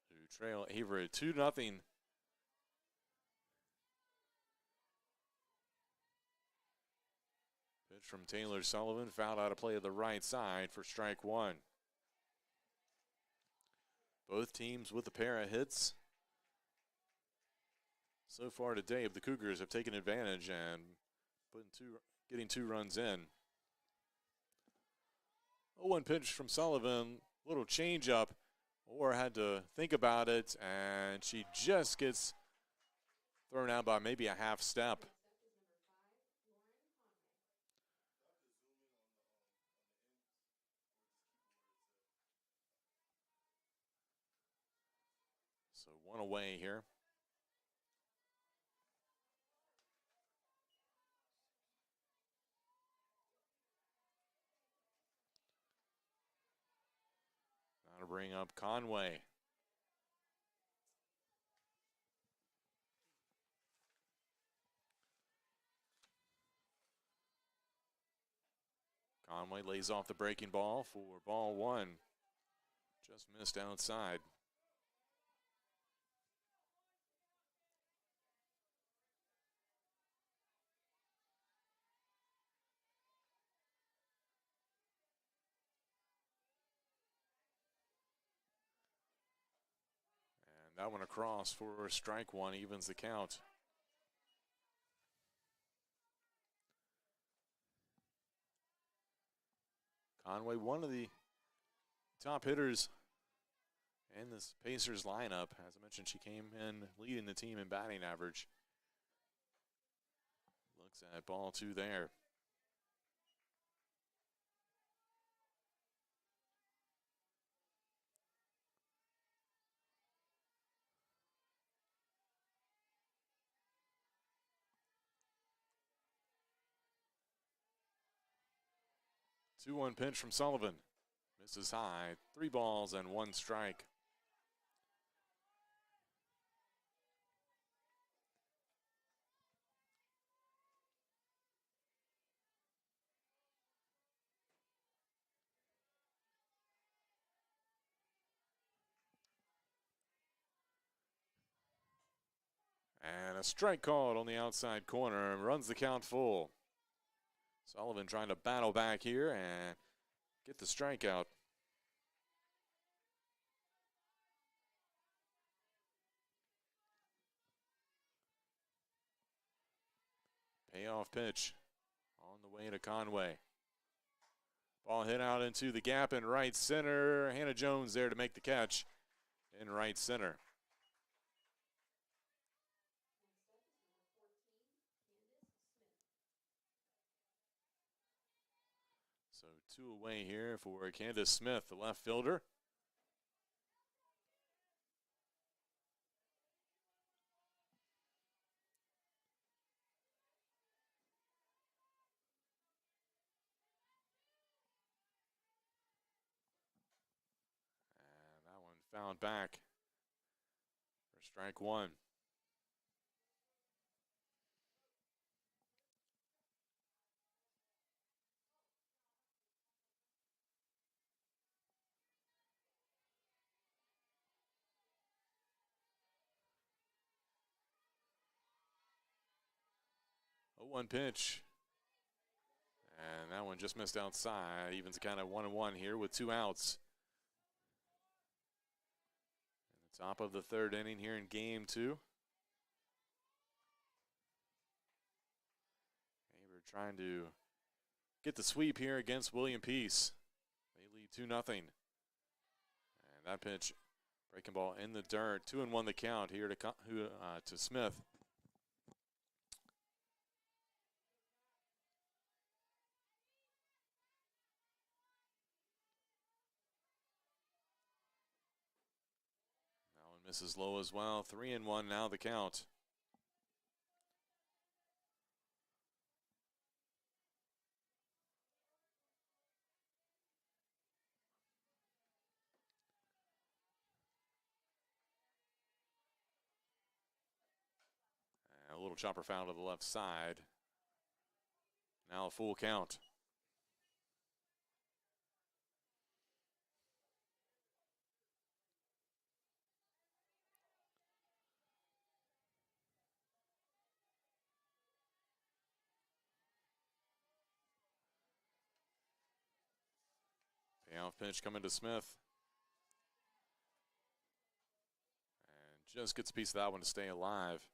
who trail Averett 2-0. Pitch from Taylor Sullivan, fouled out of play to the right side for strike 1. Both teams with a pair of hits. So far today, the Cougars have taken advantage and getting 2 runs in. 0-1 pitch from Sullivan, little changeup. Orr had to think about it, and she just gets thrown out by maybe a half step. So 1 away here. Now to bring up Conway. Conway lays off the breaking ball for ball 1. Just missed outside. And that one across for strike 1 evens the count. Conway, one of the top hitters in this Pacers lineup. As I mentioned, she came in leading the team in batting average. Looks at ball 2 there. Two-one pitch from Sullivan. Misses high. 3 balls and 1 strike. And a strike called on the outside corner and runs the count full. Sullivan trying to battle back here and get the strikeout. Payoff pitch on the way to Conway. Ball hit out into the gap in right center. Hannah Jones there to make the catch in right center. So 2 away here for Candace Smith, the left fielder. And that one fouled back for strike 1. A 1 pitch. And that one just missed outside. Evens kind of 1-1 here with 2 outs. In the top of the 3rd inning here in game 2. Averett trying to get the sweep here against William Peace. They lead 2-0. And that pitch, breaking ball in the dirt. 2-1 the count here to Smith. Misses low as well. 3-1 now the count. And a little chopper foul to the left side. Now a full count. Payoff pitch coming to Smith. And just gets a piece of that one to stay alive.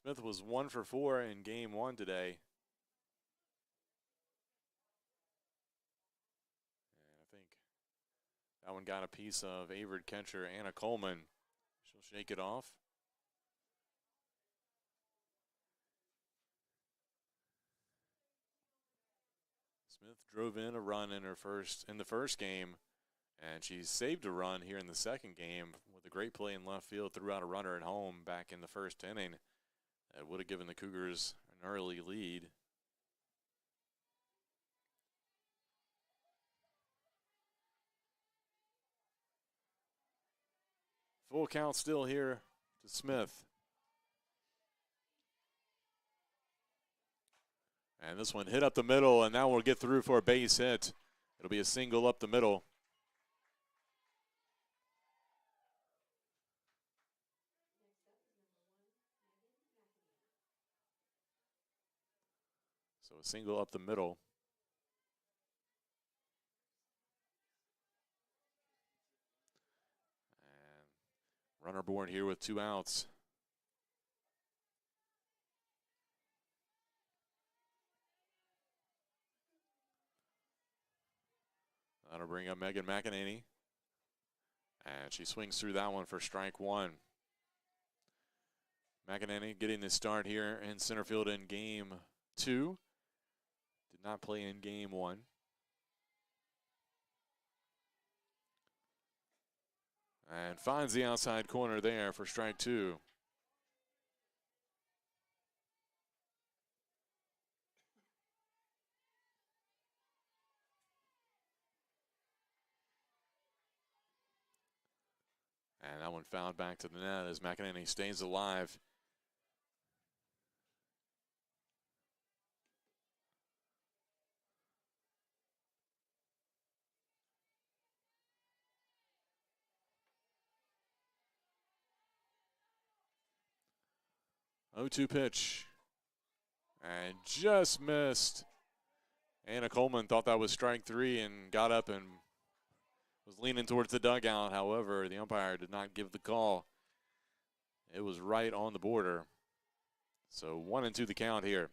Smith was 1 for 4 in game 1 today. And I think that one got a piece of Averett catcher Anna Coleman. She'll shake it off. Smith drove in a run in the first game, and she saved a run here in the second game with a great play in left field, threw out a runner at home back in the first inning. That would have given the Cougars an early lead. Full count still here to Smith. And this one hit up the middle, and now we'll get through for a base hit. It'll be a single up the middle. So a single up the middle. And runner born here with 2 outs. That'll bring up Megan McEnany. And she swings through that one for strike 1. McEnany getting the start here in center field in game 2. Did not play in game 1. And finds the outside corner there for strike 2. And that one fouled back to the net as McEnany stays alive. Oh, 2 pitch. And just missed. Anna Coleman thought that was strike 3 and got up and was leaning towards the dugout. However, the umpire did not give the call. It was right on the border. So 1-2 the count here.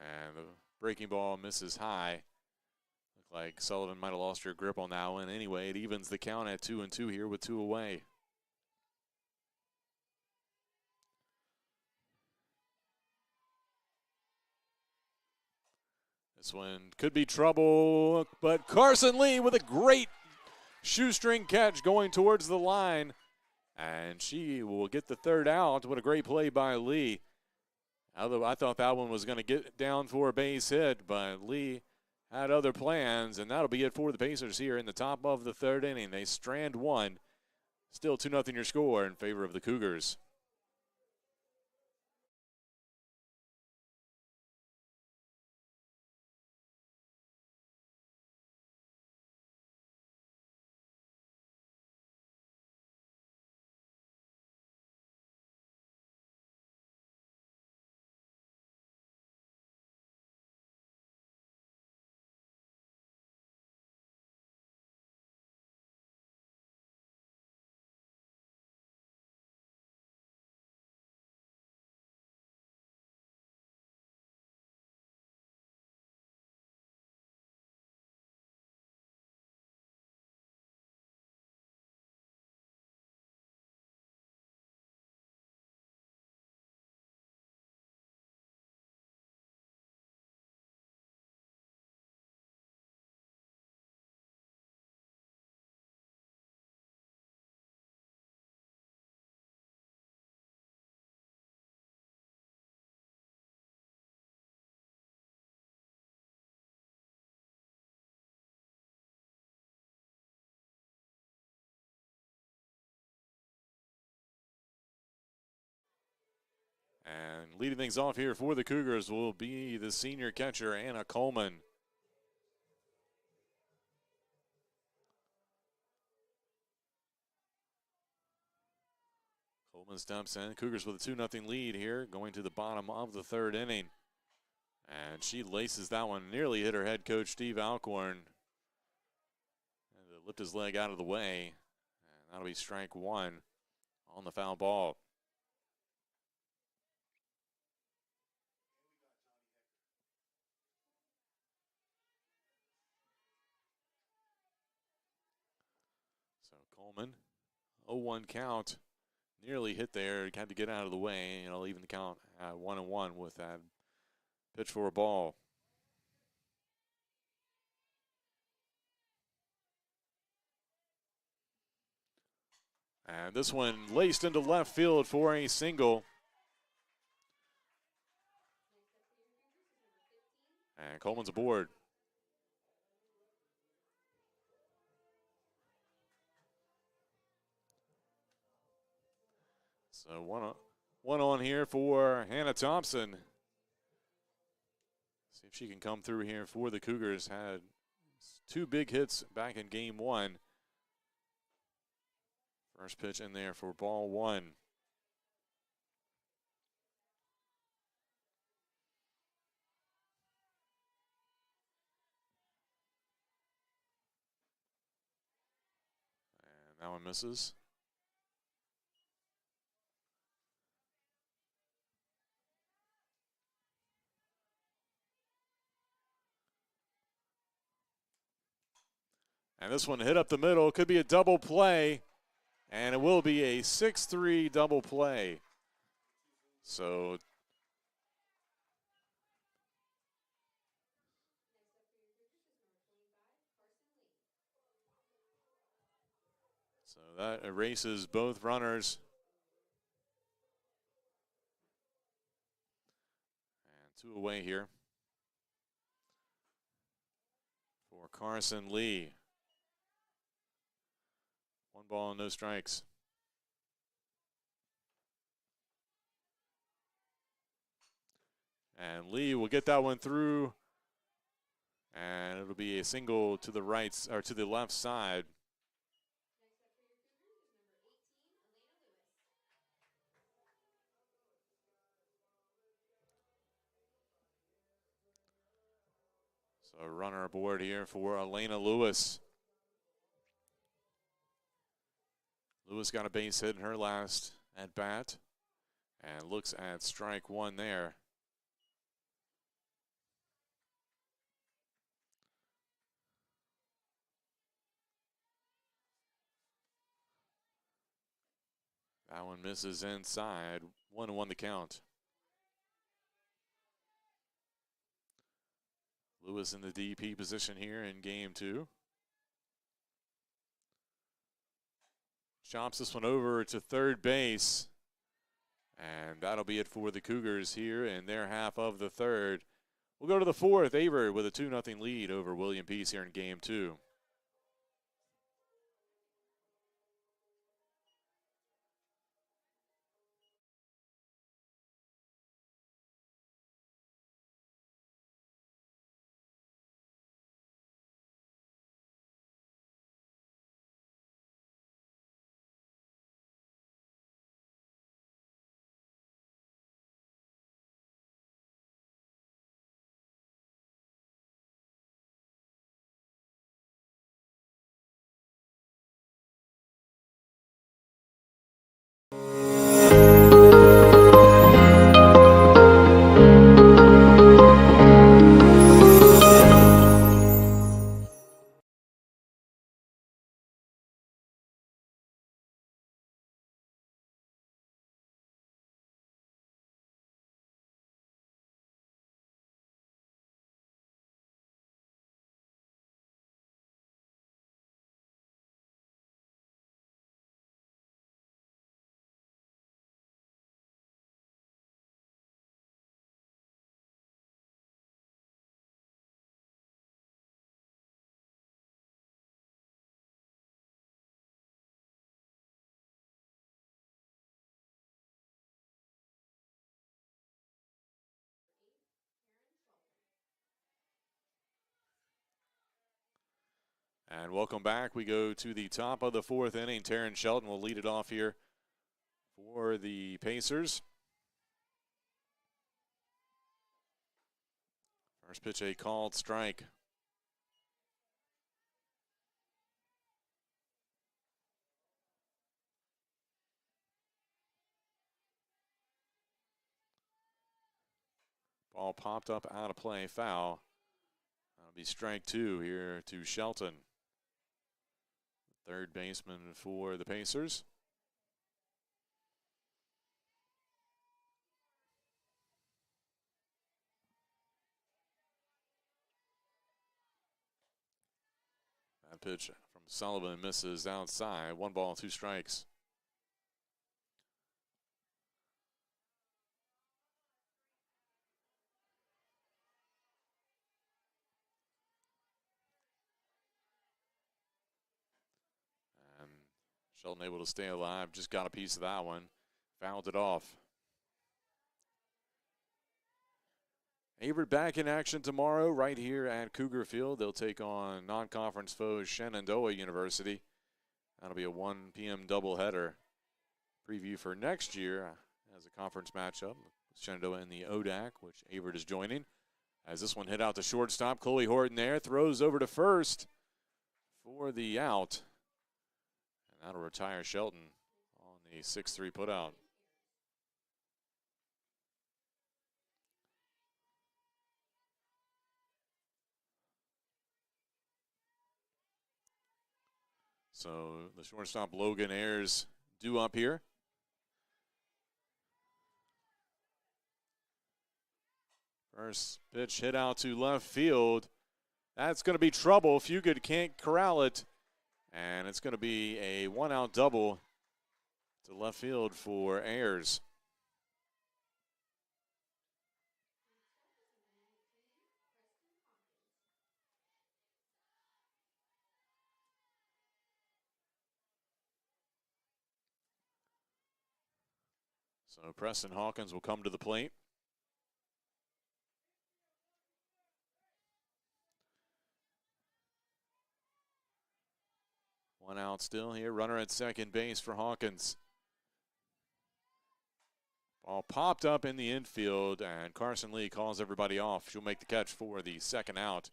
And the breaking ball misses high. Looked like Sullivan might have lost her grip on that one. Anyway, it evens the count at 2-2 here with 2 away. This one could be trouble, but Carson Lee with a great shoestring catch going towards the line. And she will get the 3rd out. What a great play by Lee. Although I thought that one was going to get down for a base hit, but Lee had other plans, and that'll be it for the Pacers here in the top of the 3rd inning. They strand 1. Still 2-0 your score in favor of the Cougars. And leading things off here for the Cougars will be the senior catcher, Anna Coleman. Coleman steps in. Cougars with a 2-0 lead here, going to the bottom of the 3rd inning. And she laces that one, nearly hit her head coach, Steve Alcorn. And to lift his leg out of the way. And that'll be strike 1 on the foul ball. So Coleman, 0-1 count. Nearly hit there, had to get out of the way, and it'll even the count at 1-1 with that pitch for a ball. And this one laced into left field for a single. And Coleman's aboard. So one on here for Hannah Thompson. See if she can come through here for the Cougars. Had 2 big hits back in game 1. First pitch in there for ball 1. And that one misses. And this one hit up the middle. Could be a double play. And it will be a 6-3 double play. So that erases both runners. And 2 away here for Carson Lee. 1 ball, no strikes. And Lee will get that one through. And it'll be a single to the right, or to the left side. So a runner aboard here for Elena Lewis. Lewis got a base hit in her last at bat and looks at strike 1 there. That one misses inside. 1-1 the count. Lewis in the DP position here in game 2. Chops this one over to third base. And that'll be it for the Cougars here in their half of the third. We'll go to the fourth. Averett with a 2-0 lead over William Peace here in game 2. And welcome back. We go to the top of the fourth inning. Taryn Shelton will lead it off here for the Pacers. First pitch, a called strike. Ball popped up out of play, foul. That'll be strike 2 here to Shelton. Third baseman for the Pacers. That pitch from Sullivan misses outside. 1 ball, 2 strikes. And Shelton able to stay alive. Just got a piece of that one. Fouled it off. Averett back in action tomorrow right here at Cougar Field. They'll take on non-conference foes Shenandoah University. That'll be a 1 p.m. doubleheader. Preview for next year as a conference matchup. Shenandoah in the ODAC, which Averett is joining. As this one hit out to shortstop, Chloe Horton there throws over to first for the out. And that'll retire Shelton on the 6-3 putout. So the shortstop Logan Ayers due up here. First pitch hit out to left field. That's going to be trouble. Fugate can't corral it. And it's going to be a 1-out double to left field for Ayers. So Preston Hawkins will come to the plate. One out still here. Runner at second base for Hawkins. Ball popped up in the infield, and Carson Lee calls everybody off. She'll make the catch for the second out.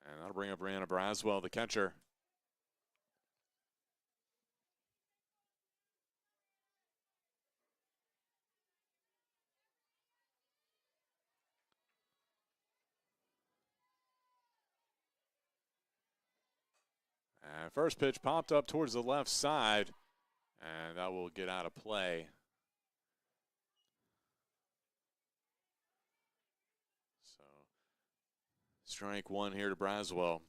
And that'll bring up Brianna Braswell, the catcher. And first pitch popped up towards the left side, and that will get out of play. So, strike one here to Braswell.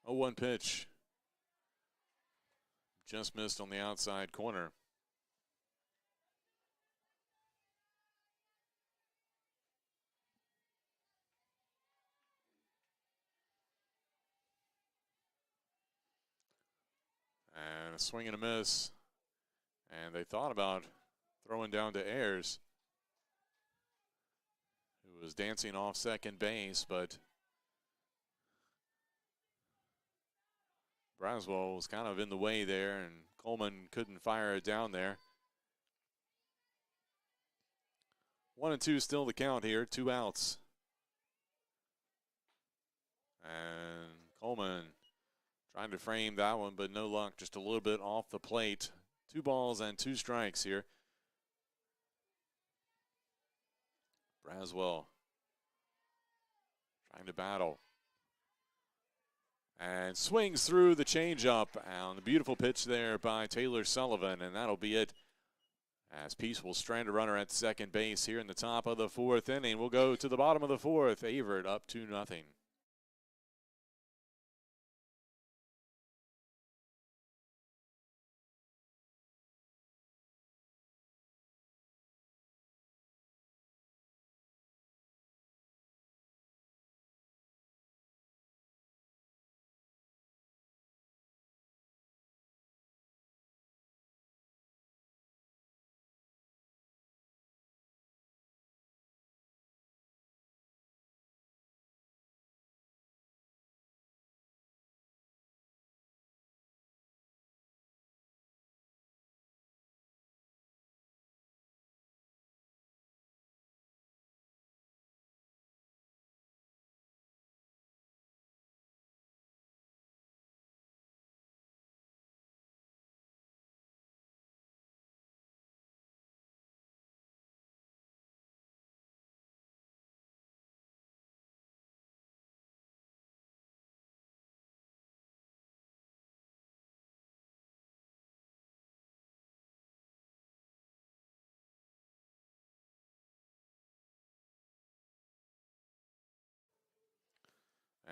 Oh, 1 pitch. Just missed on the outside corner. And a swing and a miss. And they thought about throwing down to Ayers, who was dancing off second base, but Braswell was kind of in the way there, and Coleman couldn't fire it down there. 1-2 still the count here, 2 outs. And Coleman trying to frame that one, but no luck, just a little bit off the plate. 2 balls and 2 strikes here. Braswell trying to battle. And swings through the changeup on the beautiful pitch there by Taylor Sullivan, and that'll be it. As Peace will strand a runner at second base here in the top of the 4th inning. We'll go to the bottom of the 4th. Averett up 2-0.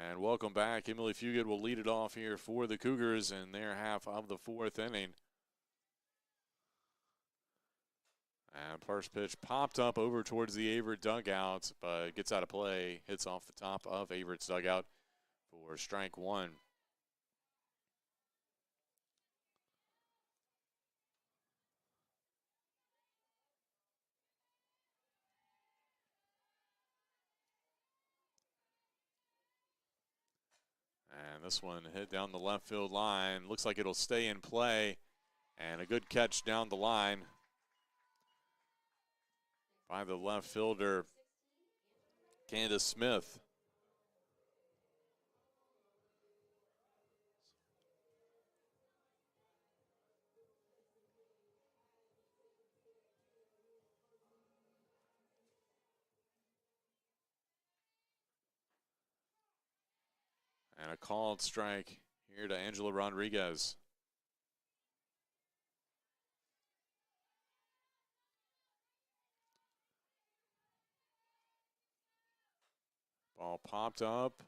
And welcome back. Emily Fugit will lead it off here for the Cougars in their half of the 4th inning. And first pitch popped up over towards the Averett dugout, but gets out of play, hits off the top of Averett's dugout for strike 1. And this one hit down the left field line. Looks like it'll stay in play. And a good catch down the line by the left fielder, Candace Smith. And a called strike here to Angela Rodriguez. Ball popped up,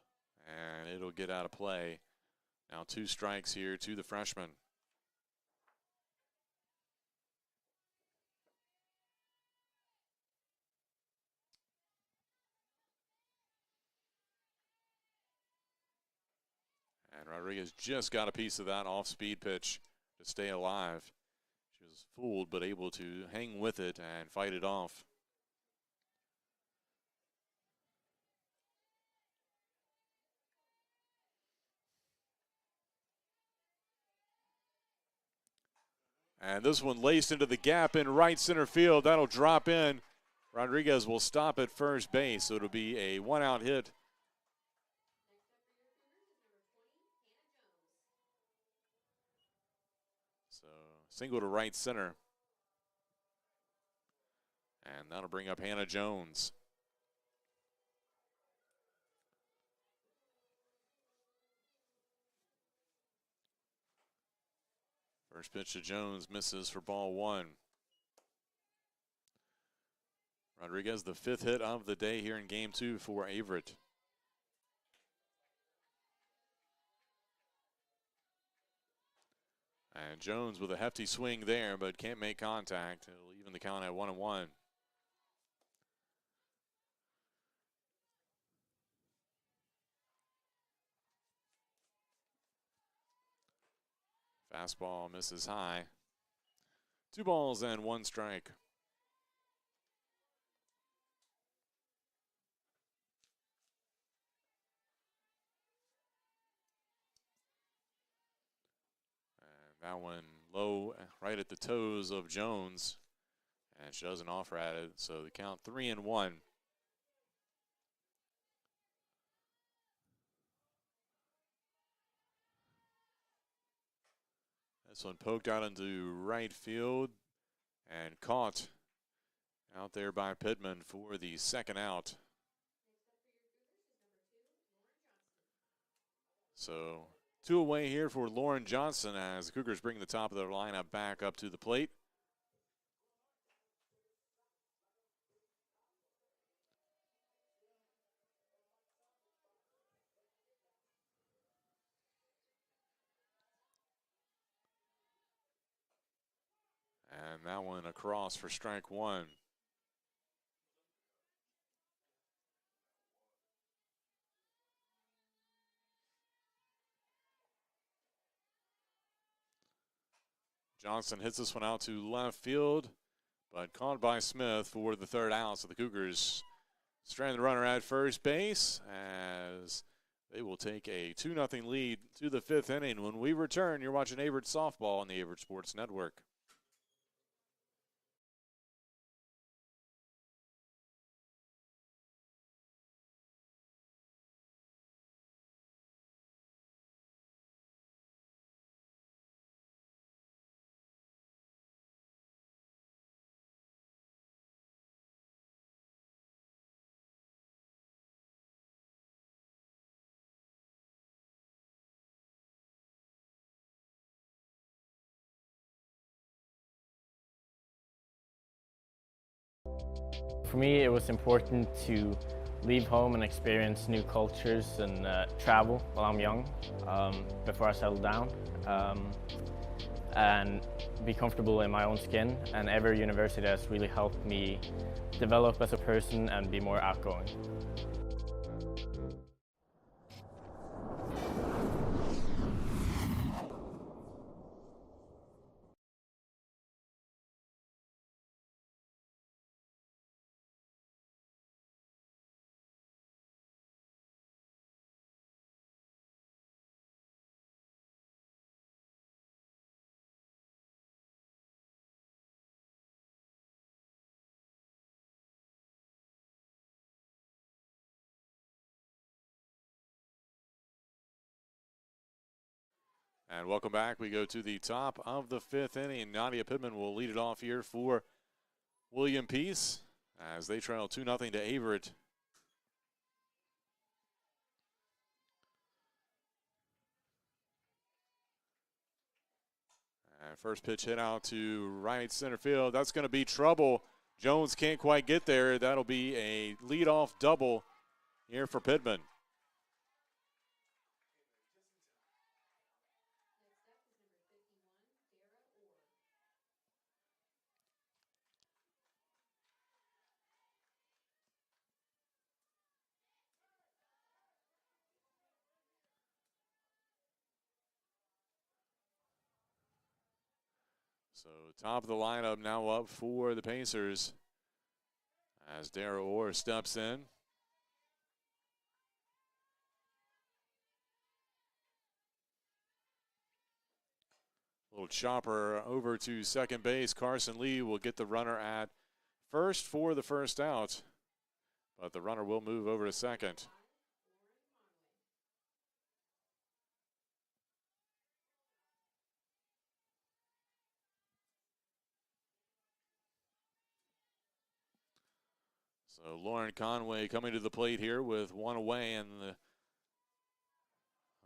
and it'll get out of play. Now 2 strikes here to the freshman. And Rodriguez just got a piece of that off-speed pitch to stay alive. She was fooled, but able to hang with it and fight it off. And this one laced into the gap in right center field. That'll drop in. Rodriguez will stop at first base, so it'll be a 1-out hit. So single to right center. And that'll bring up Hannah Jones. First pitch to Jones misses for ball one. Rodriguez, the 5th hit of the day here in game 2 for Averett. And Jones with a hefty swing there, but can't make contact. It'll even the count at 1-1. Fastball misses high. 2 balls and 1 strike. And that one low, right at the toes of Jones. And she doesn't offer at it, so the count 3-1. This one poked out into right field and caught out there by Pittman for the second out. So 2 away here for Lauren Johnson as the Cougars bring the top of their lineup back up to the plate. And that one across for strike 1. Johnson hits this one out to left field, but caught by Smith for the 3rd out. So the Cougars strand the runner at first base as they will take a 2-0 lead to the 5th inning. When we return, you're watching Averett Softball on the Averett Sports Network. For me, it was important to leave home and experience new cultures and travel while I'm young, before I settle down, and be comfortable in my own skin. And Averett University has really helped me develop as a person and be more outgoing. And welcome back. We go to the top of the 5th inning. Nadia Pittman will lead it off here for William Peace as they trail 2-0 to Averett. And first pitch hit out to right center field. That's going to be trouble. Jones can't quite get there. That'll be a leadoff double here for Pittman. So top of the lineup now up for the Pacers as Dara Orr steps in. Little chopper over to second base. Carson Lee will get the runner at first for the first out, but the runner will move over to second. So Lauren Conway coming to the plate here with one away and the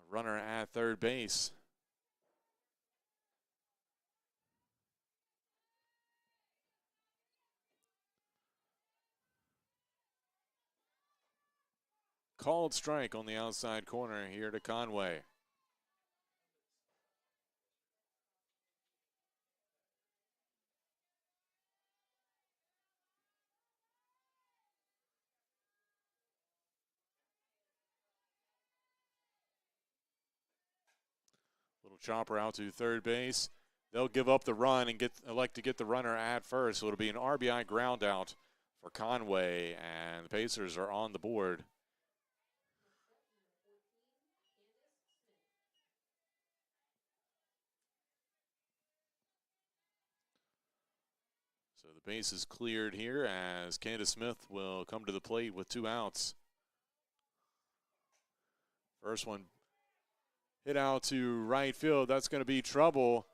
runner at third base. Called strike on the outside corner here to Conway. Little chopper out to third base. They'll give up the run and elect to get the runner at first. So it'll be an RBI ground out for Conway, and the Pacers are on the board. So the base is cleared here as Candace Smith will come to the plate with 2 outs. First one hit out to right field. That's going to be trouble.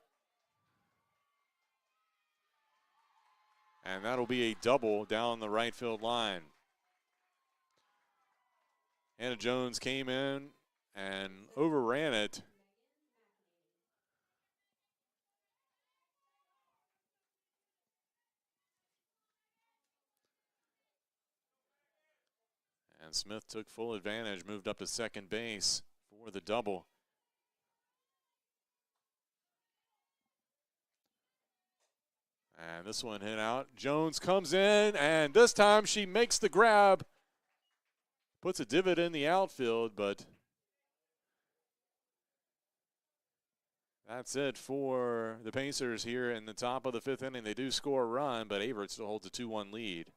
And that'll be a double down the right field line. Hannah Jones came in and overran it. And Smith took full advantage, moved up to second base for the double. And this one hit out. Jones comes in, and this time she makes the grab. Puts a divot in the outfield, but that's it for the Pacers here in the top of the 5th inning. They do score a run, but Averett still holds a 2-1 lead.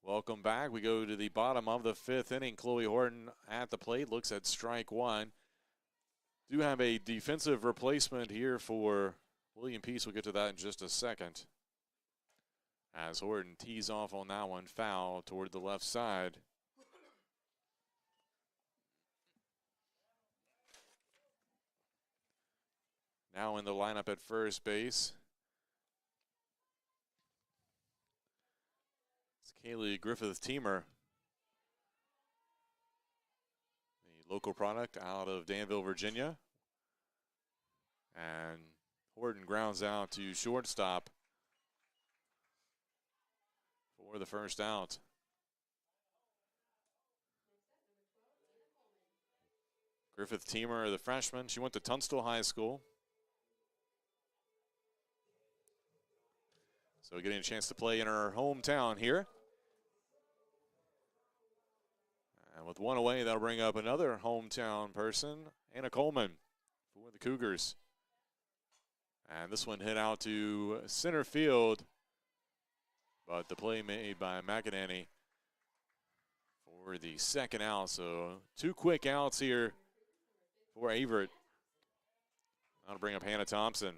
Welcome back. We go to the bottom of the 5th inning. Chloe Horton at the plate, looks at strike one. Do have a defensive replacement here for William Peace. We'll get to that in just a second. As Horton tees off on that one, foul toward the left side. Now in the lineup at first base, it's Kaylee Griffith-Teamer, the local product out of Danville, Virginia. And Horton grounds out to shortstop for the first out. Griffith-Teamer, the freshman, she went to Tunstall High School. So getting a chance to play in her hometown here. And with one away, that'll bring up another hometown person, Anna Coleman, for the Cougars. And this one hit out to center field, but the play made by McInerney for the second out. So 2 quick outs here for Averett. That'll bring up Hannah Thompson.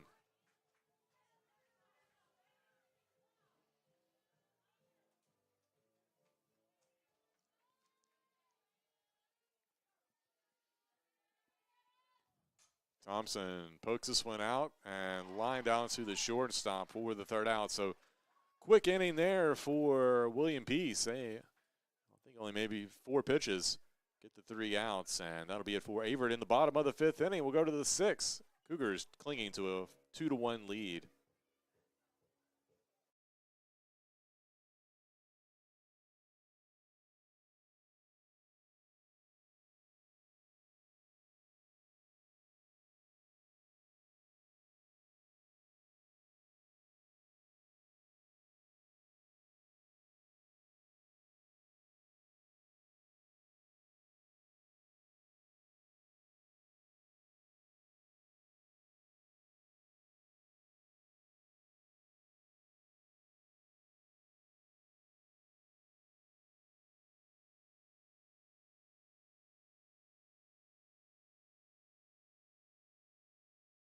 Thompson pokes this one out and lined out to the shortstop for the third out. So quick inning there for William Peace. I think only maybe 4 pitches. Get the 3 outs, and that'll be it for Averett in the bottom of the 5th inning. We'll go to the 6th. Cougars clinging to a 2-1 lead.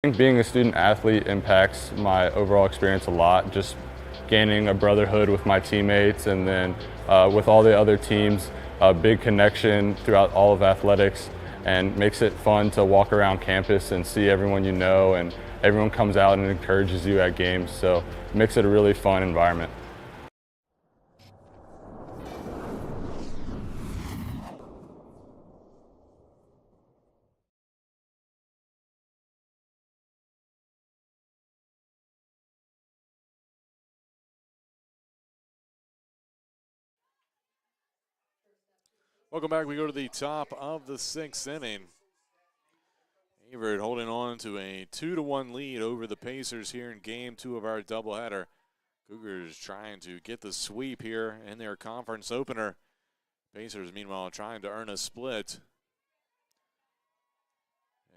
I think being a student athlete impacts my overall experience a lot, just gaining a brotherhood with my teammates, and then with all the other teams, a big connection throughout all of athletics, and makes it fun to walk around campus and see everyone you know, and everyone comes out and encourages you at games, so it makes it a really fun environment. Welcome back. We go to the top of the 6th inning. Averett holding on to a 2-1 lead over the Pacers here in Game 2 of our doubleheader. Cougars trying to get the sweep here in their conference opener. Pacers, meanwhile, trying to earn a split.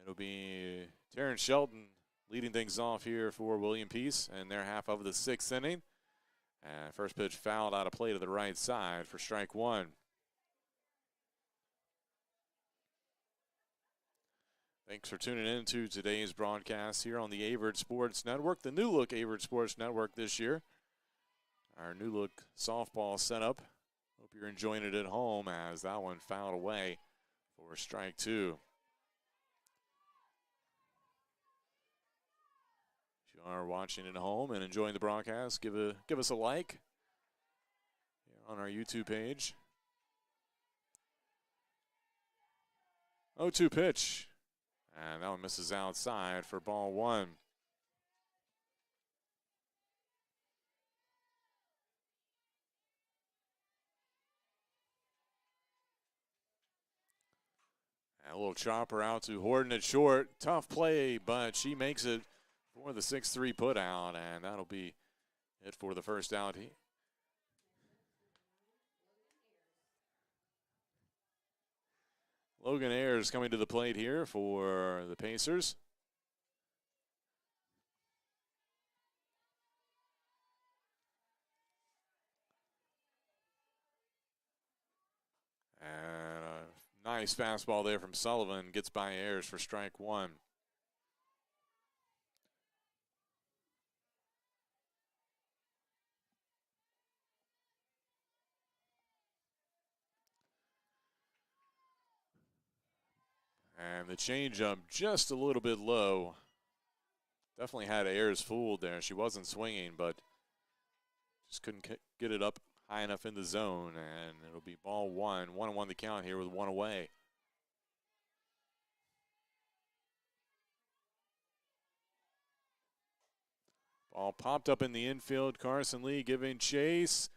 It'll be Terrence Shelton leading things off here for William Peace in their half of the 6th inning. And first pitch fouled out of play to the right side for strike 1. Thanks for tuning in to today's broadcast here on the Averett Sports Network, the new look Averett Sports Network this year. Our new look softball setup. Hope you're enjoying it at home, as that one fouled away for strike 2. If you are watching at home and enjoying the broadcast, give us a like here on our YouTube page. 0-2 pitch. And that one misses outside for ball 1. And a little chopper out to Horton at short. Tough play, but she makes it for the 6-3 put out, and that'll be it for the first out. Logan Ayers coming to the plate here for the Pacers. And a nice fastball there from Sullivan. Gets by Ayers for strike 1. And the changeup just a little bit low. Definitely had Ayers fooled there. She wasn't swinging, but just couldn't get it up high enough in the zone. And it'll be ball 1. 1-1 the count here with 1 away. Ball popped up in the infield. Carson Lee giving chase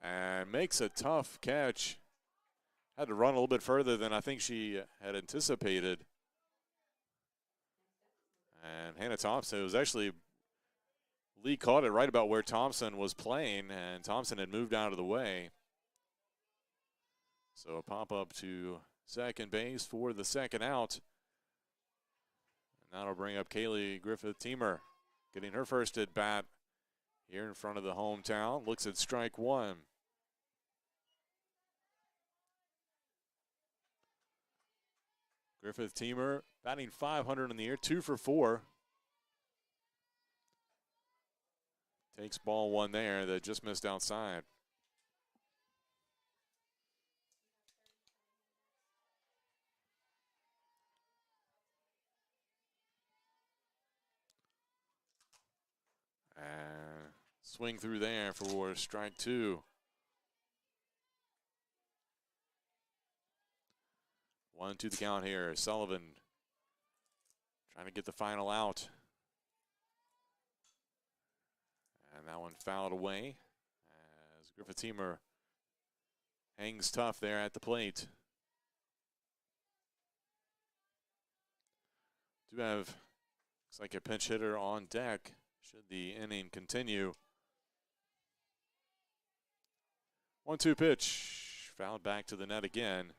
and makes a tough catch. Had to run a little bit further than I think she had anticipated. And Hannah Thompson, it was actually, Lee caught it right about where Thompson was playing, and Thompson had moved out of the way. So a pop-up to second base for the second out. And that'll bring up Kaylee Griffith-Teamer, getting her first at bat here in front of the hometown. Looks at strike 1. Griffith-Teamer batting .500 in the year, 2 for 4. Takes ball 1 there that just missed outside. And Swing through there for strike 2. 1-2 the count here. Sullivan trying to get the final out. And that one fouled away as Griffith-Teamer hangs tough there at the plate. Do have, looks like a pinch hitter on deck should the inning continue. 1-2 pitch, fouled back to the net again.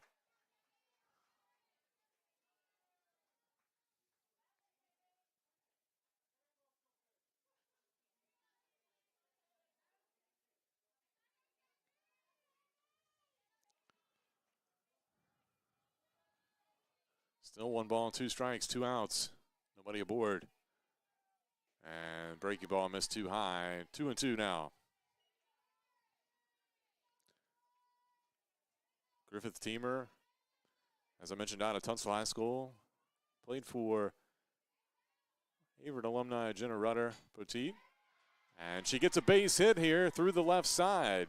Still 1 ball, 2 strikes, 2 outs. Nobody aboard. And breaking ball missed too high. 2-2 now. Griffith-Teamer, as I mentioned, out of Tunstall High School. Played for Averett alumni Jenna Rutter Poteet. And she gets a base hit here through the left side.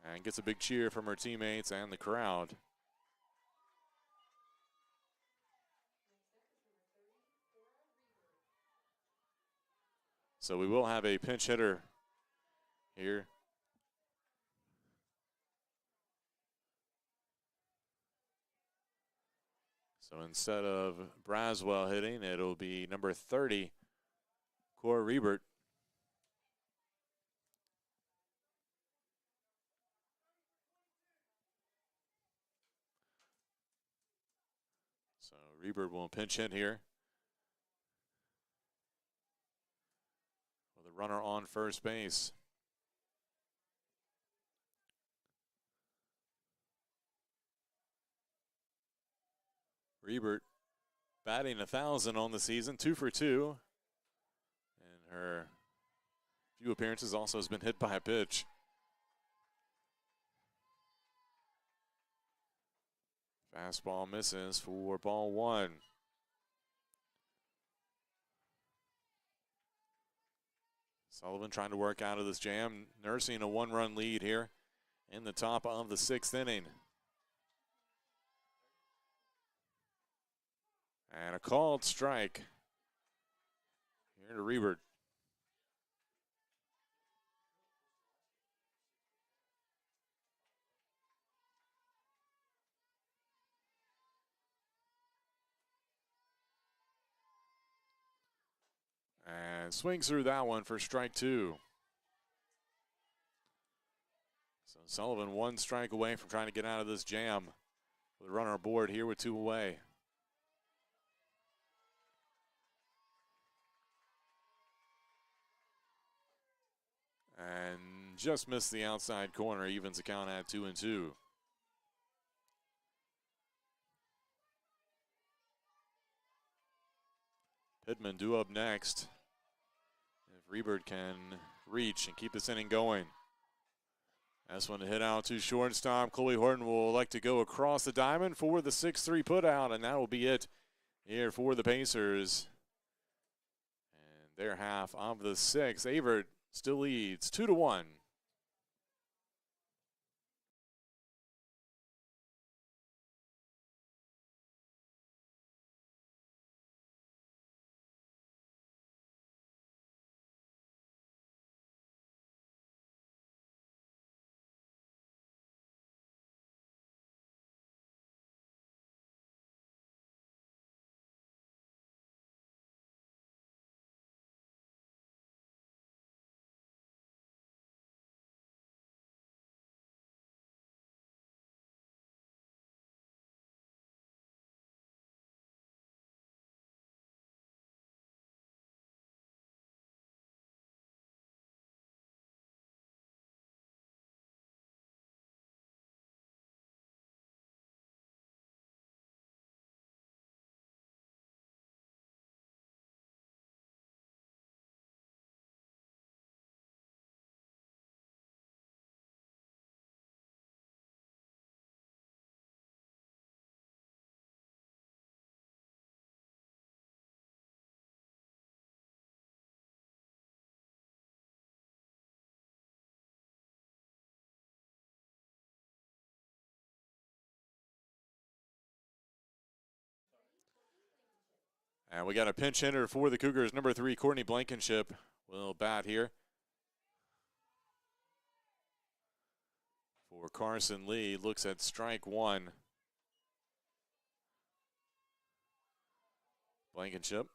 And gets a big cheer from her teammates and the crowd. So we will have a pinch hitter here. So instead of Braswell hitting, it'll be number 30, Cora Riebert. So Riebert will pinch hit here. With a runner on first base. Riebert batting 1,000 on the season, 2 for 2. And her few appearances also has been hit by a pitch. Fastball misses for ball 1. Sullivan trying to work out of this jam, nursing a 1-run lead here in the top of the 6th inning. And a called strike here to Riebert. And swings through that one for strike 2. So Sullivan 1 strike away from trying to get out of this jam. With a runner aboard here with 2 away. And just missed the outside corner, evens the count at 2-2. Pittman due up next. If Riebert can reach and keep this inning going. That's one to hit out to shortstop. Chloe Horton will like to go across the diamond for the 6-3 putout, and that will be it here for the Pacers. And their half of the 6th. Averett still leads 2-1. And we got a pinch hitter for the Cougars. Number 3, Courtney Blankenship will bat here for Carson Lee. Looks at strike 1. Blankenship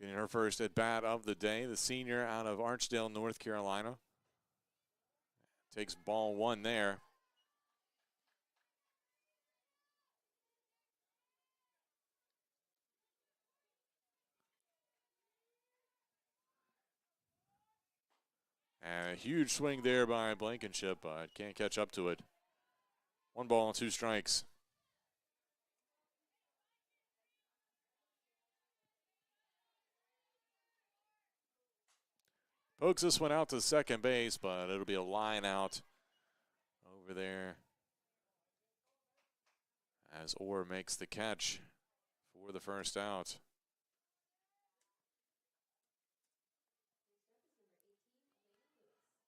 getting her first at bat of the day. The senior out of Archdale, North Carolina. Takes ball 1 there. And a huge swing there by Blankenship, but can't catch up to it. 1 ball, 2 strikes. Pokes this one out to second base, but it'll be a line out over there as Orr makes the catch for the first out.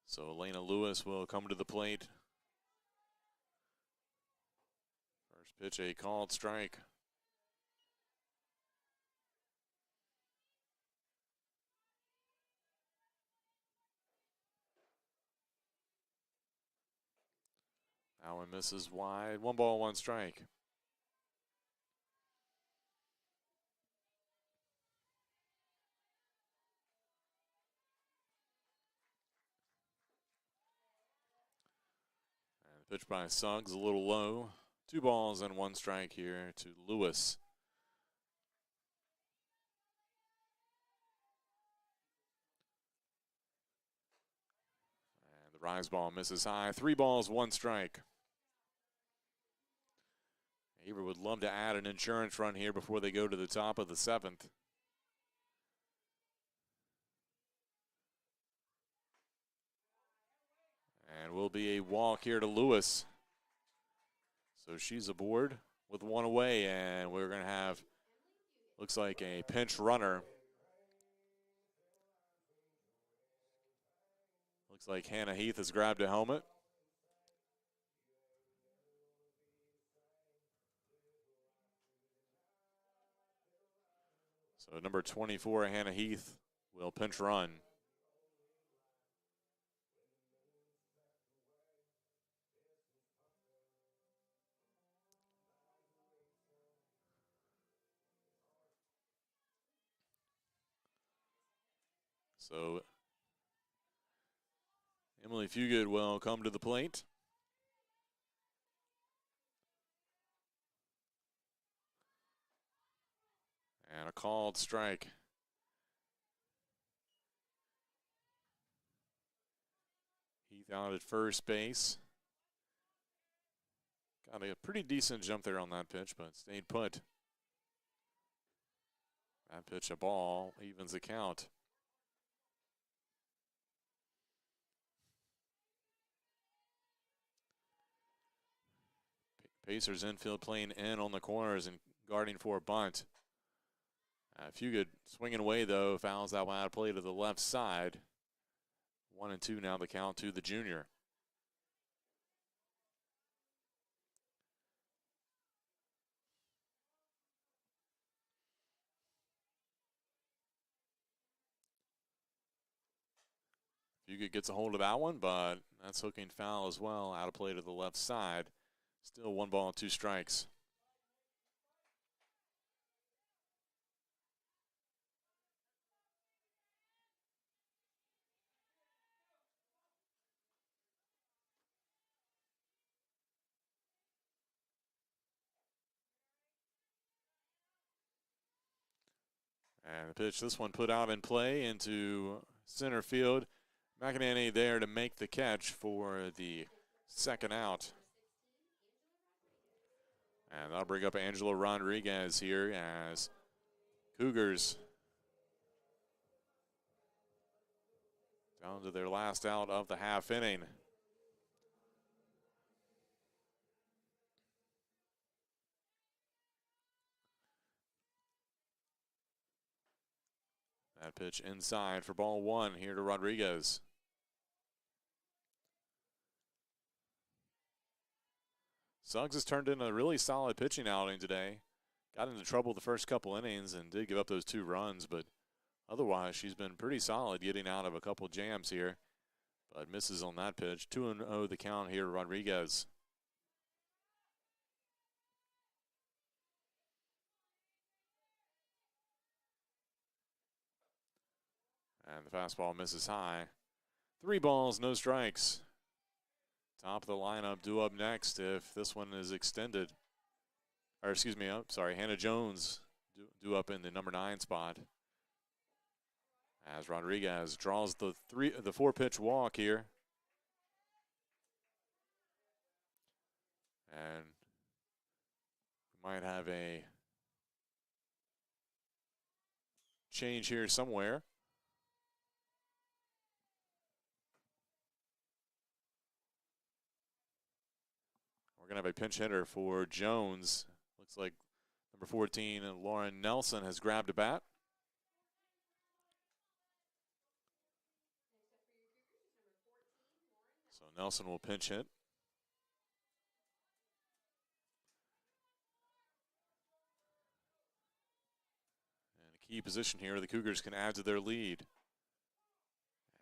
So Elena Lewis will come to the plate. First pitch, a called strike. That one misses wide. 1 ball, 1 strike. Pitch by Suggs, a little low. 2 balls and 1 strike here to Lewis. And the rise ball misses high. 3 balls, 1 strike. Averett would love to add an insurance run here before they go to the top of the 7th. And will be a walk here to Lewis. So she's aboard with 1 away, and we're going to have, looks like a pinch runner. Looks like Hannah Heath has grabbed a helmet. So number 24, Hannah Heath, will pinch run. So Emily Fugate will come to the plate. And a called strike. Heath out at first base. Got a pretty decent jump there on that pitch, but stayed put. That pitch, a ball, evens the count. Pacers infield playing in on the corners and guarding for a bunt. Fugate swinging away, though, fouls that one out of play to the left side. 1-2 now the count to the junior. Fugate gets a hold of that one, but that's hooking foul as well, out of play to the left side. Still 1 ball, 2 strikes. And the pitch, this one put out in play into center field. McInerney there to make the catch for the second out. And that'll bring up Angela Rodriguez here as Cougars down to their last out of the half inning. That pitch inside for ball 1 here to Rodriguez. Suggs has turned in a really solid pitching outing today. got into trouble the first couple innings and did give up those 2 runs, but otherwise she's been pretty solid getting out of a couple jams here. But misses on that pitch. 2-0 the count here, Rodriguez. And the fastball misses high. 3 balls, no strikes. Top of the lineup due up next if this one is extended. Or excuse me, Hannah Jones due up in the number 9 spot. As Rodriguez draws the 4-pitch walk here. And we might have a change here somewhere. We're going to have a pinch hitter for Jones. Looks like number 14, Lauren Nelson, has grabbed a bat. So Nelson will pinch hit. And a key position here, the Cougars can add to their lead.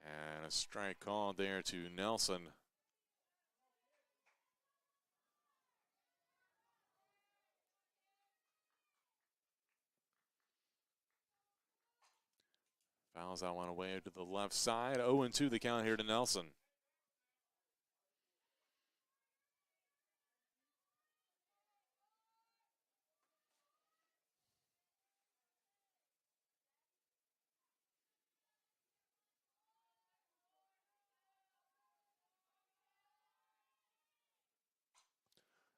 And a strike called there to Nelson. Fouls that one away to the left side. 0-2 the count here to Nelson.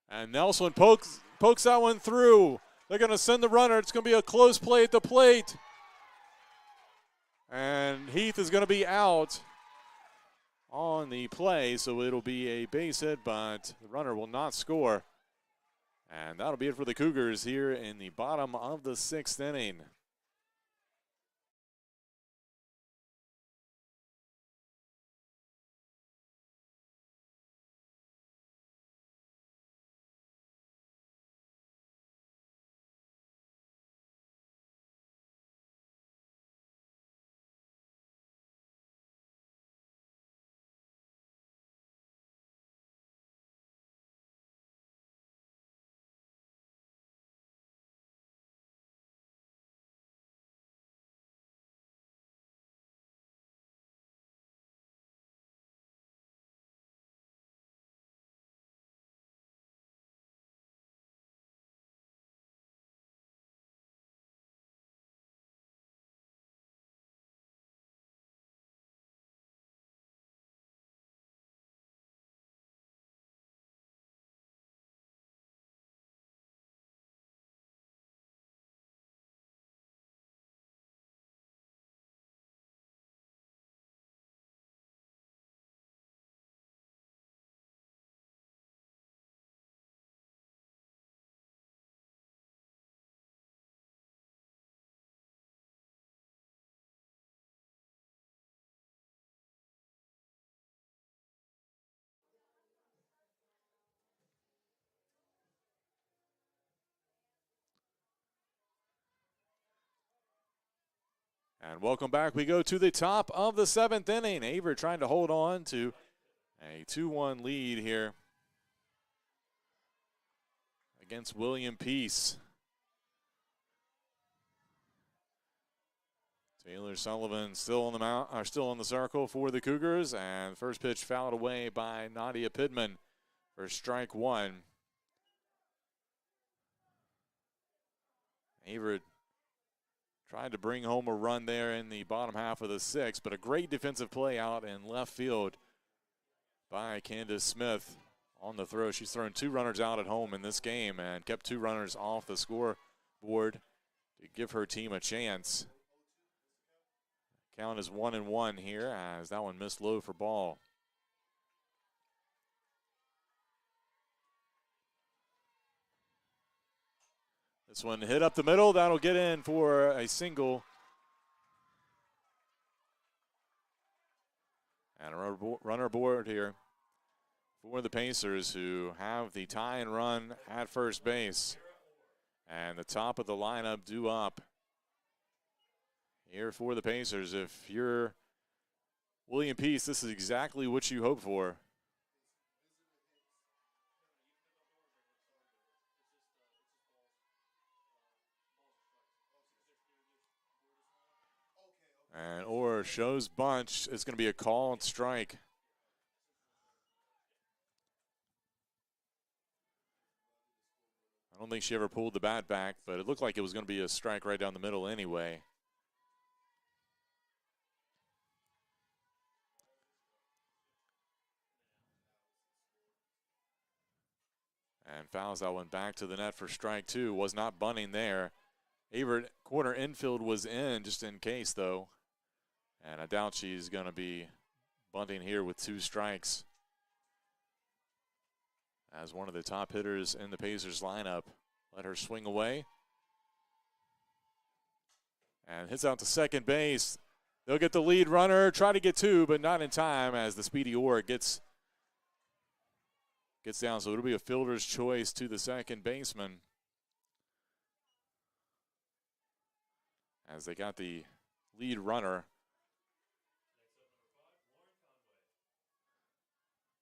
And Nelson pokes that one through. They're going to send the runner. It's going to be a close play at the plate. And Heath is going to be out on the play, so it'll be a base hit, but the runner will not score. And that'll be it for the Cougars here in the bottom of the 6th inning. And welcome back. We go to the top of the 7th inning. Averett trying to hold on to a 2-1 lead here against William Peace. Taylor Sullivan still on the still on the circle for the Cougars, and first pitch fouled away by Nadia Pittman for strike 1. Averett tried to bring home a run there in the bottom half of the 6th, but a great defensive play out in left field by Candace Smith on the throw. She's thrown 2 runners out at home in this game and kept 2 runners off the scoreboard to give her team a chance. Count is 1-1 here as that one missed low for ball. This one hit up the middle. That'll get in for a single. And a runner aboard here for the Pacers, who have the tie and run at first base. And the top of the lineup due up here for the Pacers. If you're William Peace, this is exactly what you hope for. And Orr shows bunch. It's going to be a call and strike. I don't think she ever pulled the bat back, but it looked like it was going to be a strike right down the middle anyway. And fouls that one back to the net for strike two. Was not bunting there. Averett corner infield was in just in case, though. And I doubt she's going to be bunting here with 2 strikes. As one of the top hitters in the Pacers lineup. Let her swing away. And hits out to second base. They'll get the lead runner. Try to get 2, but not in time as the speedy Orr gets down. So it'll be a fielder's choice to the second baseman. As they got the lead runner.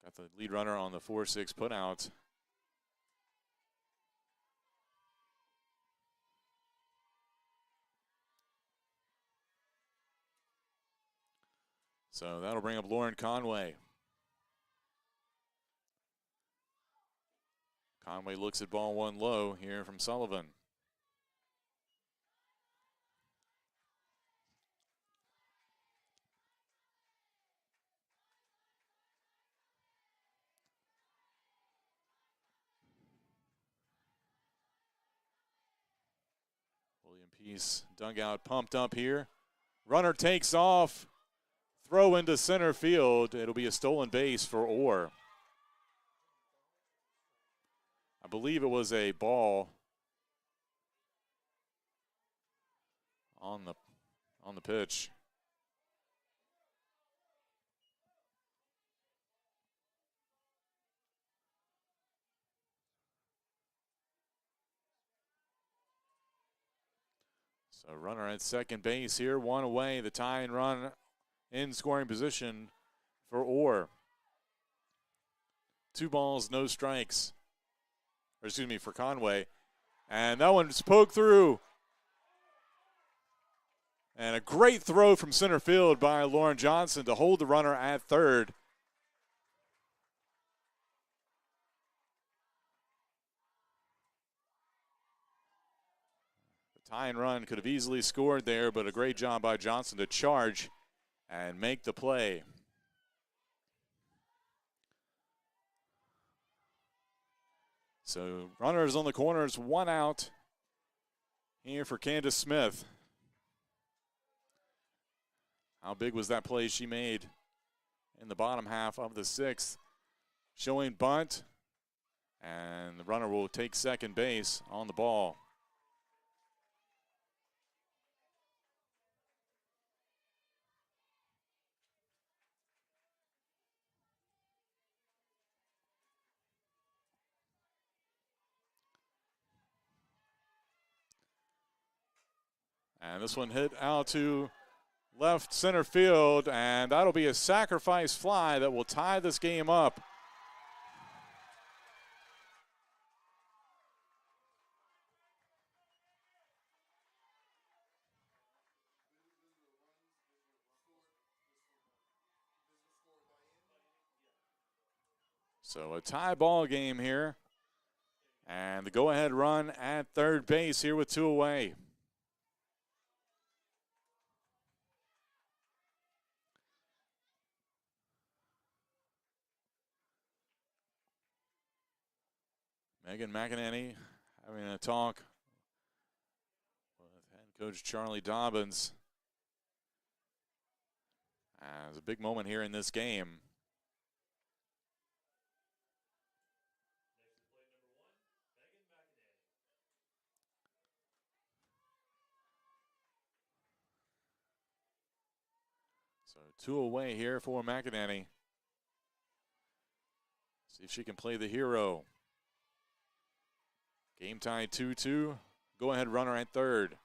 Got the lead runner on the 4-6 putout. So that'll bring up Lauren Conway. Conway looks at ball 1 low here from Sullivan. William Peace dugout pumped up here. Runner takes off. Throw into center field. It'll be a stolen base for Orr. I believe it was a ball on the pitch. So runner at second base here, 1 away. The tying run in scoring position for Orr. 2 balls, no strikes. Or excuse me, for Conway. And that one's poked through. And a great throw from center field by Lauren Johnson to hold the runner at third. The tying run could have easily scored there, but a great job by Johnson to charge and make the play. So runners on the corners, 1 out here for Candace Smith. How big was that play she made in the bottom half of the 6th? Showing bunt, and the runner will take second base on the ball. And this one hit out to left center field, and that'll be a sacrifice fly that will tie this game up. So a tie ball game here, and the go-ahead run at third base here with 2 away. Megan McEnany having a talk with head coach Charlie Dobbins. It's a big moment here in this game. So 2 away here for McEnany. See if she can play the hero. Game tie 2-2. go-ahead runner at third.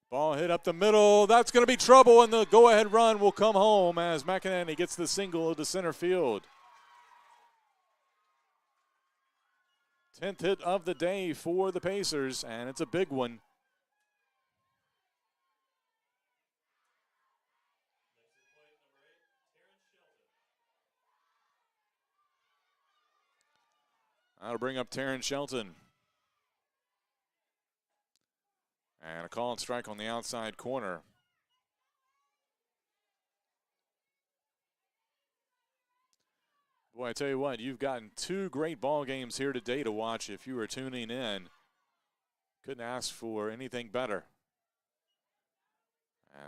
Ball hit up the middle. That's going to be trouble, and the go-ahead run will come home as McEnany gets the single to center field. 10th hit of the day for the Pacers, and it's a big one. That'll bring up Terrence Shelton. And a call and strike on the outside corner. Boy, I tell you what, you've gotten two great ball games here today to watch if you were tuning in. Couldn't ask for anything better.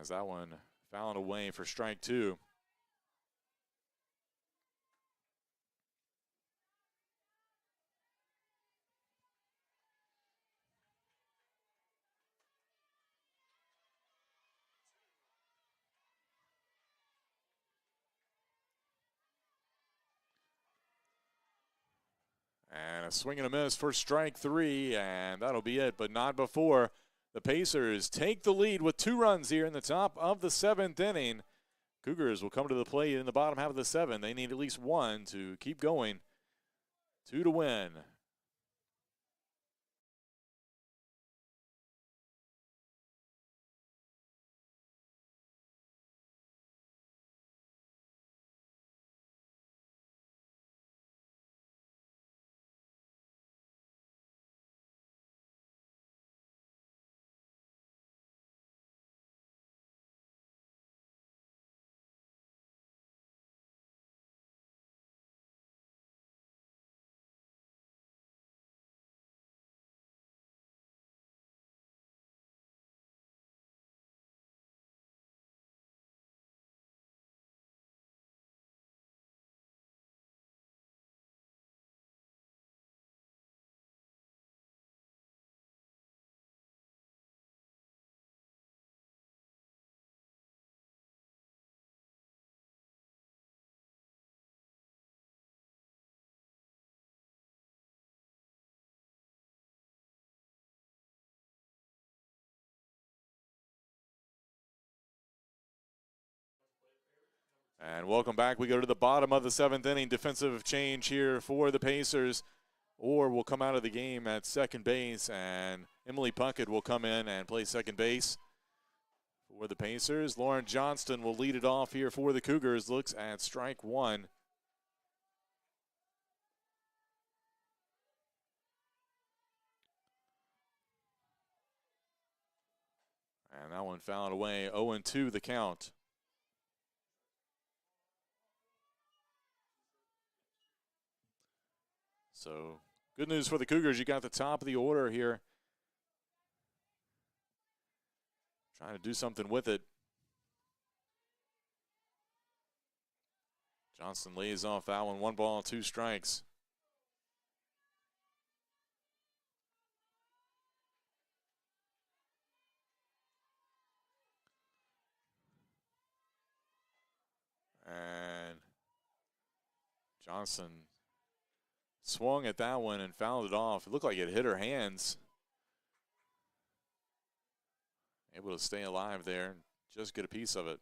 As that one fouled away for strike two. And a swing and a miss for strike three, and that'll be it, but not before the Pacers take the lead with 2 runs here in the top of the 7th inning. Cougars will come to the plate in the bottom half of the 7th. They need at least 1 to keep going, 2 to win. And welcome back. We go to the bottom of the 7th inning. Defensive change here for the Pacers. Or will come out of the game at second base, and Emily Puckett will come in and play second base for the Pacers. Lauren Johnston will lead it off here for the Cougars. Looks at strike one. And that one fouled away. 0-2 the count. So good news for the Cougars. You got the top of the order here. Trying to do something with it. Johnston lays off that one. 1 ball, 2 strikes. And Johnson swung at that one and fouled it off. It looked like it hit her hands. Able to stay alive there and just get a piece of it.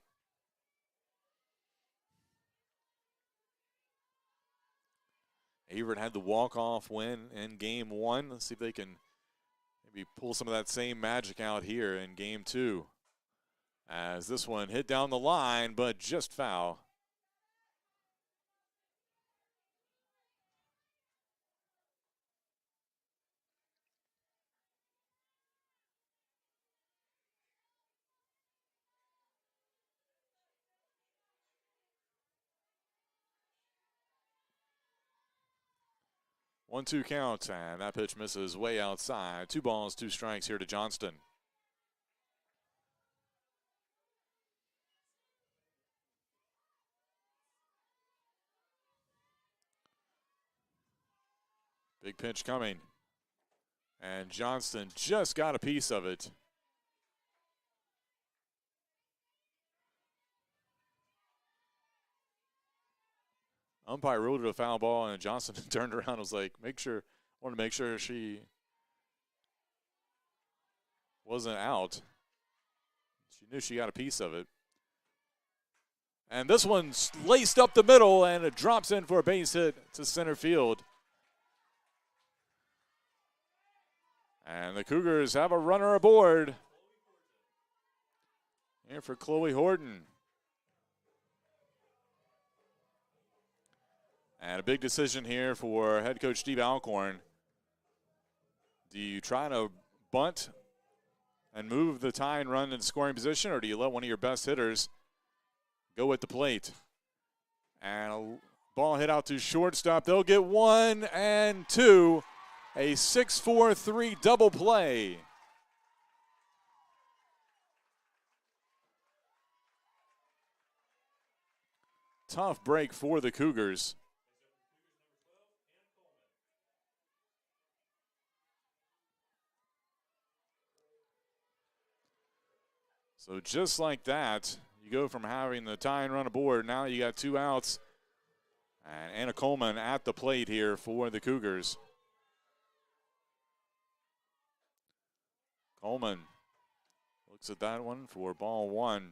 Averett had the walk-off win in game 1. Let's see if they can maybe pull some of that same magic out here in game 2. As this one hit down the line, but just foul. One-two count, and that pitch misses way outside. 2 balls, 2 strikes here to Johnston. Big pitch coming. And Johnston just got a piece of it. Umpire ruled it a foul ball, and Johnson turned around and was like, make sure wanted to make sure she wasn't out. She knew she got a piece of it. And this one's laced up the middle, and it drops in for a base hit to center field. And the Cougars have a runner aboard here for Chloe Horton. And a big decision here for head coach Steve Alcorn. Do you try to bunt and move the tying run in scoring position, or do you let one of your best hitters go at the plate? And a ball hit out to shortstop. They'll get 1 and 2. A 6-4-3 double play. Tough break for the Cougars. So just like that, you go from having the tying run aboard, now you got 2 outs. And Anna Coleman at the plate here for the Cougars. Coleman looks at that one for ball 1.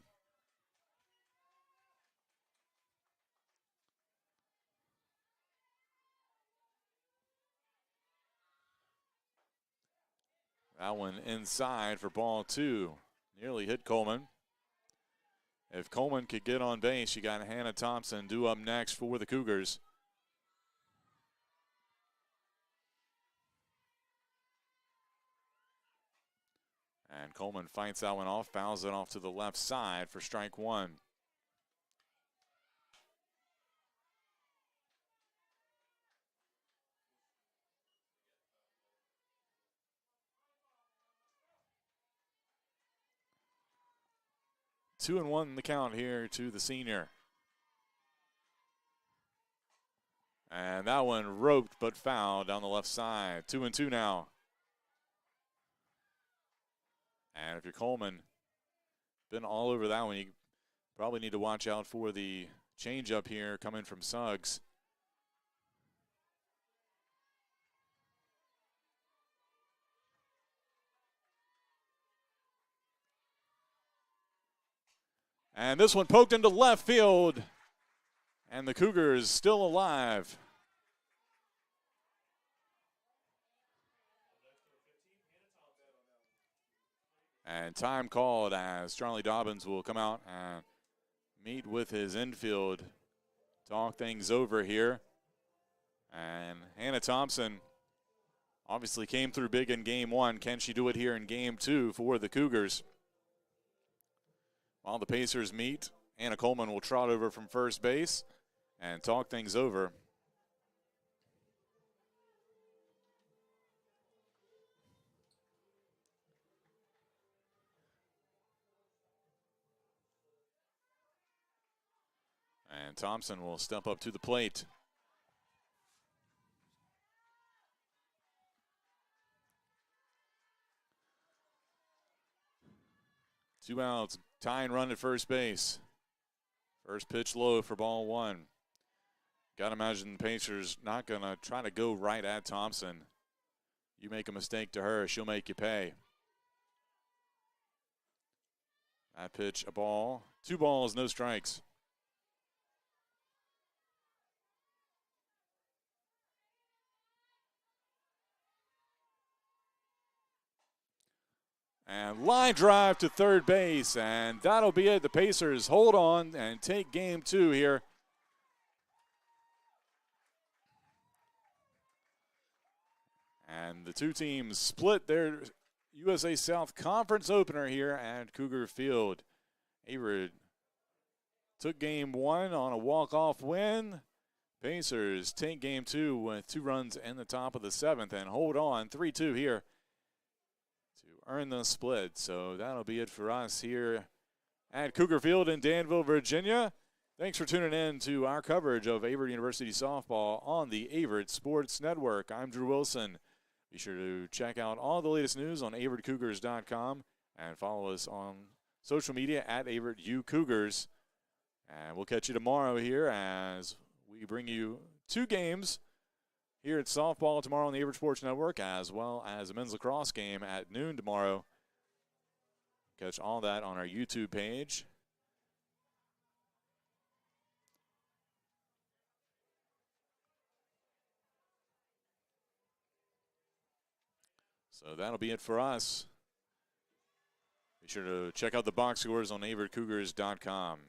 That one inside for ball 2. Nearly hit Coleman. If Coleman could get on base, you got Hannah Thompson due up next for the Cougars. And Coleman fights that one off, fouls it off to the left side for strike 1. Two and 1 in the count here to the senior. And that one roped but fouled down the left side. 2 and 2 now. And if you're Coleman, been all over that one, you probably need to watch out for the changeup here coming from Suggs. And this one poked into left field. And the Cougars still alive. And time called as Charlie Dobbins will come out and meet with his infield, talk things over here. And Hannah Thompson obviously came through big in game 1. Can she do it here in game 2 for the Cougars? While the Pacers meet, Anna Coleman will trot over from first base and talk things over. And Thompson will step up to the plate. Two outs, tying run at first base. First pitch low for ball 1. Got to imagine the Pacers not going to try to go right at Thompson. You make a mistake to her, she'll make you pay. That pitch, a ball. 2 balls, no strikes. And line drive to third base, and that'll be it. The Pacers hold on and take game 2 here. And the two teams split their USA South Conference opener here at Cougar Field. Averett took game 1 on a walk-off win. Pacers take game 2 with 2 runs in the top of the 7th and hold on 3-2 here to earn the split. So that'll be it for us here at Cougar Field in Danville, Virginia. Thanks for tuning in to our coverage of Averett University softball on the Averett Sports Network. I'm Drew Wilson. Be sure to check out all the latest news on AverettCougars.com and follow us on social media at AverettUCougars. And we'll catch you tomorrow here as we bring you 2 games here at softball tomorrow on the Averett Sports Network, as well as a men's lacrosse game at noon tomorrow. Catch all that on our YouTube page. So that'll be it for us. Be sure to check out the box scores on AverettCougars.com.